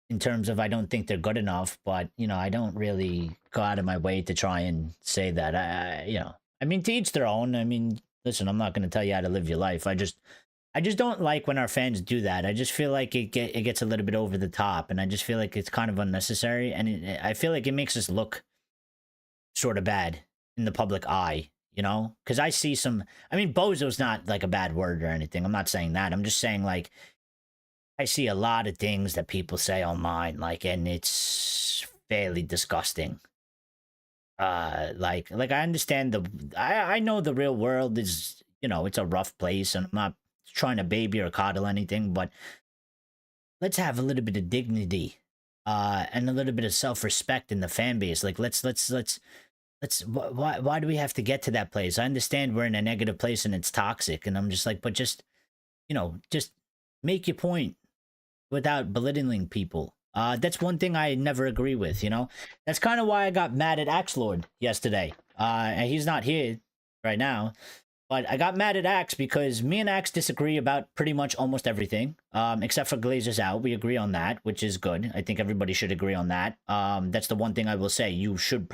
in terms of I don't think they're good enough, but I don't really go out of my way to try and say that. I mean, to each their own. I mean, listen, I'm not going to tell you how to live your life. I just don't like when our fans do that. I just feel like it gets a little bit over the top, and I just feel like it's kind of unnecessary, and I feel like it makes us look sort of bad in the public eye. Because I see I mean, bozo's not like a bad word or anything. I'm not saying that. I'm just saying like I see a lot of things that people say online, like, and it's fairly disgusting. Like I understand I know the real world is, it's a rough place, and I'm not trying to baby or coddle anything, but let's have a little bit of dignity, and a little bit of self-respect in the fan base. Like, why do we have to get to that place? I understand we're in a negative place and it's toxic, and I'm just like, but just make your point without belittling people. That's one thing I never agree with. That's kind of why I got mad at Axelord yesterday. And he's not here right now, but I got mad at Axe because me and Axe disagree about pretty much almost everything, except for Glazers out. We agree on that, which is good. I think everybody should agree on that. That's the one thing I will say. You should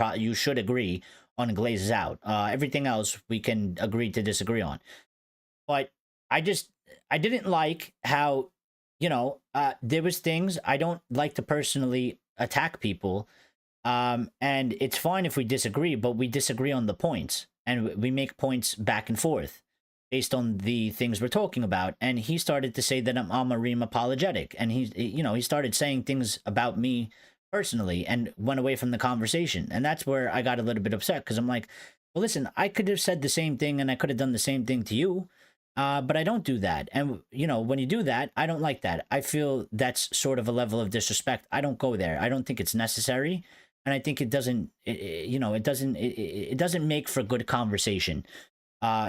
agree on Glazers out. Everything else we can agree to disagree on. But I didn't like how, there was things I don't like to personally attack people. And it's fine if we disagree, but we disagree on the points. And we make points back and forth based on the things we're talking about. And he started to say that I'm a Reem apologetic. And he started saying things about me personally and went away from the conversation. And that's where I got a little bit upset, because I'm like, well, listen, I could have said the same thing and I could have done the same thing to you. But I don't do that. And, when you do that, I don't like that. I feel that's sort of a level of disrespect. I don't go there. I don't think it's necessary. And I think it doesn't make for good conversation.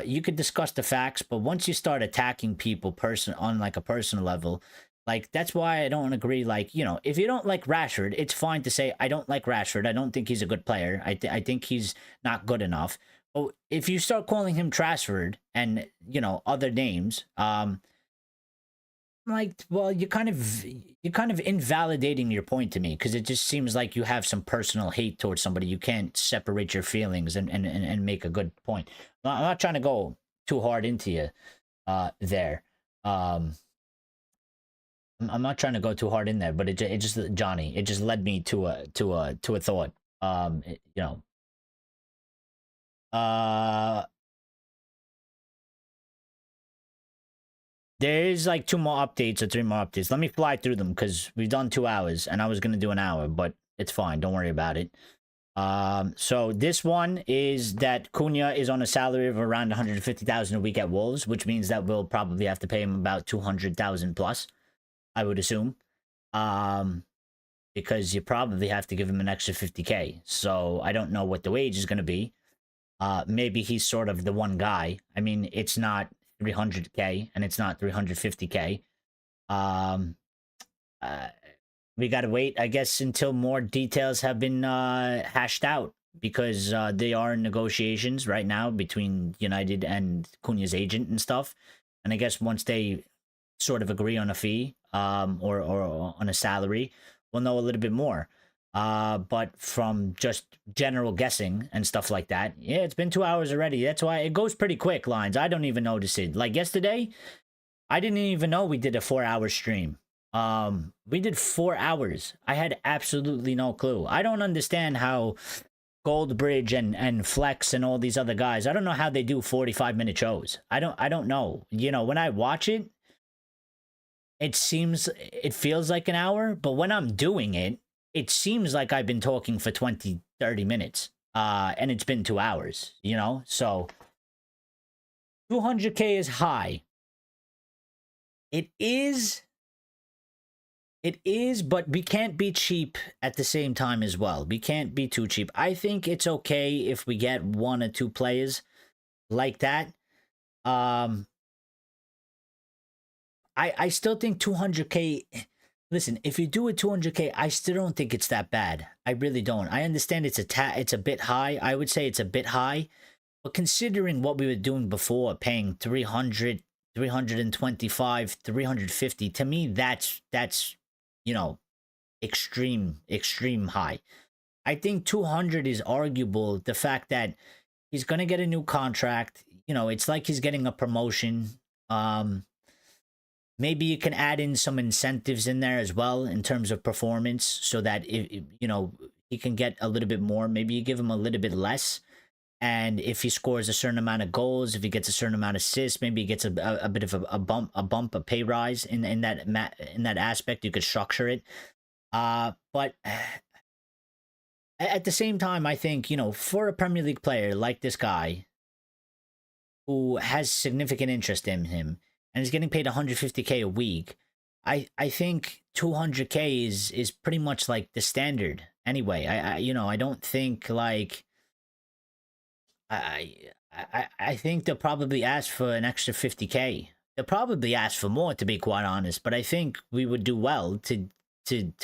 You could discuss the facts, but once you start attacking people on like a personal level, like, that's why I don't agree. Like, if you don't like Rashford, it's fine to say, I don't like Rashford. I don't think he's a good player. I think he's not good enough. But if you start calling him Trashford and, other names, like, well, you're kind of invalidating your point to me, because it just seems like you have some personal hate towards somebody. You can't separate your feelings and make a good point. I'm not trying to go too hard into you there. I'm not trying to go too hard in there, but it just Johnny, it just led me to a thought. There's like 2 more updates or 3 more updates. Let me fly through them, because we've done 2 hours and I was going to do an hour, but it's fine. Don't worry about it. So this one is that Cunha is on a salary of around 150,000 a week at Wolves, which means that we'll probably have to pay him about 200,000 plus, I would assume. Because you probably have to give him an extra 50K. So I don't know what the wage is going to be. Maybe he's sort of the one guy. I mean, it's not 300K and it's not 350K. We gotta wait, I guess, until more details have been hashed out, because they are in negotiations right now between United and Cunha's agent and stuff. And I guess once they sort of agree on a fee, or on a salary, we'll know a little bit more. But from just general guessing and stuff like that, yeah, it's been 2 hours already. That's why it goes pretty quick, Lines. I don't even notice it. Like yesterday, I didn't even know we did a 4-hour stream. We did 4 hours. I had absolutely no clue. I don't understand how Goldbridge and Flex and all these other guys, I don't know how they do 45-minute shows. I don't know. When I watch it, it feels like an hour, but when I'm doing it, it seems like I've been talking for 20, 30 minutes. And it's been 2 hours, you know? So 200K is high. It is, but we can't be cheap at the same time as well. We can't be too cheap. I think it's okay if we get 1 or 2 players like that. I still think 200K. Listen, if you do a 200K, I still don't think it's that bad. I really don't. I understand it's a bit high. I would say it's a bit high, but considering what we were doing before, paying 300, 325, 350, to me that's you know, extreme high. I think 200 is arguable. The fact that he's gonna get a new contract, you know, it's like he's getting a promotion. Maybe you can add in some incentives in there as well in terms of performance, so that if you know, he can get a little bit more. Maybe you give him a little bit less, and if he scores a certain amount of goals, if he gets a certain amount of assists, maybe he gets a bit of a bump, a pay rise in that aspect. You could structure it, but at the same time, I think, you know, for a Premier League player like this guy, who has significant interest in him and is getting paid 150K a week, I think 200K is pretty much like the standard anyway. I you know, I don't think like I think they'll probably ask for an extra 50K. They'll probably ask for more, to be quite honest, but I think we would do well to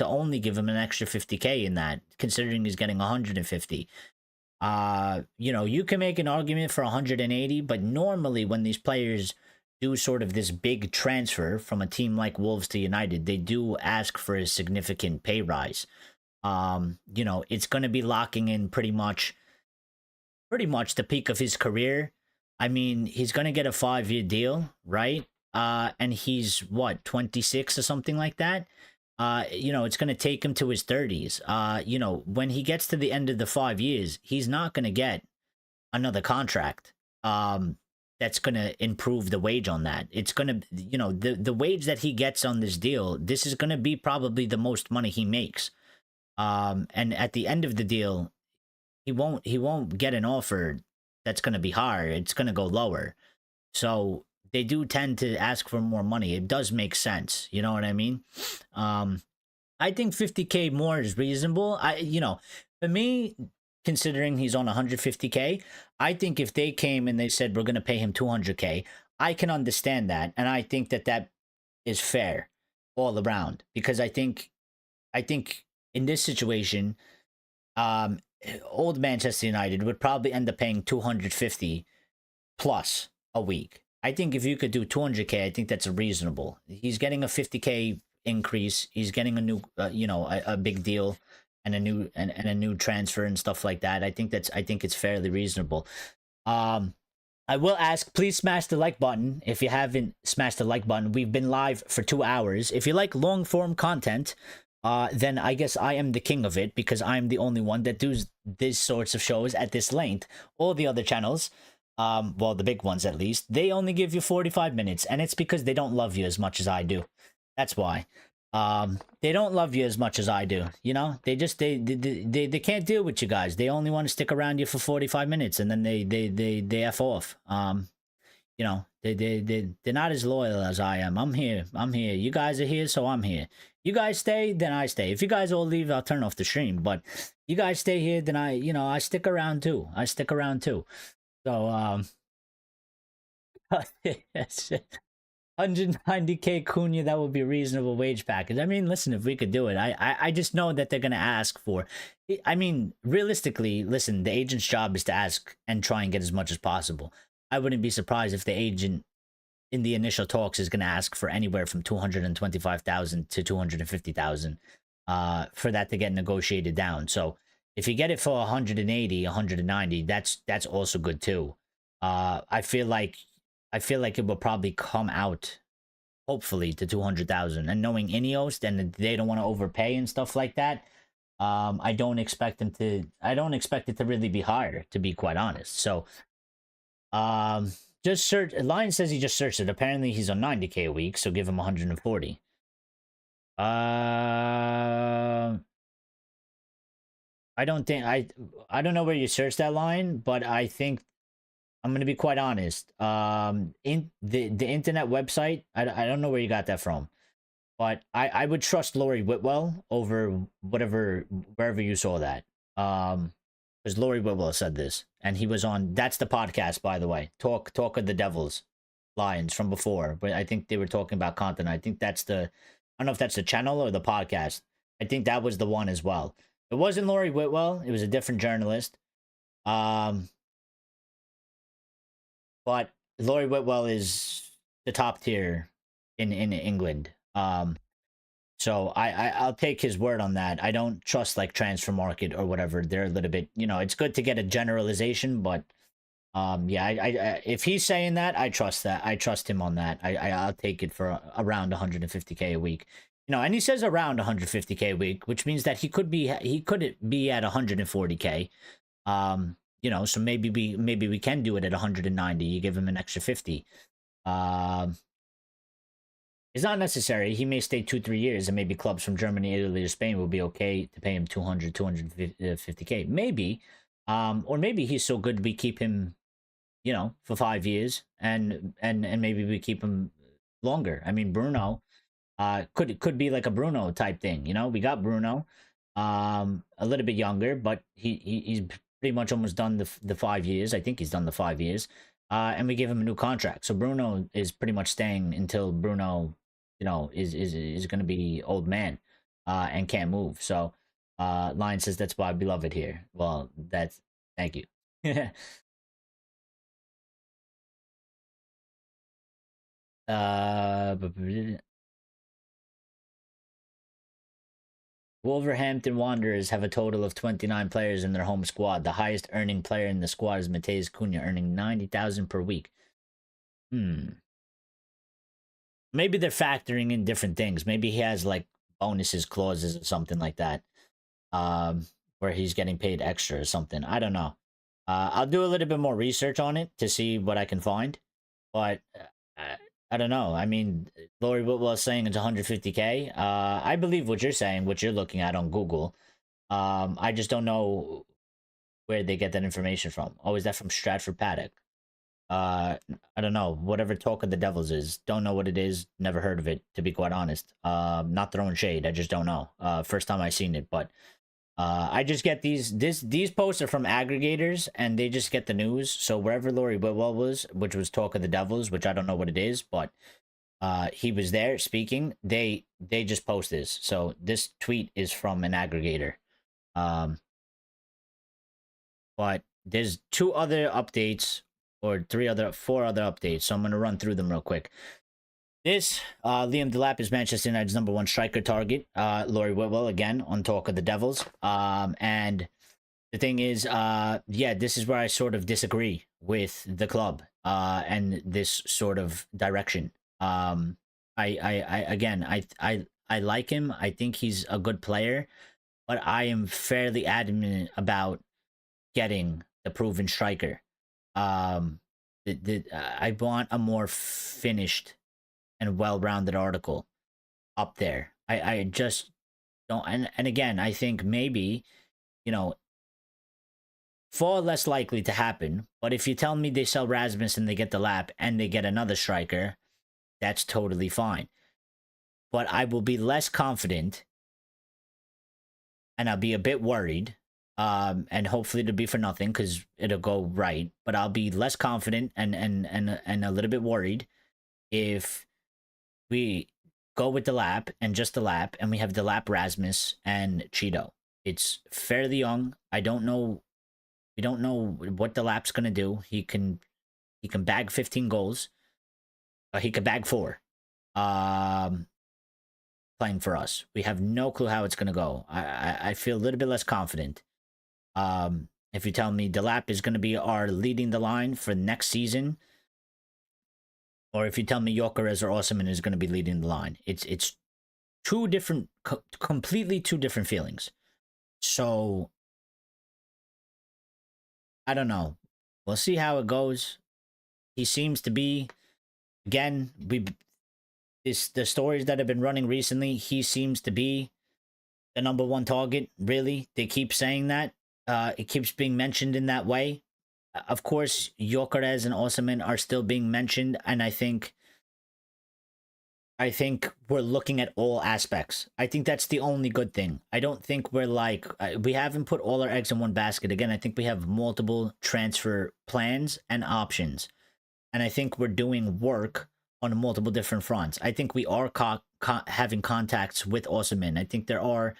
only give him an extra 50K in that, considering he's getting 150. You know, you can make an argument for 180, but normally when these players do sort of this big transfer from a team like Wolves to United, they do ask for a significant pay rise. You know, it's going to be locking in pretty much the peak of his career. I mean, he's going to get a 5-year deal, right? And he's what, 26 or something like that. You know, it's going to take him to his 30s. You know, when he gets to the end of the 5 years, he's not going to get another contract that's going to improve the wage on that. It's going to, you know, the wage that he gets on this deal, this is going to be probably the most money he makes. And at the end of the deal, he won't get an offer that's going to be higher. It's going to go lower. So they do tend to ask for more money. It does make sense. You know what I mean? I think 50K more is reasonable. You know, for me, considering he's on 150K, I think if they came and they said, we're going to pay him 200K, I can understand that. And I think that is fair all around, because I think in this situation, old Manchester United would probably end up paying 250 plus a week. I think if you could do 200K, I think that's reasonable. He's getting a 50K increase. He's getting a new, you know, a big deal and a new transfer and stuff like that. I think it's fairly reasonable. I will ask, please smash the like button if you haven't smashed the like button. We've been live for 2 hours. If you like long form content, then I guess I am the king of it, because I'm the only one that does these sorts of shows at this length. All the other channels, well, the big ones at least, they only give you 45 minutes, and it's because they don't love you as much as I do. That's why. They don't love you as much as I do. You know, they just they can't deal with you guys. They only want to stick around you for 45 minutes, and then they F off. You know, they're not as loyal as I am. I'm here. You guys are here, so I'm here. You guys stay, then I stay. If you guys all leave, I'll turn off the stream. But you guys stay here, then I stick around too. So 190K Cunha, that would be a reasonable wage package. I mean, listen, if we could do it, I just know that they're gonna ask for. I mean, realistically, listen, the agent's job is to ask and try and get as much as possible. I wouldn't be surprised if the agent in the initial talks is going to ask for anywhere from 225,000 to 250,000 for that to get negotiated down. So if you get it for 180, 190, that's also good too. I feel like it will probably come out, hopefully, to 200,000. And knowing Ineos, then they don't want to overpay and stuff like that. I don't expect it to really be higher, to be quite honest. So just search. Lion says he just searched it. Apparently he's on 90K a week, so give him 140. I don't think I don't know where you searched that line, but I think I'm gonna be quite honest. In the internet website, I don't know where you got that from, but I would trust Lori Whitwell over whatever wherever you saw that. Because Lori Whitwell said this, and he was on. That's the podcast, by the way. Talk of the Devils, Lions from before, but I think they were talking about content. I think that's the. I don't know if that's the channel or the podcast. I think that was the one as well. It wasn't Lori Whitwell. It was a different journalist. Um, but Lori Whitwell is the top tier in England. So I'll take his word on that. I don't trust like Transfer Market or whatever. They're a little bit, it's good to get a generalization, but yeah, I if he's saying that, I trust that. I trust him on that. I'll take it for around 150K a week. And he says around 150K a week, which means that he could be at 140K. So maybe we can do it at 190. You give him an extra 50. It's not necessary. He may stay 2-3 years, and maybe clubs from Germany, Italy, or Spain will be okay to pay him 250K. Maybe, or maybe he's so good we keep him, for 5 years, and maybe we keep him longer. I mean, Bruno, could be like a Bruno type thing. We got Bruno, a little bit younger, but he's pretty much almost done the 5 years. I think he's done the 5 years. And we give him a new contract. So Bruno is pretty much staying until Bruno, is going to be old man, and can't move. So, Lion says that's why we love it here. Well, thank you. Wolverhampton Wanderers have a total of 29 players in their home squad. The highest earning player in the squad is Matheus Cunha, earning 90,000 per week. Maybe they're factoring in different things. Maybe he has like bonuses, clauses, or something like that, where he's getting paid extra or something. I don't know. I'll do a little bit more research on it to see what I can find, but I don't know. I mean, Lori Whitwell is saying it's 150K. I believe what you're saying, what you're looking at on Google. I just don't know where they get that information from. Oh, is that from Stratford Paddock? I don't know. Whatever Talk of the Devils is, don't know what it is. Never heard of it, to be quite honest. Not throwing shade. I just don't know. First time I seen it, but I just get these posts are from aggregators, and they just get the news. So wherever Lori Whitwell was, which was Talk of the Devils, which I don't know what it is, but he was there speaking. They just post this. So this tweet is from an aggregator. But there's 2 other updates, or 4 other updates. So I'm going to run through them real quick. This, Liam Delap is Manchester United's #1 striker target. Lori Whitwell, again, on Talk of the Devils. And the thing is, this is where I sort of disagree with the club and this sort of direction. I like him. I think he's a good player, but I am fairly adamant about getting the proven striker. I want a more finished and well-rounded article up there. I just don't, and again, I think maybe, far less likely to happen, but if you tell me they sell Rasmus and they get Delap and they get another striker, that's totally fine. But I will be less confident, and I'll be a bit worried, and hopefully it'll be for nothing because it'll go right, but I'll be less confident and a little bit worried if we go with Delap and just Delap, and we have Delap, Rasmus, and Cheeto. It's fairly young. We don't know what Delap's gonna do. He can bag 15 goals. Or he could bag 4. Playing for us. We have no clue how it's gonna go. I feel a little bit less confident. If you tell me Delap is gonna be our leading the line for next season, or if you tell me Gyökeres or Osimhen is going to be leading the line, it's two different, completely 2 different feelings. So I don't know. We'll see how it goes. He seems to be, again, the stories that have been running recently. He seems to be the number one target. Really, they keep saying that. It keeps being mentioned in that way. Of course, Gyökeres and Osimhen are still being mentioned, and I think we're looking at all aspects. I think that's the only good thing. I don't think we're like we haven't put all our eggs in one basket. Again, I think we have multiple transfer plans and options, and I think we're doing work on multiple different fronts. I think we are having contacts with Osimhen. I think there are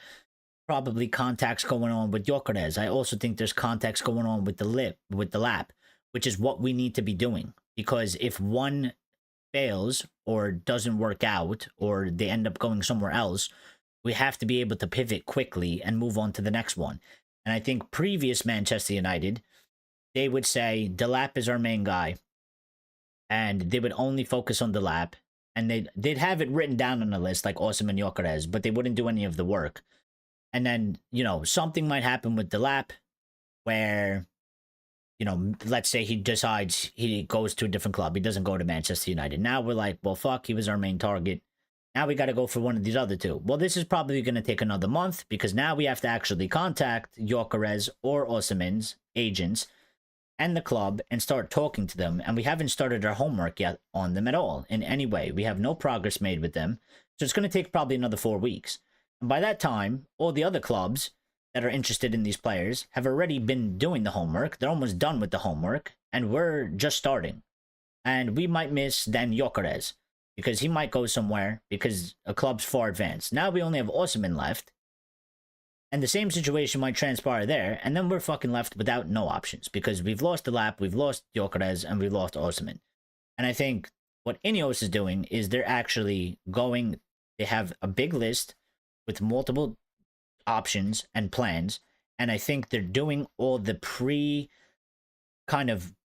probably contacts going on with Gyökeres. I also think there's contacts going on with the lap, which is what we need to be doing. Because if one fails or doesn't work out or they end up going somewhere else, we have to be able to pivot quickly and move on to the next one. And I think previous Manchester United, they would say Delap is our main guy, and they would only focus on Delap, and they'd have it written down on a list like Osimhen and Gyökeres, but they wouldn't do any of the work. And then, something might happen with Delap where, let's say he decides he goes to a different club. He doesn't go to Manchester United. Now we're like, well, fuck, he was our main target. Now we got to go for one of these other two. Well, this is probably going to take another month because now we have to actually contact Gyökeres or Osimhen's agents and the club and start talking to them. And we haven't started our homework yet on them at all in any way. We have no progress made with them. So it's going to take probably another 4 weeks. And by that time, all the other clubs that are interested in these players have already been doing the homework. They're almost done with the homework, and we're just starting. And we might miss then Gyökeres because he might go somewhere because a club's far advanced. Now we only have Osimhen left, and the same situation might transpire there, and then we're fucking left without no options because we've lost Delap, we've lost Gyökeres, and we've lost Osimhen. And I think what Ineos is doing is they're actually going. They have a big list with multiple options and plans, and I think they're doing all the kind of,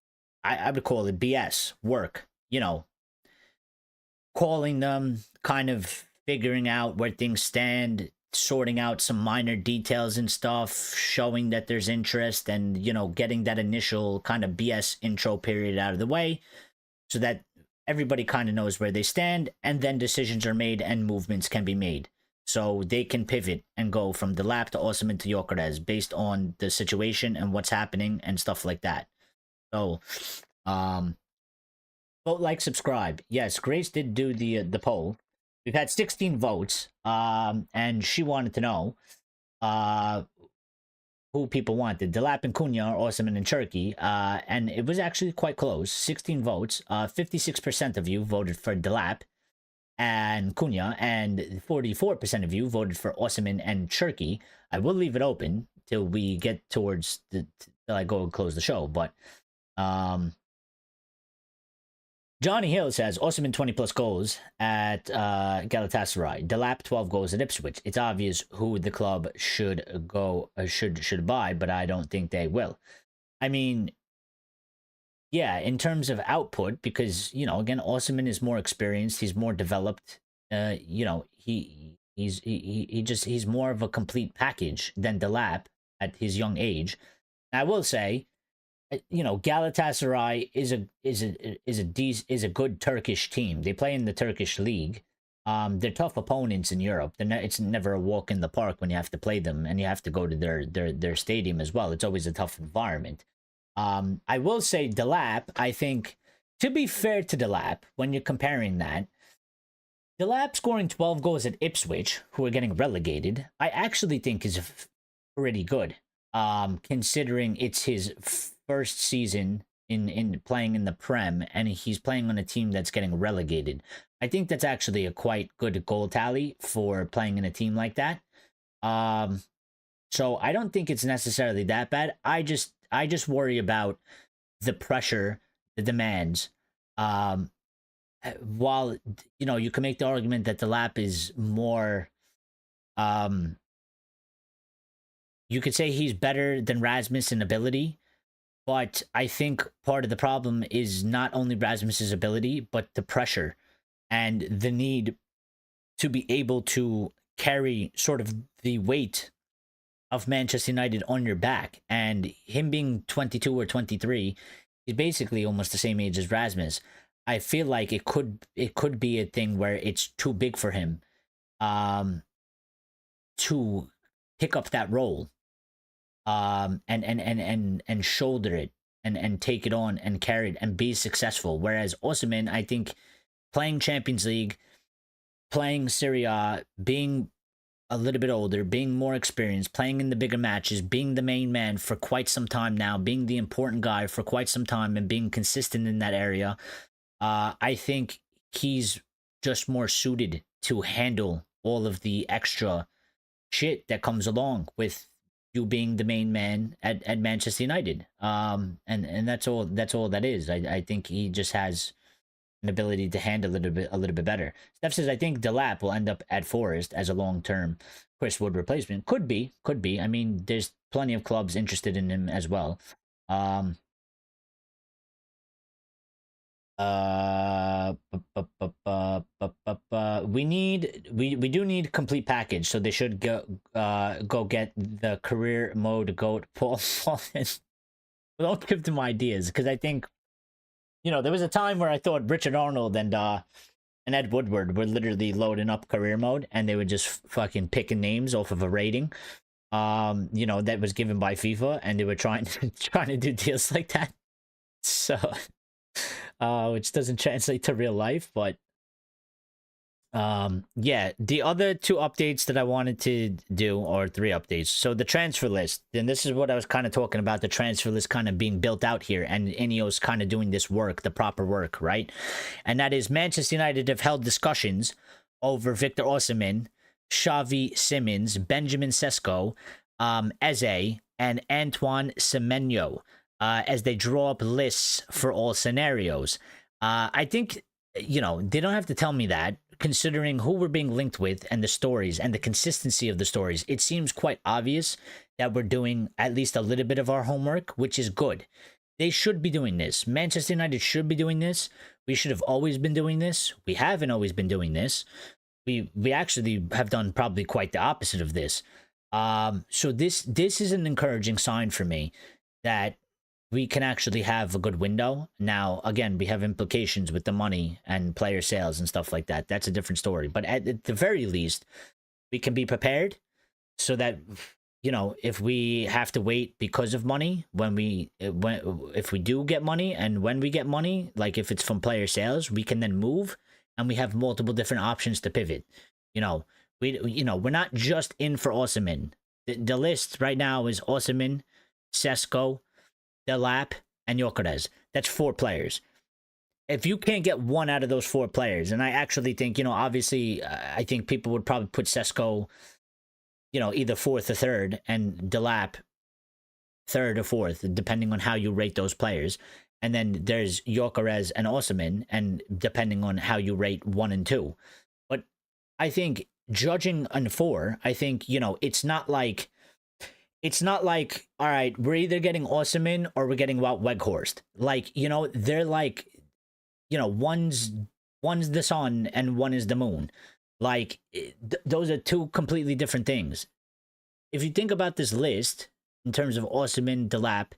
I would call it BS work, calling them, kind of figuring out where things stand, sorting out some minor details and stuff, showing that there's interest, and getting that initial kind of BS intro period out of the way so that everybody kind of knows where they stand, and then decisions are made and movements can be made. So they can pivot and go from Delap to Osimhen to Gyökeres based on the situation and what's happening and stuff like that. So, vote, like, subscribe. Yes, Grace did do the poll. We've had 16 votes, and she wanted to know who people wanted, Delap and Cunha or Osimhen and Cherki, and it was actually quite close. 16 votes. 56% of you voted for Delap and Cunha, and 44% of you voted for Osimhen and Cherki. I will leave it open till we get towards till I go and close the show. But Johnny Hill says Osimhen 20 plus goals at Galatasaray, Delap 12 goals at Ipswich. It's obvious who the club should buy, but I don't think they will. I mean, yeah, in terms of output, because again, Osimhen is more experienced, he's more developed. He's more of a complete package than Delap at his young age. And I will say, Galatasaray is a good Turkish team. They play in the Turkish league. They're tough opponents in Europe. It's never a walk in the park when you have to play them, and you have to go to their stadium as well. It's always a tough environment. I will say Delap, I think, to be fair to Delap, when you're comparing that, Delap scoring 12 goals at Ipswich, who are getting relegated, I actually think is pretty good, considering it's his first season in playing in the Prem, and he's playing on a team that's getting relegated. I think that's actually a quite good goal tally for playing in a team like that. So I don't think it's necessarily that bad. I just worry about the pressure, the demands. While, you can make the argument that Delap is more, you could say he's better than Rasmus in ability, but I think part of the problem is not only Rasmus's ability, but the pressure and the need to be able to carry sort of the weight of Manchester United on your back. And him being 22 or 23, he's basically almost the same age as Rasmus. I feel like it could be a thing where it's too big for him to pick up that role, and shoulder it and take it on and carry it and be successful. Whereas Osimhen, I think, playing Champions League, playing Serie A, being a little bit older, being more experienced, playing in the bigger matches, being the main man for quite some time now, being the important guy for quite some time, and being consistent in that area, I think he's just more suited to handle all of the extra shit that comes along with you being the main man at Manchester United. And that's all that is. I think he just has an ability to handle a little bit better. Steph says, I think Delap will end up at Forest as a long-term Chris Wood replacement. Could be. I mean, there's plenty of clubs interested in him as well. We do need complete package, so they should go get the career mode goat Paul. Don't give them ideas, because I think, there was a time where I thought Richard Arnold and Ed Woodward were literally loading up career mode, and they were just fucking picking names off of a rating, that was given by FIFA, and they were trying to do deals like that. So, which doesn't translate to real life, but yeah, the other 2 updates that I wanted to do, or 3 updates. So the transfer list, and this is what I was kind of talking about, the transfer list kind of being built out here, and Ineos kind of doing this work, the proper work, right? And that is, Manchester United have held discussions over Victor Osimhen, Xavi Simons, Benjamin Sesko, Eze, and Antoine Semenyo, as they draw up lists for all scenarios. I think, they don't have to tell me that, considering who we're being linked with and the stories and the consistency of the stories. It seems quite obvious that we're doing at least a little bit of our homework, which is good. They should be doing this. Manchester United should be doing this. We should have always been doing this. We haven't always been doing this. We actually have done probably quite the opposite of this. So this is an encouraging sign for me that we can actually have a good window. Now, again, we have implications with the money and player sales and stuff like that. That's a different story. But at the very least, we can be prepared so that, if we have to wait because of money, if we do get money, and when we get money, like if it's from player sales, we can then move, and we have multiple different options to pivot. We're not just in for Osimhen. The list right now is Osimhen, Sesko, Delap, and Gyökeres. That's 4 players. If you can't get one out of those 4 players, and I actually think, obviously, I think people would probably put Sesko, either 4th or 3rd, and Delap 3rd or 4th, depending on how you rate those players. And then there's Gyökeres and Osimhen, and depending on how you rate 1 and 2. But I think, judging on 4, I think, it's not like, all right, we're either getting Osimhen or we're getting Wout Weghorst. Like, they're like, one's the sun and one is the moon. Like, those are 2 completely different things. If you think about this list in terms of Osimhen, Delap,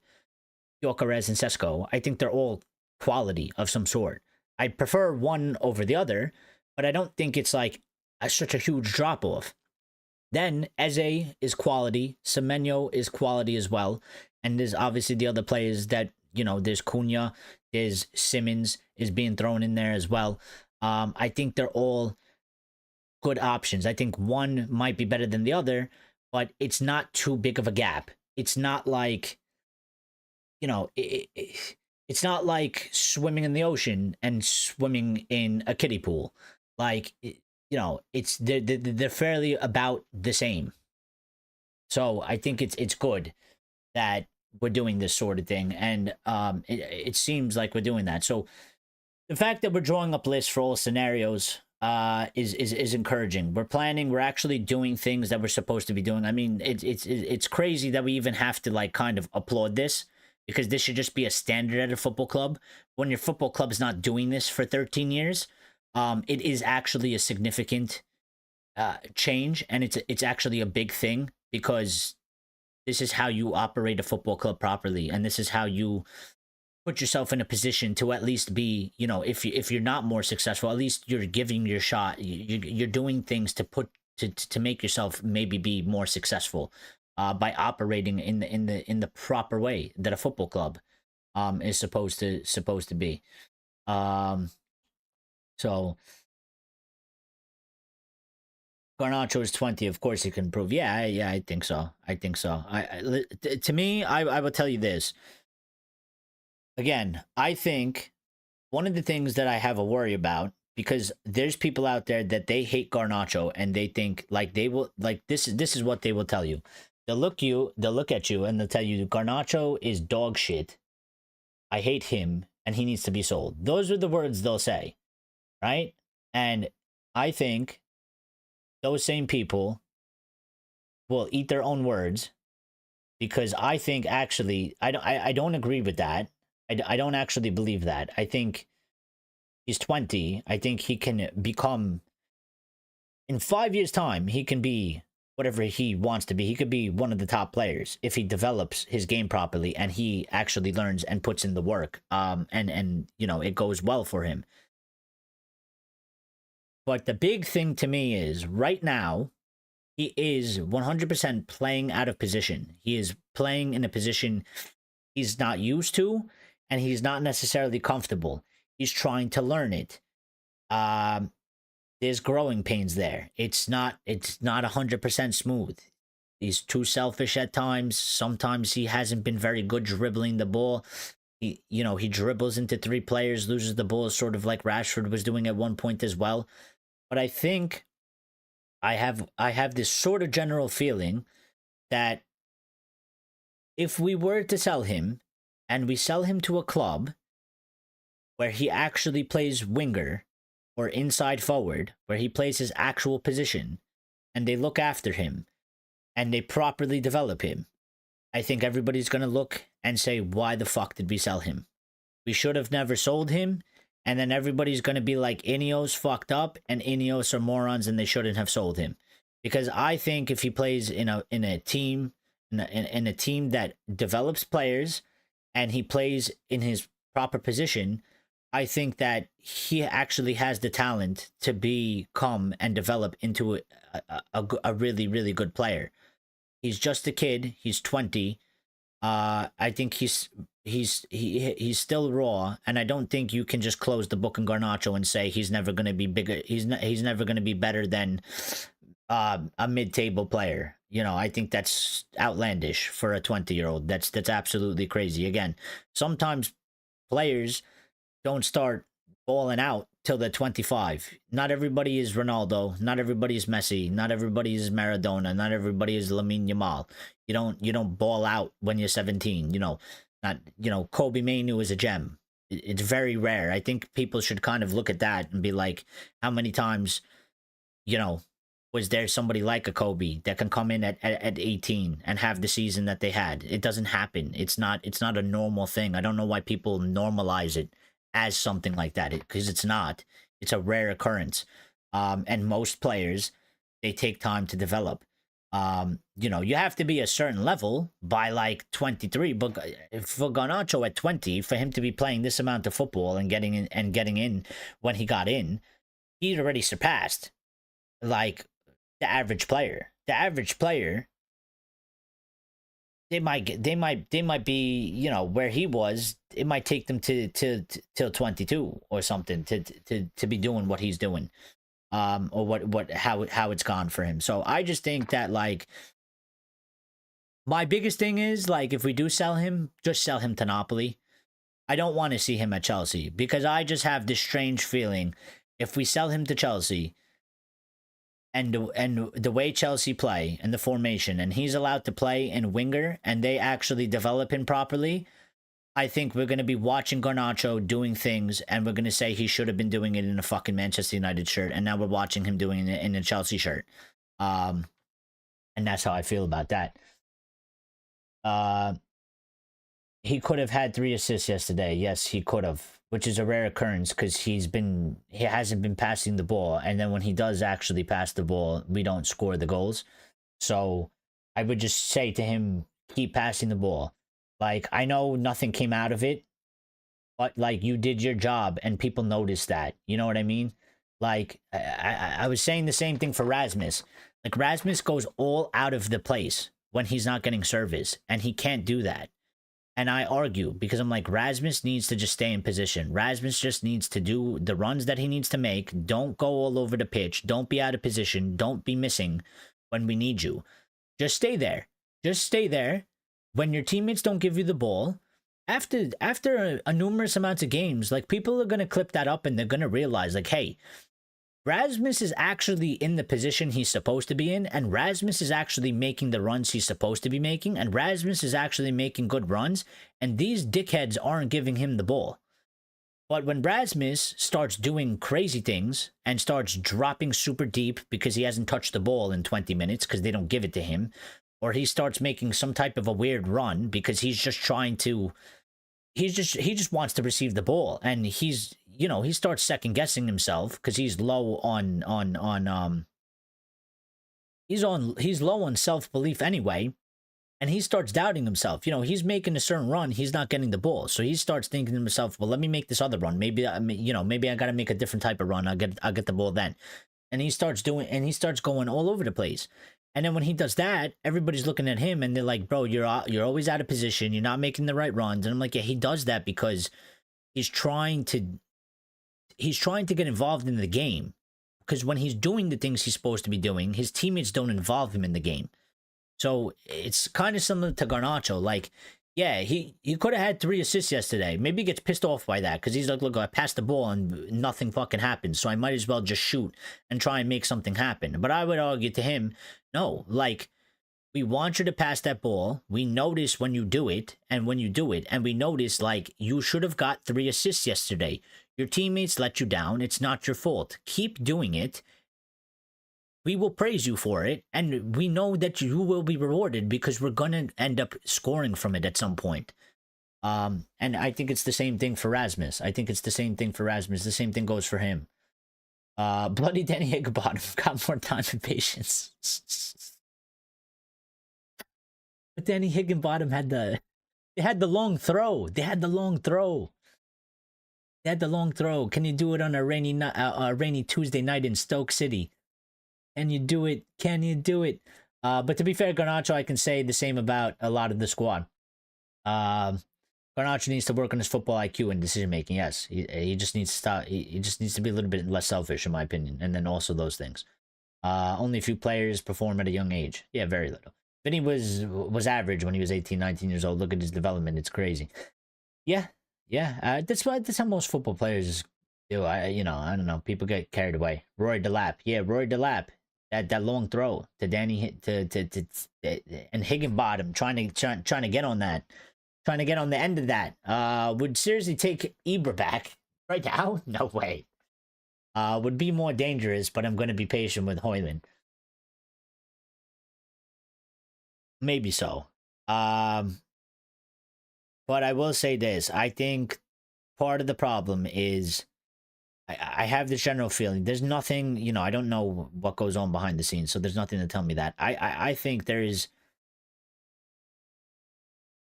Gyökeres, and Sesko, I think they're all quality of some sort. I prefer one over the other, but I don't think it's like such a huge drop-off. Then Eze is quality, Semenyo is quality as well, and there's obviously the other players that, there's Cunha, there's Simons is being thrown in there as well. I think they're all good options. I think one might be better than the other, but it's not too big of a gap. It's not like, it's not like swimming in the ocean and swimming in a kiddie pool. Like, it's they're fairly about the same. So I think it's good that we're doing this sort of thing, and it seems like we're doing that. So the fact that we're drawing up lists for all scenarios is encouraging. We're actually doing things that we're supposed to be doing. I mean, it's crazy that we even have to like kind of applaud this, because this should just be a standard at a football club. When your football club is not doing this for 13 years. It is actually a significant change, and it's actually a big thing, because this is how you operate a football club properly, and this is how you put yourself in a position to at least be, if you're not more successful, at least you're giving your shot. You're doing things to put to make yourself maybe be more successful by operating in the proper way that a football club is supposed to be. So Garnacho is 20. Of course, he can improve. Yeah, I think so. I think so. To me, I will tell you this. Again, I think one of the things that I have a worry about, because there's people out there that they hate Garnacho and they think like they will like this is what they will tell you. They'll look at you and they'll tell you Garnacho is dog shit. I hate him and he needs to be sold. Those are the words they'll say, right? And I think those same people will eat their own words, because I think actually I don't agree with that. I don't actually believe that. I think he's 20. I think he can become, in 5 years' time, he can be whatever he wants to be. He could be one of the top players if he develops his game properly and he actually learns and puts in the work. And you know, it goes well for him. But the big thing to me is right now, he is 100% playing out of position. He is playing in a position he's not used to, and he's not necessarily comfortable. He's trying to learn it. There's growing pains there. It's not 100% smooth. He's too selfish at times. Sometimes he hasn't been very good dribbling the ball. He dribbles into 3 players, loses the ball, sort of like Rashford was doing at one point as well. But I think I have this sort of general feeling that if we were to sell him, and we sell him to a club where he actually plays winger or inside forward, where he plays his actual position, and they look after him, and they properly develop him, I think everybody's going to look and say, why the fuck did we sell him? We should have never sold him. And then everybody's going to be like, Ineos fucked up and Ineos are morons and they shouldn't have sold him. Because I think if he plays in a team that develops players and he plays in his proper position, I think that he actually has the talent to become and develop into a really, really good player. He's just a kid. He's 20. I think he's still raw, and I don't think you can just close the book on Garnacho and say he's never going to be bigger. He's never going to be better than a mid-table player. You know, I think that's outlandish for a 20-year-old. That's absolutely crazy. Again, sometimes players don't start balling out till they're 25. Not everybody is Ronaldo. Not everybody is Messi. Not everybody is Maradona. Not everybody is Lamine Yamal. You don't ball out when you're 17. Kobe Mainu is a gem. It's very rare. I think people should kind of look at that and be like, how many times, was there somebody like a Kobe that can come in at 18 and have the season that they had? It doesn't happen. It's not a normal thing. I don't know why people normalize it as something like that, because it's not. It's a rare occurrence. And most players, they take time to develop. You have to be a certain level by like 23, but for Garnacho at 20, for him to be playing this amount of football and getting in when he got in, he'd already surpassed like the average player. The average player, they might be, where he was. It might take them till 22 or something to be doing what he's doing. Or how it's gone for him. So I just think that, like, my biggest thing is, like, if we do sell him, just sell him to Napoli. I don't want to see him at Chelsea, because I just have this strange feeling if we sell him to Chelsea and the way Chelsea play and the formation, and he's allowed to play in winger and they actually develop him properly, I think we're going to be watching Garnacho doing things, and we're going to say he should have been doing it in a fucking Manchester United shirt, and now we're watching him doing it in a Chelsea shirt. And that's how I feel about that. He could have had 3 assists yesterday. Yes, he could have, which is a rare occurrence because he hasn't been passing the ball, and then when he does actually pass the ball, we don't score the goals. So I would just say to him, keep passing the ball. Like, I know nothing came out of it, but, like, you did your job and people noticed that. You know what I mean? Like I was saying the same thing for Rasmus. Like Rasmus goes all out of the place when he's not getting service, and he can't do that. And I argue because I'm like, Rasmus needs to just stay in position. Rasmus just needs to do the runs that he needs to make. Don't go all over the pitch. Don't be out of position. Don't be missing when we need you. Just stay there. Just stay there. When your teammates don't give you the ball, after a numerous amounts of games, like people are gonna clip that up and they're gonna realize, like, hey, Rasmus is actually in the position he's supposed to be in, and Rasmus is actually making the runs he's supposed to be making, and Rasmus is actually making good runs, and these dickheads aren't giving him the ball. But when Rasmus starts doing crazy things and starts dropping super deep because he hasn't touched the ball in 20 minutes because they don't give it to him, or he starts making some type of a weird run because he's just trying to he just wants to receive the ball, and he's, you know, he starts second guessing himself because he's low on he's low on self-belief anyway, and he starts doubting himself. You know, he's making a certain run, he's not getting the ball, so he starts thinking to himself, well, let me make this other run, maybe maybe I got to make a different type of run, I'll get the ball then. And he starts going all over the place. And then when he does that, everybody's looking at him and they're like, bro, you're always out of position. You're not making the right runs. And I'm like, yeah, he does that because he's trying to get involved in the game. Because when he's doing the things he's supposed to be doing, his teammates don't involve him in the game. So it's kind of similar to Garnacho. Like, yeah, he could have had 3 assists yesterday. Maybe he gets pissed off by that because he's like, look, I passed the ball and nothing fucking happens. So I might as well just shoot and try and make something happen. But I would argue to him, no, like, we want you to pass that ball. We notice when you do it, and we notice, like, you should have got 3 assists yesterday. Your teammates let you down. It's not your fault. Keep doing it. We will praise you for it, and we know that you will be rewarded because we're going to end up scoring from it at some point. And I think it's the same thing for Rasmus. The same thing goes for him. Bloody Danny Higginbottom got more time and patience. But Danny Higginbottom had the long throw. Can you do it on a rainy Tuesday night in Stoke City? Can you do it? But to be fair, Garnacho, I can say the same about a lot of the squad. Garnacho needs to work on his football IQ and decision making. Yes, he just needs to stop. He just needs to be a little bit less selfish, in my opinion. And then also those things. Only a few players perform at a young age. Yeah, very little. Vinny was average when he was 18, 19 years old. Look at his development; it's crazy. Yeah. That's how most football players do. I don't know. People get carried away. Roy Delap. Yeah, Roy Delap. That long throw to Danny and Higginbottom trying to get on that, trying to get on the end of that. Would seriously take Ibra back right now? No way. Would be more dangerous, but I'm going to be patient with Hoyland. Maybe so. But I will say this: I think part of the problem is, I have this general feeling there's nothing, I don't know what goes on behind the scenes, so there's nothing to tell me that. I think there is,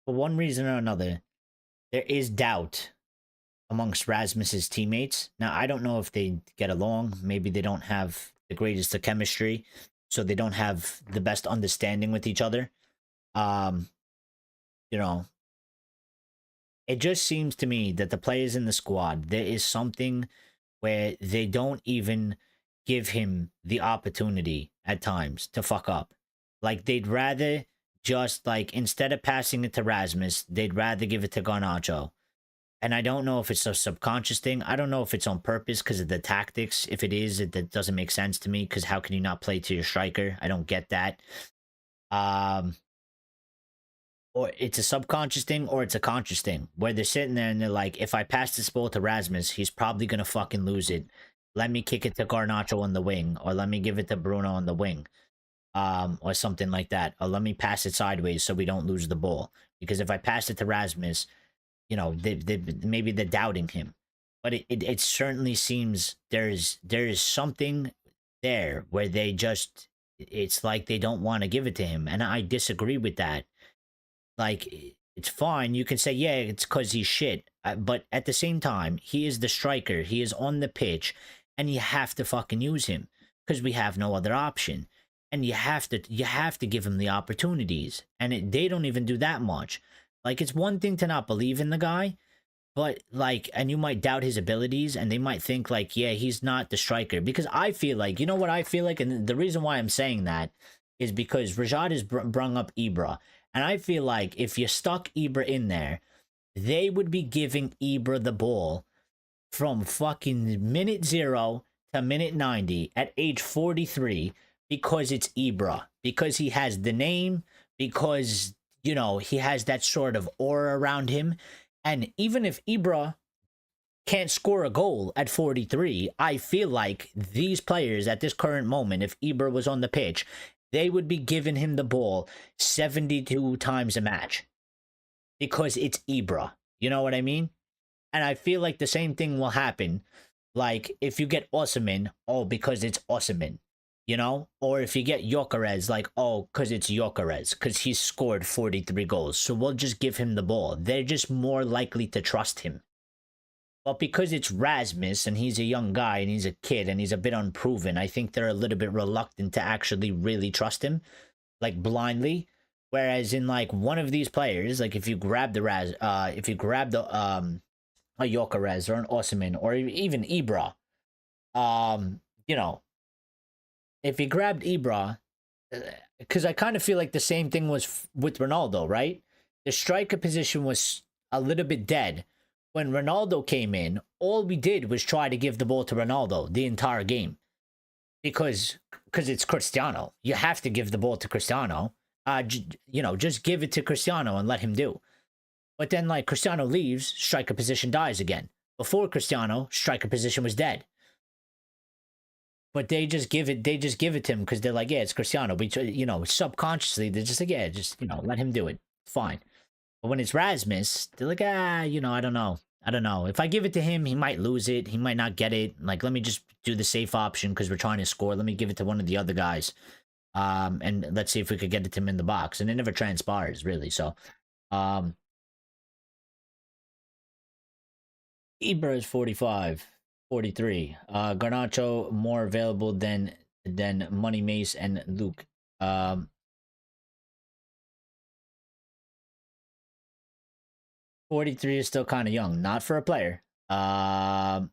for one reason or another, there is doubt amongst Rasmus's teammates. Now, I don't know if they get along. Maybe they don't have the greatest of chemistry, so they don't have the best understanding with each other. It just seems to me that the players in the squad, there is something where they don't even give him the opportunity at times to fuck up. Like, they'd rather just, like, instead of passing it to Rasmus, they'd rather give it to Garnacho. And I don't know if it's a subconscious thing. I don't know if it's on purpose because of the tactics. If it is, that doesn't make sense to me, because how can you not play to your striker? I don't get that. Or it's a subconscious thing, or it's a conscious thing, where they're sitting there and they're like, if I pass this ball to Rasmus, he's probably going to fucking lose it. Let me kick it to Garnacho on the wing, or let me give it to Bruno on the wing, or something like that. Or let me pass it sideways so we don't lose the ball. Because if I pass it to Rasmus, maybe they're doubting him. But it certainly seems there is something there where it's like they don't want to give it to him. And I disagree with that. Like, it's fine. You can say, yeah, it's because he's shit. But at the same time, he is the striker. He is on the pitch. and you have to fucking use him because we have no other option. And you have to give him the opportunities, and they don't even do that much. Like, it's one thing to not believe in the guy, but like, and you might doubt his abilities, and they might think like, yeah, he's not the striker. Because I feel like, you know what I feel like, and the reason why I'm saying that is because Rajad has brung up Ibra, and I feel like if you stuck Ibra in there, they would be giving Ibra the ball from fucking minute 0 to minute 90 at age 43 because it's Ibra, because he has the name, because, you know, he has that sort of aura around him. And even if Ibra can't score a goal at 43, I feel like these players at this current moment, if Ibra was on the pitch, they would be giving him the ball 72 times a match because it's Ibra. You know what I mean? And I feel like the same thing will happen. Like, if you get Osimhen, oh, because it's Osimhen, you know? Or if you get Gyökeres, like, oh, because it's Gyökeres, because he's scored 43 goals. So we'll just give him the ball. They're just more likely to trust him. But because it's Rasmus, and he's a young guy, and he's a kid, and he's a bit unproven, I think they're a little bit reluctant to actually really trust him, like, blindly. Whereas in, like, one of these players, like, if you grab the a Gyökeres or an Osimhen or even Ibra, you know, if he grabbed Ibra, because I kind of feel like the same thing was with Ronaldo, right? The striker position was a little bit dead. When Ronaldo came in, all we did was try to give the ball to Ronaldo the entire game. Because it's Cristiano. You have to give the ball to Cristiano. You know, just give it to Cristiano and let him do. But then, like, Cristiano leaves, striker position dies again. Before Cristiano, striker position was dead. But they just give it to him because they're like, yeah, it's Cristiano. But, you know, subconsciously, they're just like, yeah, just, you know, let him do it. Fine. But when it's Rasmus, they're like, you know, I don't know. If I give it to him, he might lose it. He might not get it. Like, let me just do the safe option because we're trying to score. Let me give it to one of the other guys. And let's see if we could get it to him in the box. And it never transpires, really. So, Ibra is 45, 43. Garnacho more available than Money Mace and Luke. 43 is still kind of young. Not for a player. Not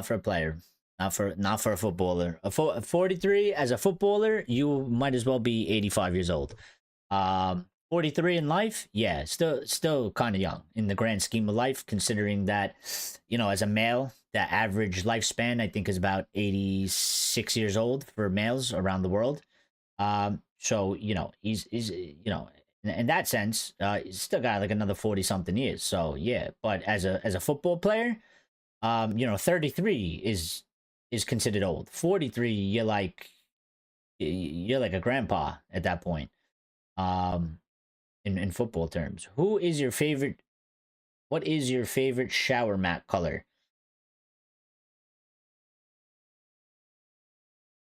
for a player. Not for a footballer. 43 as a footballer, you might as well be 85 years old. 43 in life, yeah, still kind of young in the grand scheme of life, considering that, you know, as a male, the average lifespan I think is about 86 years old for males around the world. So, you know, he's you know, in that sense, he's still got like another 40 something years. So yeah, but as a football player, you know, 33 is considered old. 43, you're like a grandpa at that point. In football terms. What is your favorite shower mat color?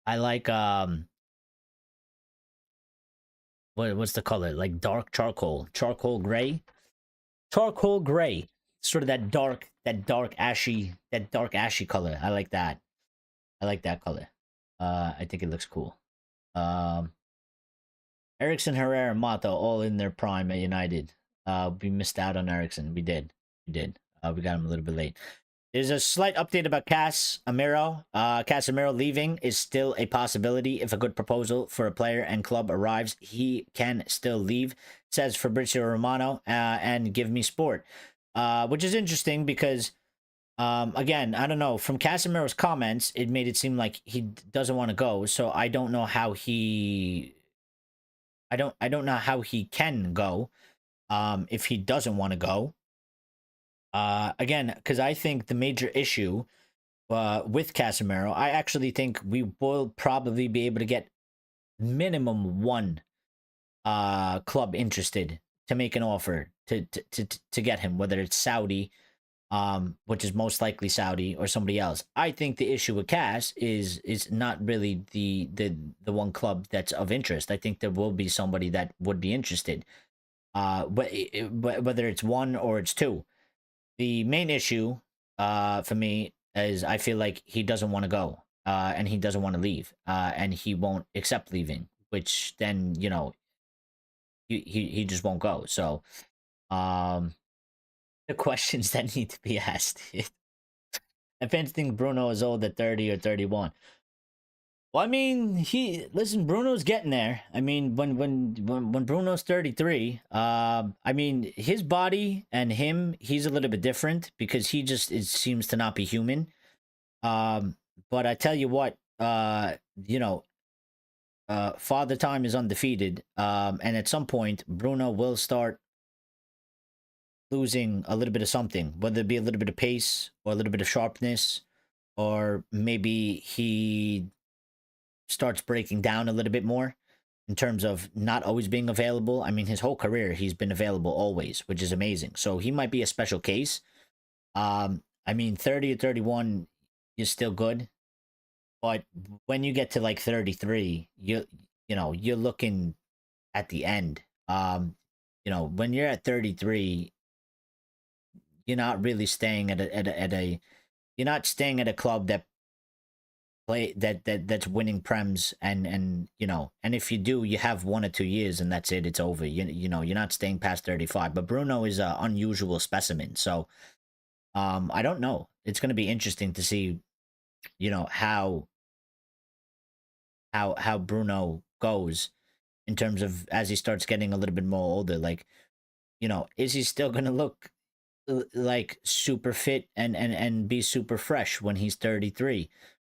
I like what's the color? Like dark charcoal gray. Charcoal gray. Sort of that dark ashy color. I like that. Color. I think it looks cool. Ericsson, Herrera, Mata, all in their prime at United. We missed out on Ericsson. We did. We got him a little bit late. There's a slight update about Casemiro. Casemiro leaving is still a possibility. If a good proposal for a player and club arrives, he can still leave, says Fabrizio Romano, and Give Me Sport. Which is interesting because, again, I don't know. From Casemiro's comments, it made it seem like he doesn't want to go. So I don't know how he... I don't know how he can go if he doesn't want to go. Again, because I think the major issue with Casemiro, I actually think we will probably be able to get minimum one club interested to make an offer to get him, whether it's Saudi, which is most likely Saudi, or somebody else. I think the issue with Cass is not really the one club that's of interest. I think there will be somebody that would be interested, whether it's one or it's two. The main issue for me is I feel like he doesn't want to go, and he doesn't want to leave, and he won't accept leaving, which then, you know, he just won't go. So, um, the questions that need to be asked. I think Bruno is old at 30 or 31. Well, I mean, listen. Bruno's getting there. I mean, when Bruno's 33, I mean, his body and him, he's a little bit different because he just seems to not be human. Um, but I tell you what, you know, Father Time is undefeated. And at some point, Bruno will start losing a little bit of something, whether it be a little bit of pace or a little bit of sharpness, or maybe he starts breaking down a little bit more in terms of not always being available. I mean, his whole career, he's been available always, which is amazing. So he might be a special case. I mean, 30 or 31 is still good. But when you get to like 33, you know, you're looking at the end. You know, when you're at 33, you're not really staying at a you're not staying at a club that that's winning prems, and you know, and if you do, you have 1 or 2 years and that's it, it's over. You know, you're not staying past 35. But Bruno is an unusual specimen. So I don't know. It's going to be interesting to see, you know, how Bruno goes in terms of as he starts getting a little bit more older. Like, you know, is he still going to look like super fit and be super fresh when he's 33,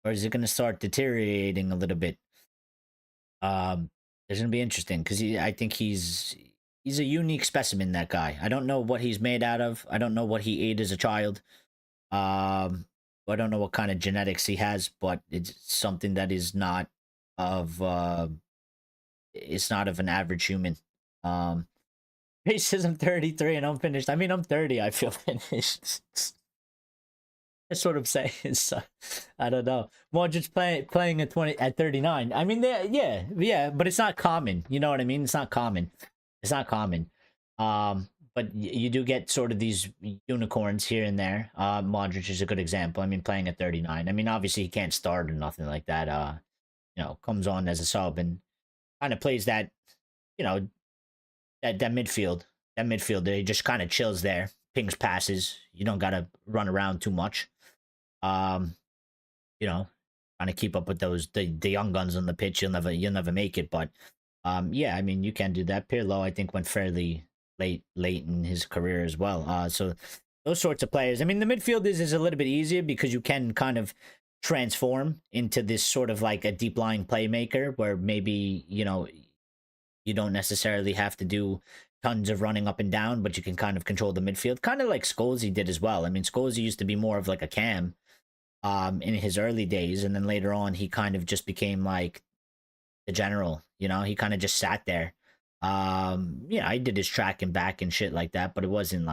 or is it going to start deteriorating a little bit? It's going to be interesting because I think he's a unique specimen, that guy. I don't know what he's made out of. I don't know what he ate as a child. I don't know what kind of genetics he has, but it's something that is not of it's not of an average human. um he says I'm 33 and I'm finished. I mean, I'm 30, I feel finished. That's what I'm saying. So, I don't know. Modric's playing at 39. I mean, yeah, but it's not common. You know what I mean? It's not common. It's not common. But you do get sort of these unicorns here and there. Modric is a good example. I mean, playing at 39. I mean, obviously he can't start or nothing like that. You know, comes on as a sub and kind of plays that, you know, that midfield. That midfielder, he just kind of chills there, pings passes. You don't gotta run around too much. Um, you know, trying to keep up with the young guns on the pitch. You'll never make it. But yeah, I mean, you can do that. Pirlo, I think, went fairly late in his career as well. So those sorts of players. I mean, the midfield is a little bit easier because you can kind of transform into this sort of like a deep lying playmaker where maybe, you know, you don't necessarily have to do tons of running up and down, but you can kind of control the midfield, kind of like Scholesy did as well. I mean, Scholesy used to be more of like a cam in his early days, and then later on he kind of just became like the general. You know, he kind of just sat there. Yeah, I did his track and back and shit like that, but it wasn't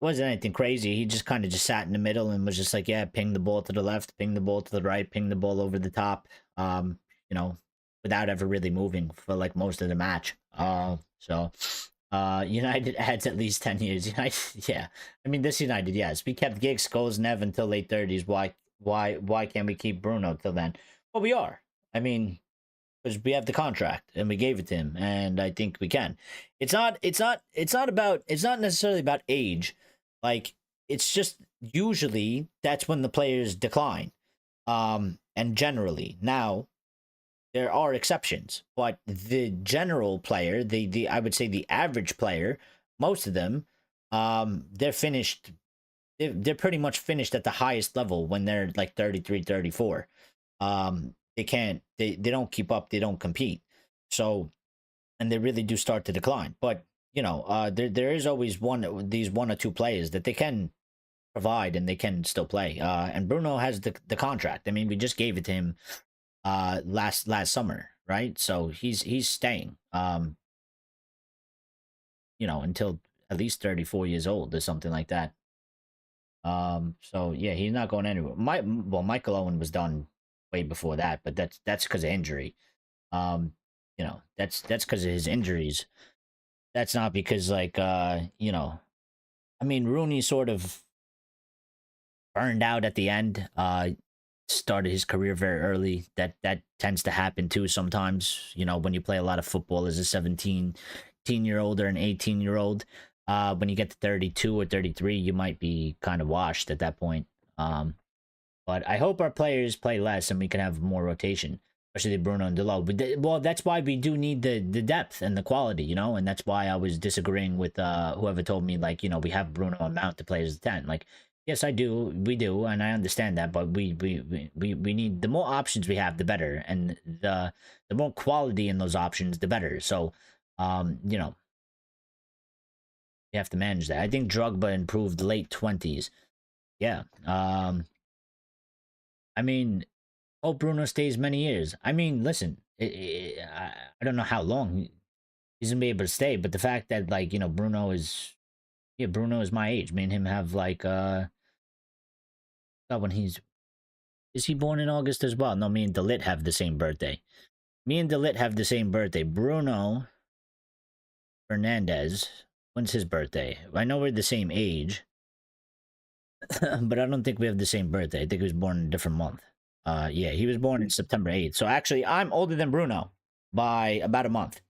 anything crazy. He just kind of just sat in the middle and was just like, yeah, ping the ball to the left, ping the ball to the right, ping the ball over the top. You know, without ever really moving for like most of the match. United adds at least 10 years. United, yeah. I mean, this United, yes. We kept Giggs, Scholes, Nev until late 30s. Why can't we keep Bruno till then? Well, we are. I mean, because we have the contract and we gave it to him, and I think we can. It's not necessarily about age. Like, it's just usually that's when the players decline. And generally now there are exceptions, but the general player, the I would say the average player, most of them, they're finished. They're pretty much finished at the highest level when they're like 33, 34. They can't. They don't keep up. They don't compete. So, and they really do start to decline. But you know, there is always one or two players that they can provide and they can still play. And Bruno has the contract. I mean, we just gave it to him last summer, right? So he's staying you know, until at least 34 years old or something like that. So yeah, he's not going anywhere. Michael Owen was done way before that, but that's because of injury. You know, that's because of his injuries. That's not because like you know, I mean, Rooney sort of burned out at the end. Started his career very early. That tends to happen too sometimes. You know, when you play a lot of football as a 17-year-old or an 18-year-old, when you get to 32 or 33, you might be kind of washed at that point. But I hope our players play less and we can have more rotation, especially Bruno and Delap. Well, that's why we do need the depth and the quality, you know, and that's why I was disagreeing with whoever told me, like, you know, we have Bruno and Mount to play as a 10. Like, yes, I do, we do, and I understand that, but we need, the more options we have, the better, and the more quality in those options, the better. So, you know, you have to manage that. I think Drogba improved late 20s. Yeah. I mean, hope Bruno stays many years. I mean, listen, I don't know how long he's gonna be able to stay, but the fact that, like, you know, Bruno is my age. Me and him have like God, when he's is he born in August as well? No, me and Delap have the same birthday. Me and Delap have the same birthday. Bruno Fernandez, when's his birthday? I know we're the same age, but I don't think we have the same birthday. I think he was born in a different month. Yeah, he was born in September 8th. So actually, I'm older than Bruno by about a month.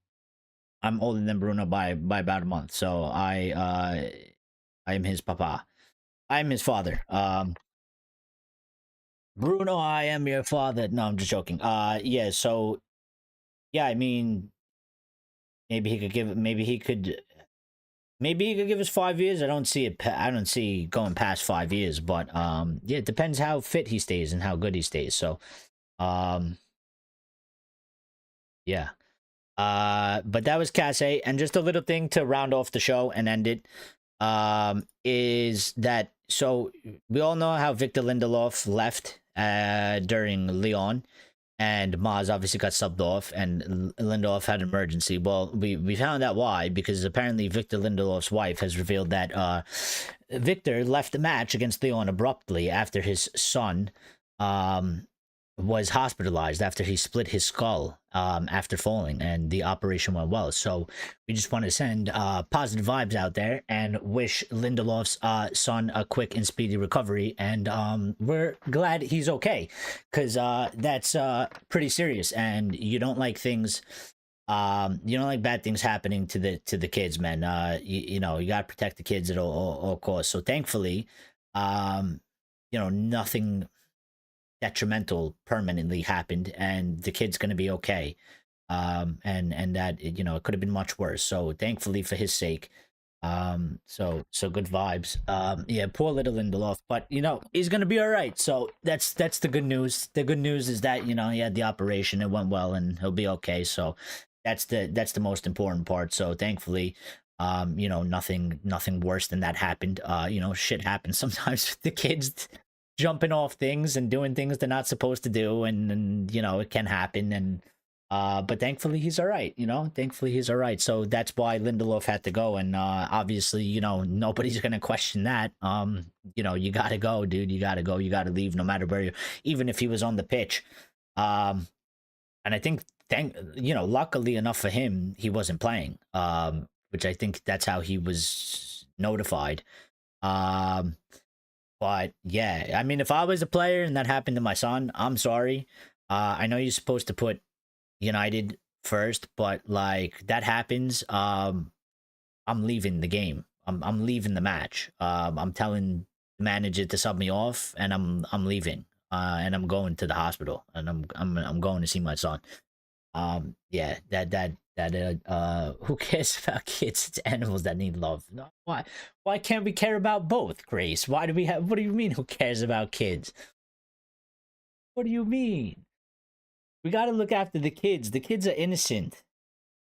I'm older than Bruno by about a month. So I am his papa. I'm his father. Bruno, I am your father. No, I'm just joking. Yeah. So yeah, I mean, maybe he could give us 5 years. I don't see it. I don't see going past 5 years. But yeah, it depends how fit he stays and how good he stays. So um, yeah. But that was Casse, and just a little thing to round off the show and end it. Is that so? We all know how Victor Lindelof left during Lyon, and Maz obviously got subbed off, and Lindelof had an emergency. Well, we found out why, because apparently Victor Lindelof's wife has revealed that Victor left the match against Lyon abruptly after his son was hospitalized after he split his skull after falling, and the operation went well. So we just want to send positive vibes out there and wish Lindelof's son a quick and speedy recovery. And we're glad he's okay, because that's pretty serious, and you don't like things. You don't like bad things happening to the kids, man. You know, you gotta protect the kids at all costs. So thankfully, you know, nothing detrimental permanently happened, and the kid's going to be okay. And that, you know, it could have been much worse. So thankfully for his sake, so good vibes. Yeah, poor little Lindelof, but you know, he's going to be all right. So that's the good news. The good news is that, you know, he had the operation, it went well, and he'll be okay. So that's the most important part. So thankfully, you know, nothing worse than that happened. You know, shit happens sometimes with the kids jumping off things and doing things they're not supposed to do, and you know, it can happen. And but thankfully he's all right, you know, thankfully he's all right. So that's why Lindelof had to go, and obviously, you know, nobody's gonna question that. You know, you gotta go, dude, you gotta go, you gotta leave, no matter where you, even if he was on the pitch. And I think, you know, luckily enough for him, he wasn't playing, which I think that's how he was notified. But yeah, I mean, if I was a player and that happened to my son, I'm sorry. I know you're supposed to put United first, but like that happens, I'm leaving the game. I'm leaving the match. I'm telling the manager to sub me off, and I'm leaving. And I'm going to the hospital, and I'm going to see my son. Yeah, who cares about kids? It's animals that need love. No, why can't we care about both, Grace? Why do we have, what do you mean, who cares about kids? What do you mean? We got to look after the kids. The kids are innocent.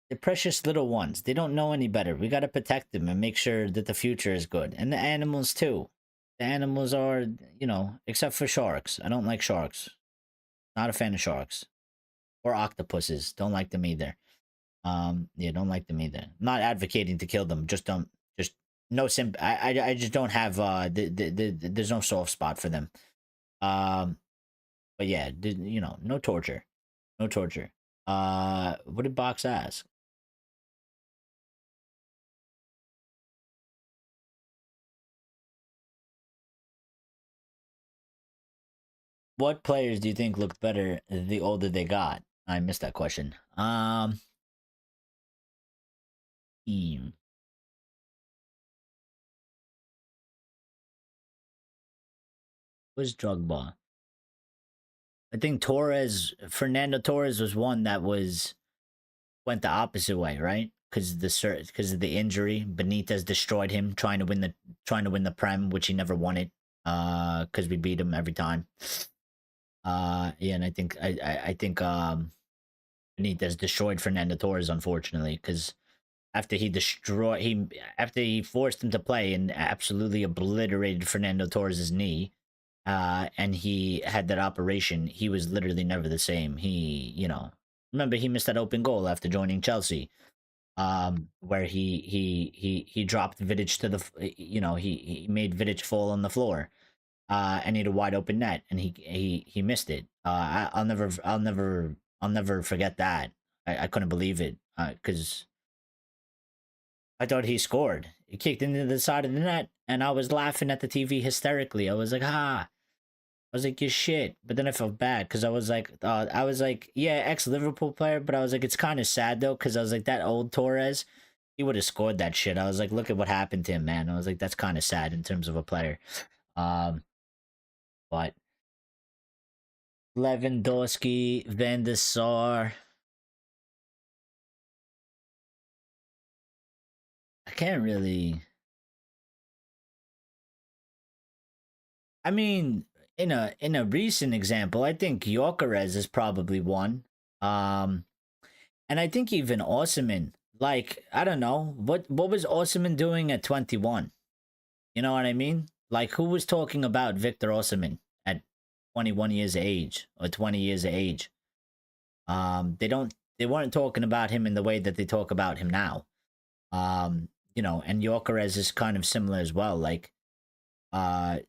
They're precious little ones. They don't know any better. We got to protect them and make sure that the future is good. And the animals too. The animals are, you know, except for sharks. I don't like sharks. Not a fan of sharks. Or octopuses. Don't like them either. Yeah, don't like them either. Not advocating to kill them. Just don't. Just no I just don't have there's no soft spot for them. But yeah, you know, no torture. No torture. What did Box ask? What players do you think looked better the older they got? I missed that question. Hmm. Was Drogba? I think Fernando Torres was one that went the opposite way, right? Because of the injury, Benitez destroyed him trying to win the Prem, which he never wanted. Because we beat him every time. Yeah, and I think Benitez destroyed Fernando Torres, unfortunately, because after he forced him to play and absolutely obliterated Fernando Torres's knee, and he had that operation, he was literally never the same. Remember he missed that open goal after joining Chelsea, where he dropped Vidic to he made Vidic fall on the floor, and he had a wide open net, and he missed it. I'll never forget that. I couldn't believe it, because I thought he scored. He kicked into the side of the net, and I was laughing at the TV hysterically. I was like, "Ha!" I was like, "You shit," but then I felt bad because I was like, yeah, ex Liverpool player, but I was like, it's kind of sad though because I was like, that old Torres, he would have scored that shit. I was like, look at what happened to him, man. I was like, that's kind of sad in terms of a player. Um, but Lewandowski, Van der Sar, I can't really. I mean, in a recent example, I think Gyökeres is probably one. Um, and I think even Osimhen, like I don't know what was Osimhen doing at 21. You know what I mean? Like who was talking about Victor Osimhen at 21 years of age or 20 years of age? They weren't talking about him in the way that they talk about him now. And Gyökeres is kind of similar as well. Like uh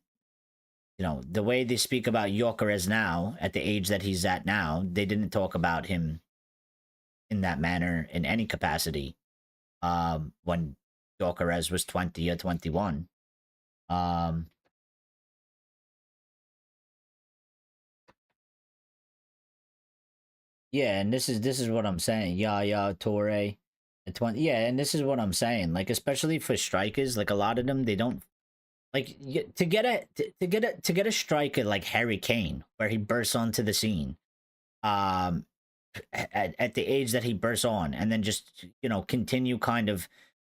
the way they speak about Gyökeres now, at the age that he's at now, they didn't talk about him in that manner in any capacity. When Gyökeres was 20 or 21. Um, yeah, and this is what I'm saying. Yeah, Torre at 20. Yeah, and this is what I'm saying. Like especially for strikers, like a lot of them, they don't like to get a striker like Harry Kane, where he bursts onto the scene. Um, at the age that he bursts on, and then just continue kind of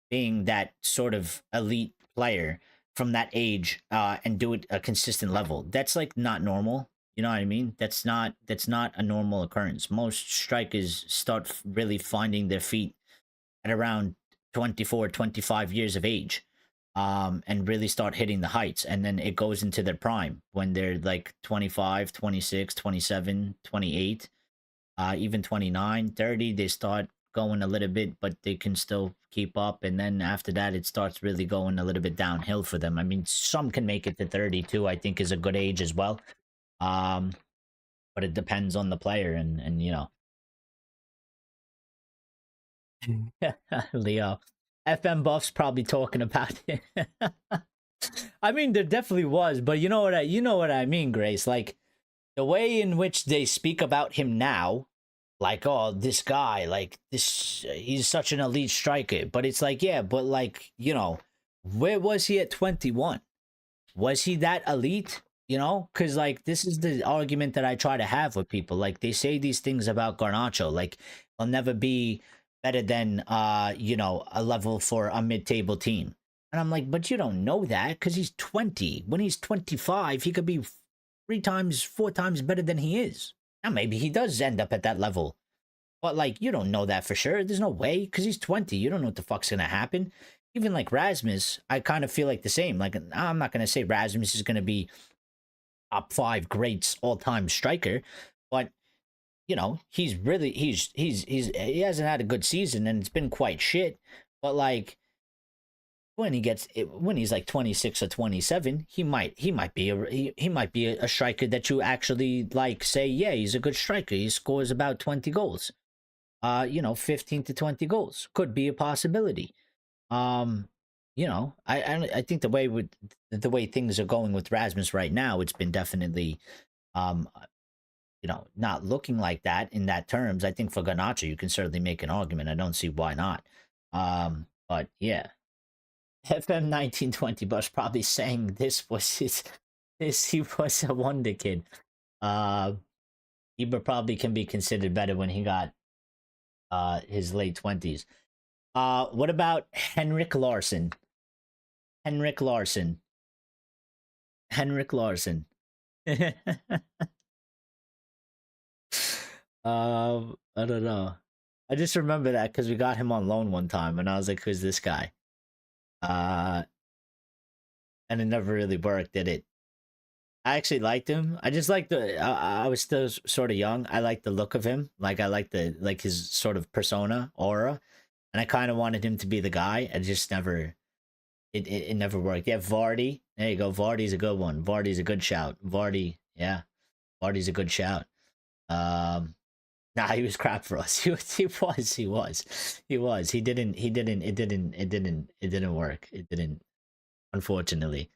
being that sort of elite player from that age, and do it a consistent level. That's like not normal. You know what I mean? That's not a normal occurrence. Most strikers start really finding their feet at around 24, 25 years of age, and really start hitting the heights, and then it goes into their prime when they're like 25, 26, 27, 28, even 29, 30. They start going a little bit, but they can still keep up. And then after that, it starts really going a little bit downhill for them. I mean, some can make it to 32, I think is a good age as well. Um, but it depends on the player and. Leo. FM Buff's probably talking about it. I mean, there definitely was, but you know what I mean, Grace. Like the way in which they speak about him now, like, oh, this guy, like this, he's such an elite striker. But it's like, yeah, but like, where was he at 21? Was he that elite? Because like this is the argument that I try to have with people. Like they say these things about Garnacho, like he'll never be better than a level for a mid-table team. And I'm like, but you don't know that because he's 20. When he's 25, he could be 3 times, 4 times better than he is. Now maybe he does end up at that level. But like you don't know that for sure. There's no way because he's 20. You don't know what the fuck's gonna happen. Even like Rasmus, I kind of feel like the same. Like I'm not gonna say Rasmus is gonna be top 5 greats all-time striker, but he hasn't had a good season and it's been quite shit. But like when he's like 26 or 27, he might be a striker that you actually like say, yeah, he's a good striker. He scores about 20 goals. 15 to 20 goals could be a possibility. I think the way things are going with Rasmus right now, it's been definitely Um, not looking like that in that terms. I think for Garnacho, you can certainly make an argument. I don't see why not. But yeah, FM 1920 was probably saying this was he was a wonder kid. Ibra probably can be considered better when he got his late 20s. What about Henrik Larsson? Henrik Larsson. Henrik Larsson. I don't know. I just remember that because we got him on loan one time, and I was like, "Who's this guy?" Uh, and it never really worked, did it? I actually liked him. I just liked the. I was still sort of young. I liked the look of him. Like I liked his sort of persona, aura, and I kind of wanted him to be the guy. I just never. It never worked. Yeah, Vardy. There you go. Vardy's a good one. Vardy's a good shout. Vardy. Yeah, Vardy's a good shout. Nah, he was crap for us. He was. He didn't. It didn't work. It didn't. Unfortunately.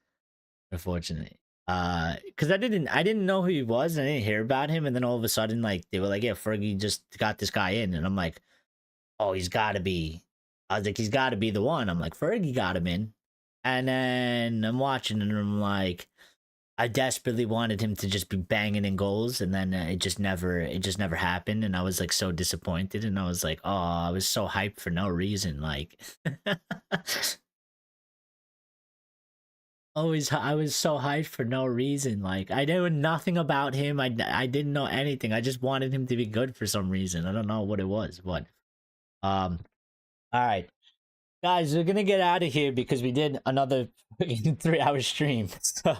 Because I didn't know who he was, and I didn't hear about him, and then all of a sudden, like they were like, "Yeah, Fergie just got this guy in," and I'm like, "Oh, he's got to be." I was like, "He's got to be the one." I'm like, "Fergie got him in," and then I'm watching, and I'm like, I desperately wanted him to just be banging in goals, and then it just never happened, and I was like so disappointed, and I was like, "Oh, I was so hyped for no reason," like. I was so hyped for no reason. Like I knew nothing about him. I didn't know anything. I just wanted him to be good for some reason. I don't know what it was. But all right, guys, we're gonna get out of here because we did another 3-hour stream. So,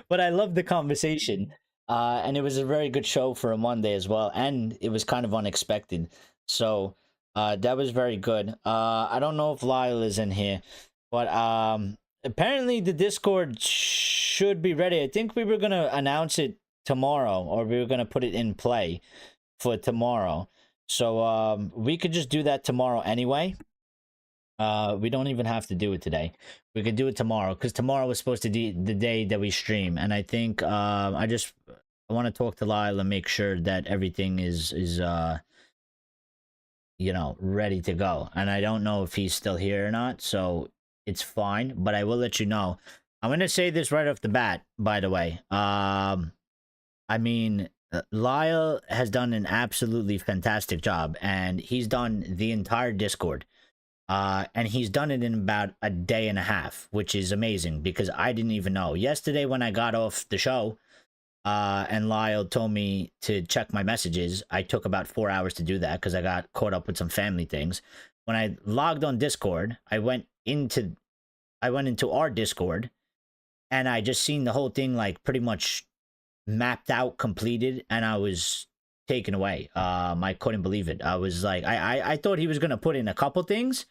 but I love the conversation, and it was a very good show for a Monday as well, and it was kind of unexpected. So, that was very good. I don't know if Lyle is in here, but apparently the Discord should be ready. I think we were gonna announce it tomorrow, or we were gonna put it in play for tomorrow. So we could just do that tomorrow anyway. We don't even have to do it today. We could do it tomorrow because tomorrow was supposed to be the day that we stream, and I think I want to talk to Lyle and make sure that everything is ready to go. And I don't know if he's still here or not, so it's fine. But I will let you know. I'm gonna say this right off the bat, by the way. I mean, Lyle has done an absolutely fantastic job, and he's done the entire Discord. And he's done it in about a day and a half, which is amazing because I didn't even know. Yesterday when I got off the show, and Lyle told me to check my messages, I took about 4 hours to do that because I got caught up with some family things. When I logged on Discord, I went into our Discord, and I just seen the whole thing like pretty much mapped out, completed, and I was taken away. I couldn't believe it. I was like, I thought he was gonna put in a couple things.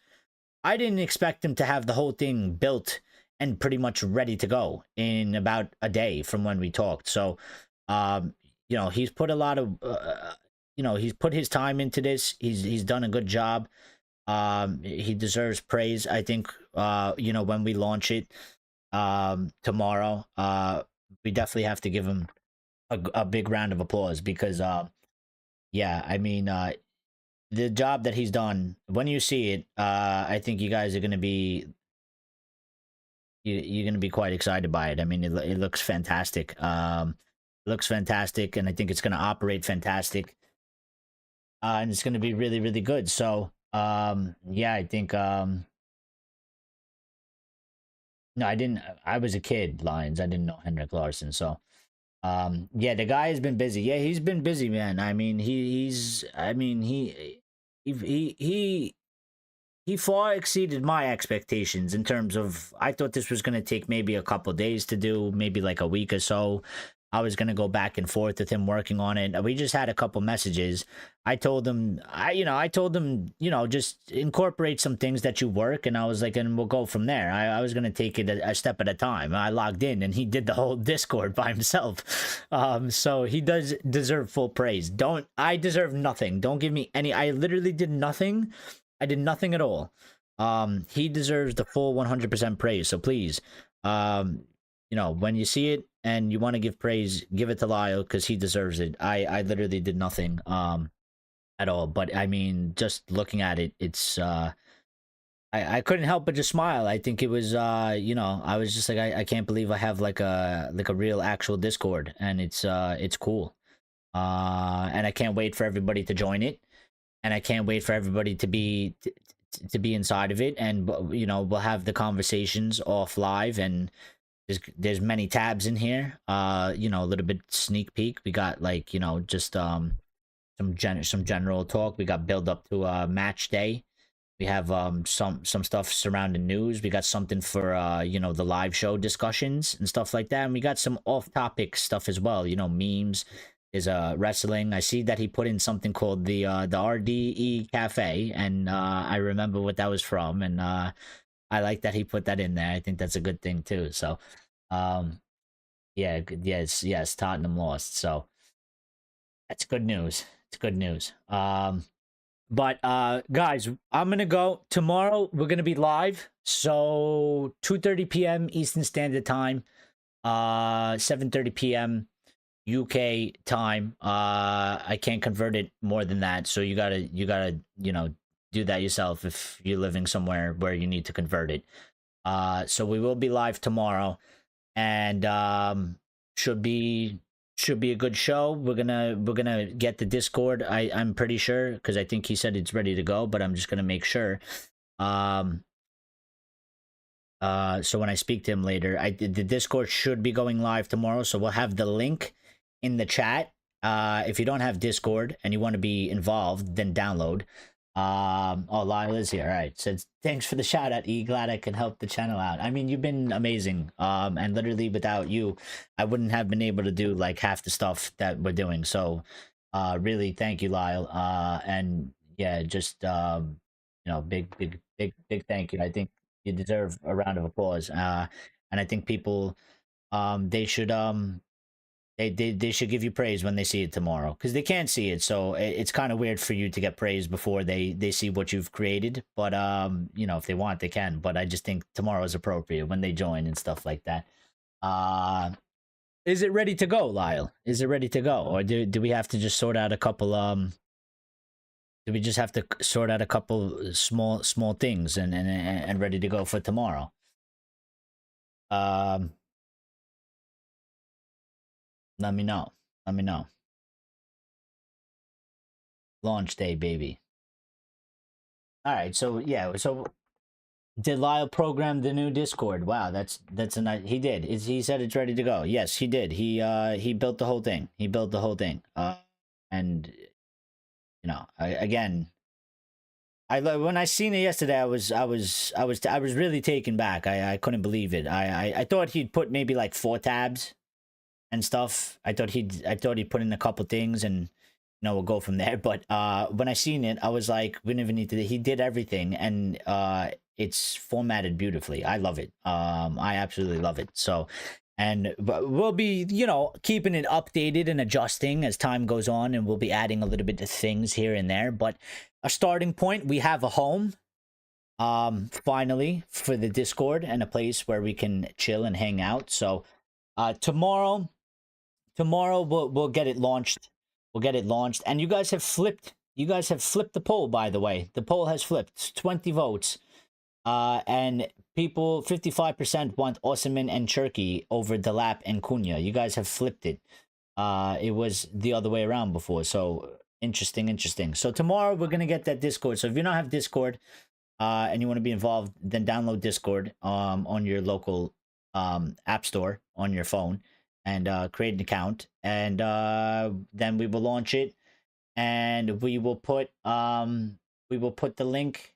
I didn't expect him to have the whole thing built and pretty much ready to go in about a day from when we talked. So, he's put a lot of, he's put his time into this. He's done a good job. He deserves praise. I think, when we launch it, tomorrow, we definitely have to give him a big round of applause because, yeah, I mean, the job that he's done, when you see it, I think you guys are going to be you're going to be quite excited by it. I mean, it looks fantastic. It looks fantastic, and I think it's going to operate fantastic. And it's going to be really, really good. So, yeah, I think no, I was a kid, Lions. I didn't know Henrik Larsson. So, yeah, the guy has been busy. Yeah, he's been busy, man. I mean, he far exceeded my expectations in terms of, I thought this was going to take maybe a couple days to do, maybe like a week or so. I was going to go back and forth with him working on it. We just had a couple messages. I told him, just incorporate some things that you work. And I was like, and we'll go from there. I was going to take it a step at a time. I logged in and he did the whole Discord by himself. So he does deserve full praise. I deserve nothing. Don't give me any. I literally did nothing. I did nothing at all. He deserves the full 100% praise. So please, when you see it, and you want to give praise, give it to Lyle because he deserves it. I literally did nothing at all, but I mean, just looking at it, it's I couldn't help but just smile. I think it was you know, I was just like, I can't believe I have like a real actual Discord, and it's cool. And I can't wait for everybody to join it, and I can't wait for everybody to be inside of it, and you know, we'll have the conversations off live, and there's many tabs in here. You know, a little bit sneak peek. We got like, you know, just some general talk. We got build up to match day. We have some stuff surrounding news. We got something for you know, the live show discussions and stuff like that. And we got some off topic stuff as well. You know, memes. Is wrestling. I see that he put in something called the RDE Cafe, and I remember what that was from, and I like that he put that in there. I think that's a good thing too. So yeah, yes, Tottenham lost, so that's good news. It's good news. But guys, I'm gonna go tomorrow. We're gonna be live, so 2:30 p.m. Eastern Standard Time, 7:30 p.m. UK time. I can't convert it more than that, so you gotta you know, do that yourself if you're living somewhere where you need to convert it. So we will be live tomorrow, and should be a good show. We're gonna get the Discord. I'm pretty sure, because I think he said it's ready to go, but I'm just gonna make sure. So when I speak to him later, the Discord should be going live tomorrow, so we'll have the link in the chat. If you don't have Discord and you want to be involved, then download. Oh, Lyle is here. All right. Says, thanks for the shout out, E. Glad I can help the channel out. I mean, you've been amazing. And literally without you, I wouldn't have been able to do like half the stuff that we're doing. So, really, thank you, Lyle. And yeah, just, you know, big thank you. I think you deserve a round of applause. And I think people, they should, they should give you praise when they see it tomorrow, because they can't see it, so it's kind of weird for you to get praise before they see what you've created. But you know, if they want, they can. But I just think tomorrow is appropriate when they join and stuff like that. Is it ready to go, Lyle? Is it ready to go, or do we have to just sort out a couple do we just have to sort out a couple small things and ready to go for tomorrow? Let me know. Let me know. Launch day, baby. All right. So yeah. So did Lyle program the new Discord? Wow, that's a nice. He did. He said it's ready to go. Yes, he did. He built the whole thing. He built the whole thing. And you know, again, when I seen it yesterday, I was really taken back. I couldn't believe it. I thought he'd put maybe like 4 tabs and stuff. I thought he'd put in a couple things, and you know, we'll go from there. But when I seen it, I was like, we didn't even need to. He did everything, and it's formatted beautifully. I love it. I absolutely love it. So, and we'll be, you know, keeping it updated and adjusting as time goes on, and we'll be adding a little bit of things here and there. But a starting point, we have a home, finally, for the Discord, and a place where we can chill and hang out. So tomorrow we'll get it launched. We'll get it launched. And you guys have flipped the poll, by the way. The poll has flipped. It's 20 votes. And people, 55% want Osimhen and Cherky over Delap and Cunha. You guys have flipped it. It was the other way around before. So interesting. So tomorrow we're gonna get that Discord. So if you don't have Discord, and you want to be involved, then download Discord on your local app store on your phone, and create an account, and then we will launch it, and we will put the link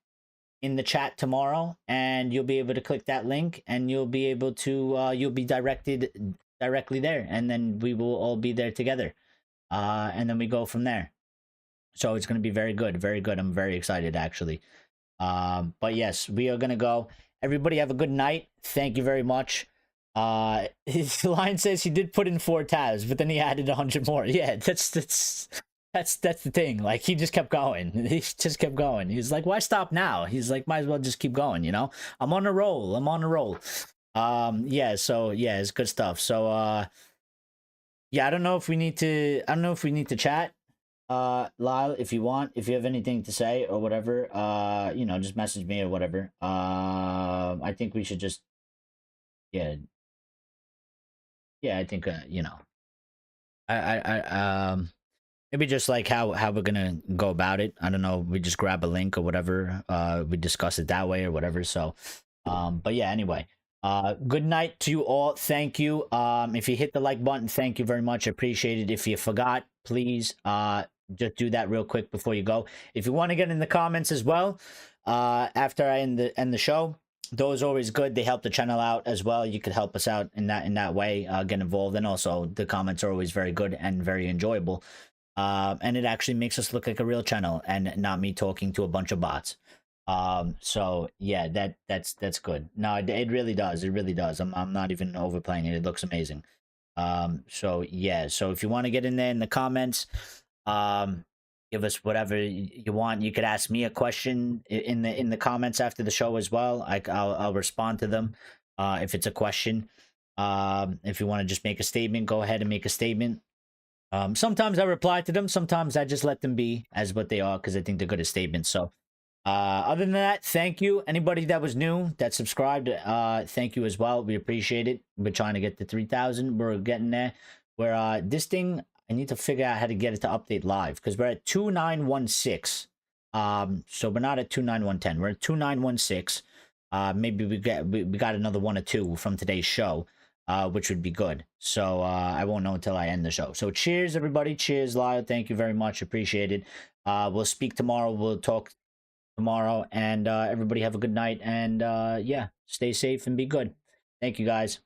in the chat tomorrow, and you'll be able to click that link, and you'll be able to you'll be directed directly there, and then we will all be there together, and then we go from there. So it's going to be very good. I'm very excited, actually. But yes, we are going to go. Everybody have a good night. Thank you very much. His line says he did put in 4 tabs, but then he added 100 more. Yeah, that's the thing. Like, he just kept going. He just kept going. He's like, why stop now? He's like, might as well just keep going, you know? I'm on a roll. Yeah, so yeah, it's good stuff. So yeah, I don't know if we need to chat. Lyle, if you want, if you have anything to say or whatever, you know, just message me or whatever. I think we should just yeah, yeah, I think you know, I maybe just like how we're gonna go about it. I don't know. We just grab a link or whatever. We discuss it that way or whatever. So, but yeah. Anyway, good night to you all. Thank you. If you hit the like button, thank you very much. Appreciate it. If you forgot, please just do that real quick before you go. If you want to get in the comments as well, after I end the show. Those are always good. They help the channel out as well. You could help us out in that way. Get involved, and also the comments are always very good and very enjoyable. And it actually makes us look like a real channel and not me talking to a bunch of bots. So yeah, that's good. No, it really does. It really does. I'm not even overplaying it. It looks amazing. So yeah. So if you want to get in there in the comments, um, give us whatever you want. You could ask me a question in the comments after the show as well. I'll respond to them. If it's a question. If you want to just make a statement, go ahead and make a statement. Sometimes I reply to them. Sometimes I just let them be as what they are because I think they're good at statements. So, other than that, thank you. Anybody that was new that subscribed, thank you as well. We appreciate it. We're trying to get to 3,000. We're getting there. Where this thing, I need to figure out how to get it to update live because we're at 2916. So we're not at 29110. We're at 2916. Maybe we got another one or two from today's show. Which would be good. So I won't know until I end the show. So cheers, everybody. Cheers, Lyle. Thank you very much. Appreciate it. We'll speak tomorrow. We'll talk tomorrow. And everybody have a good night. And yeah, stay safe and be good. Thank you, guys.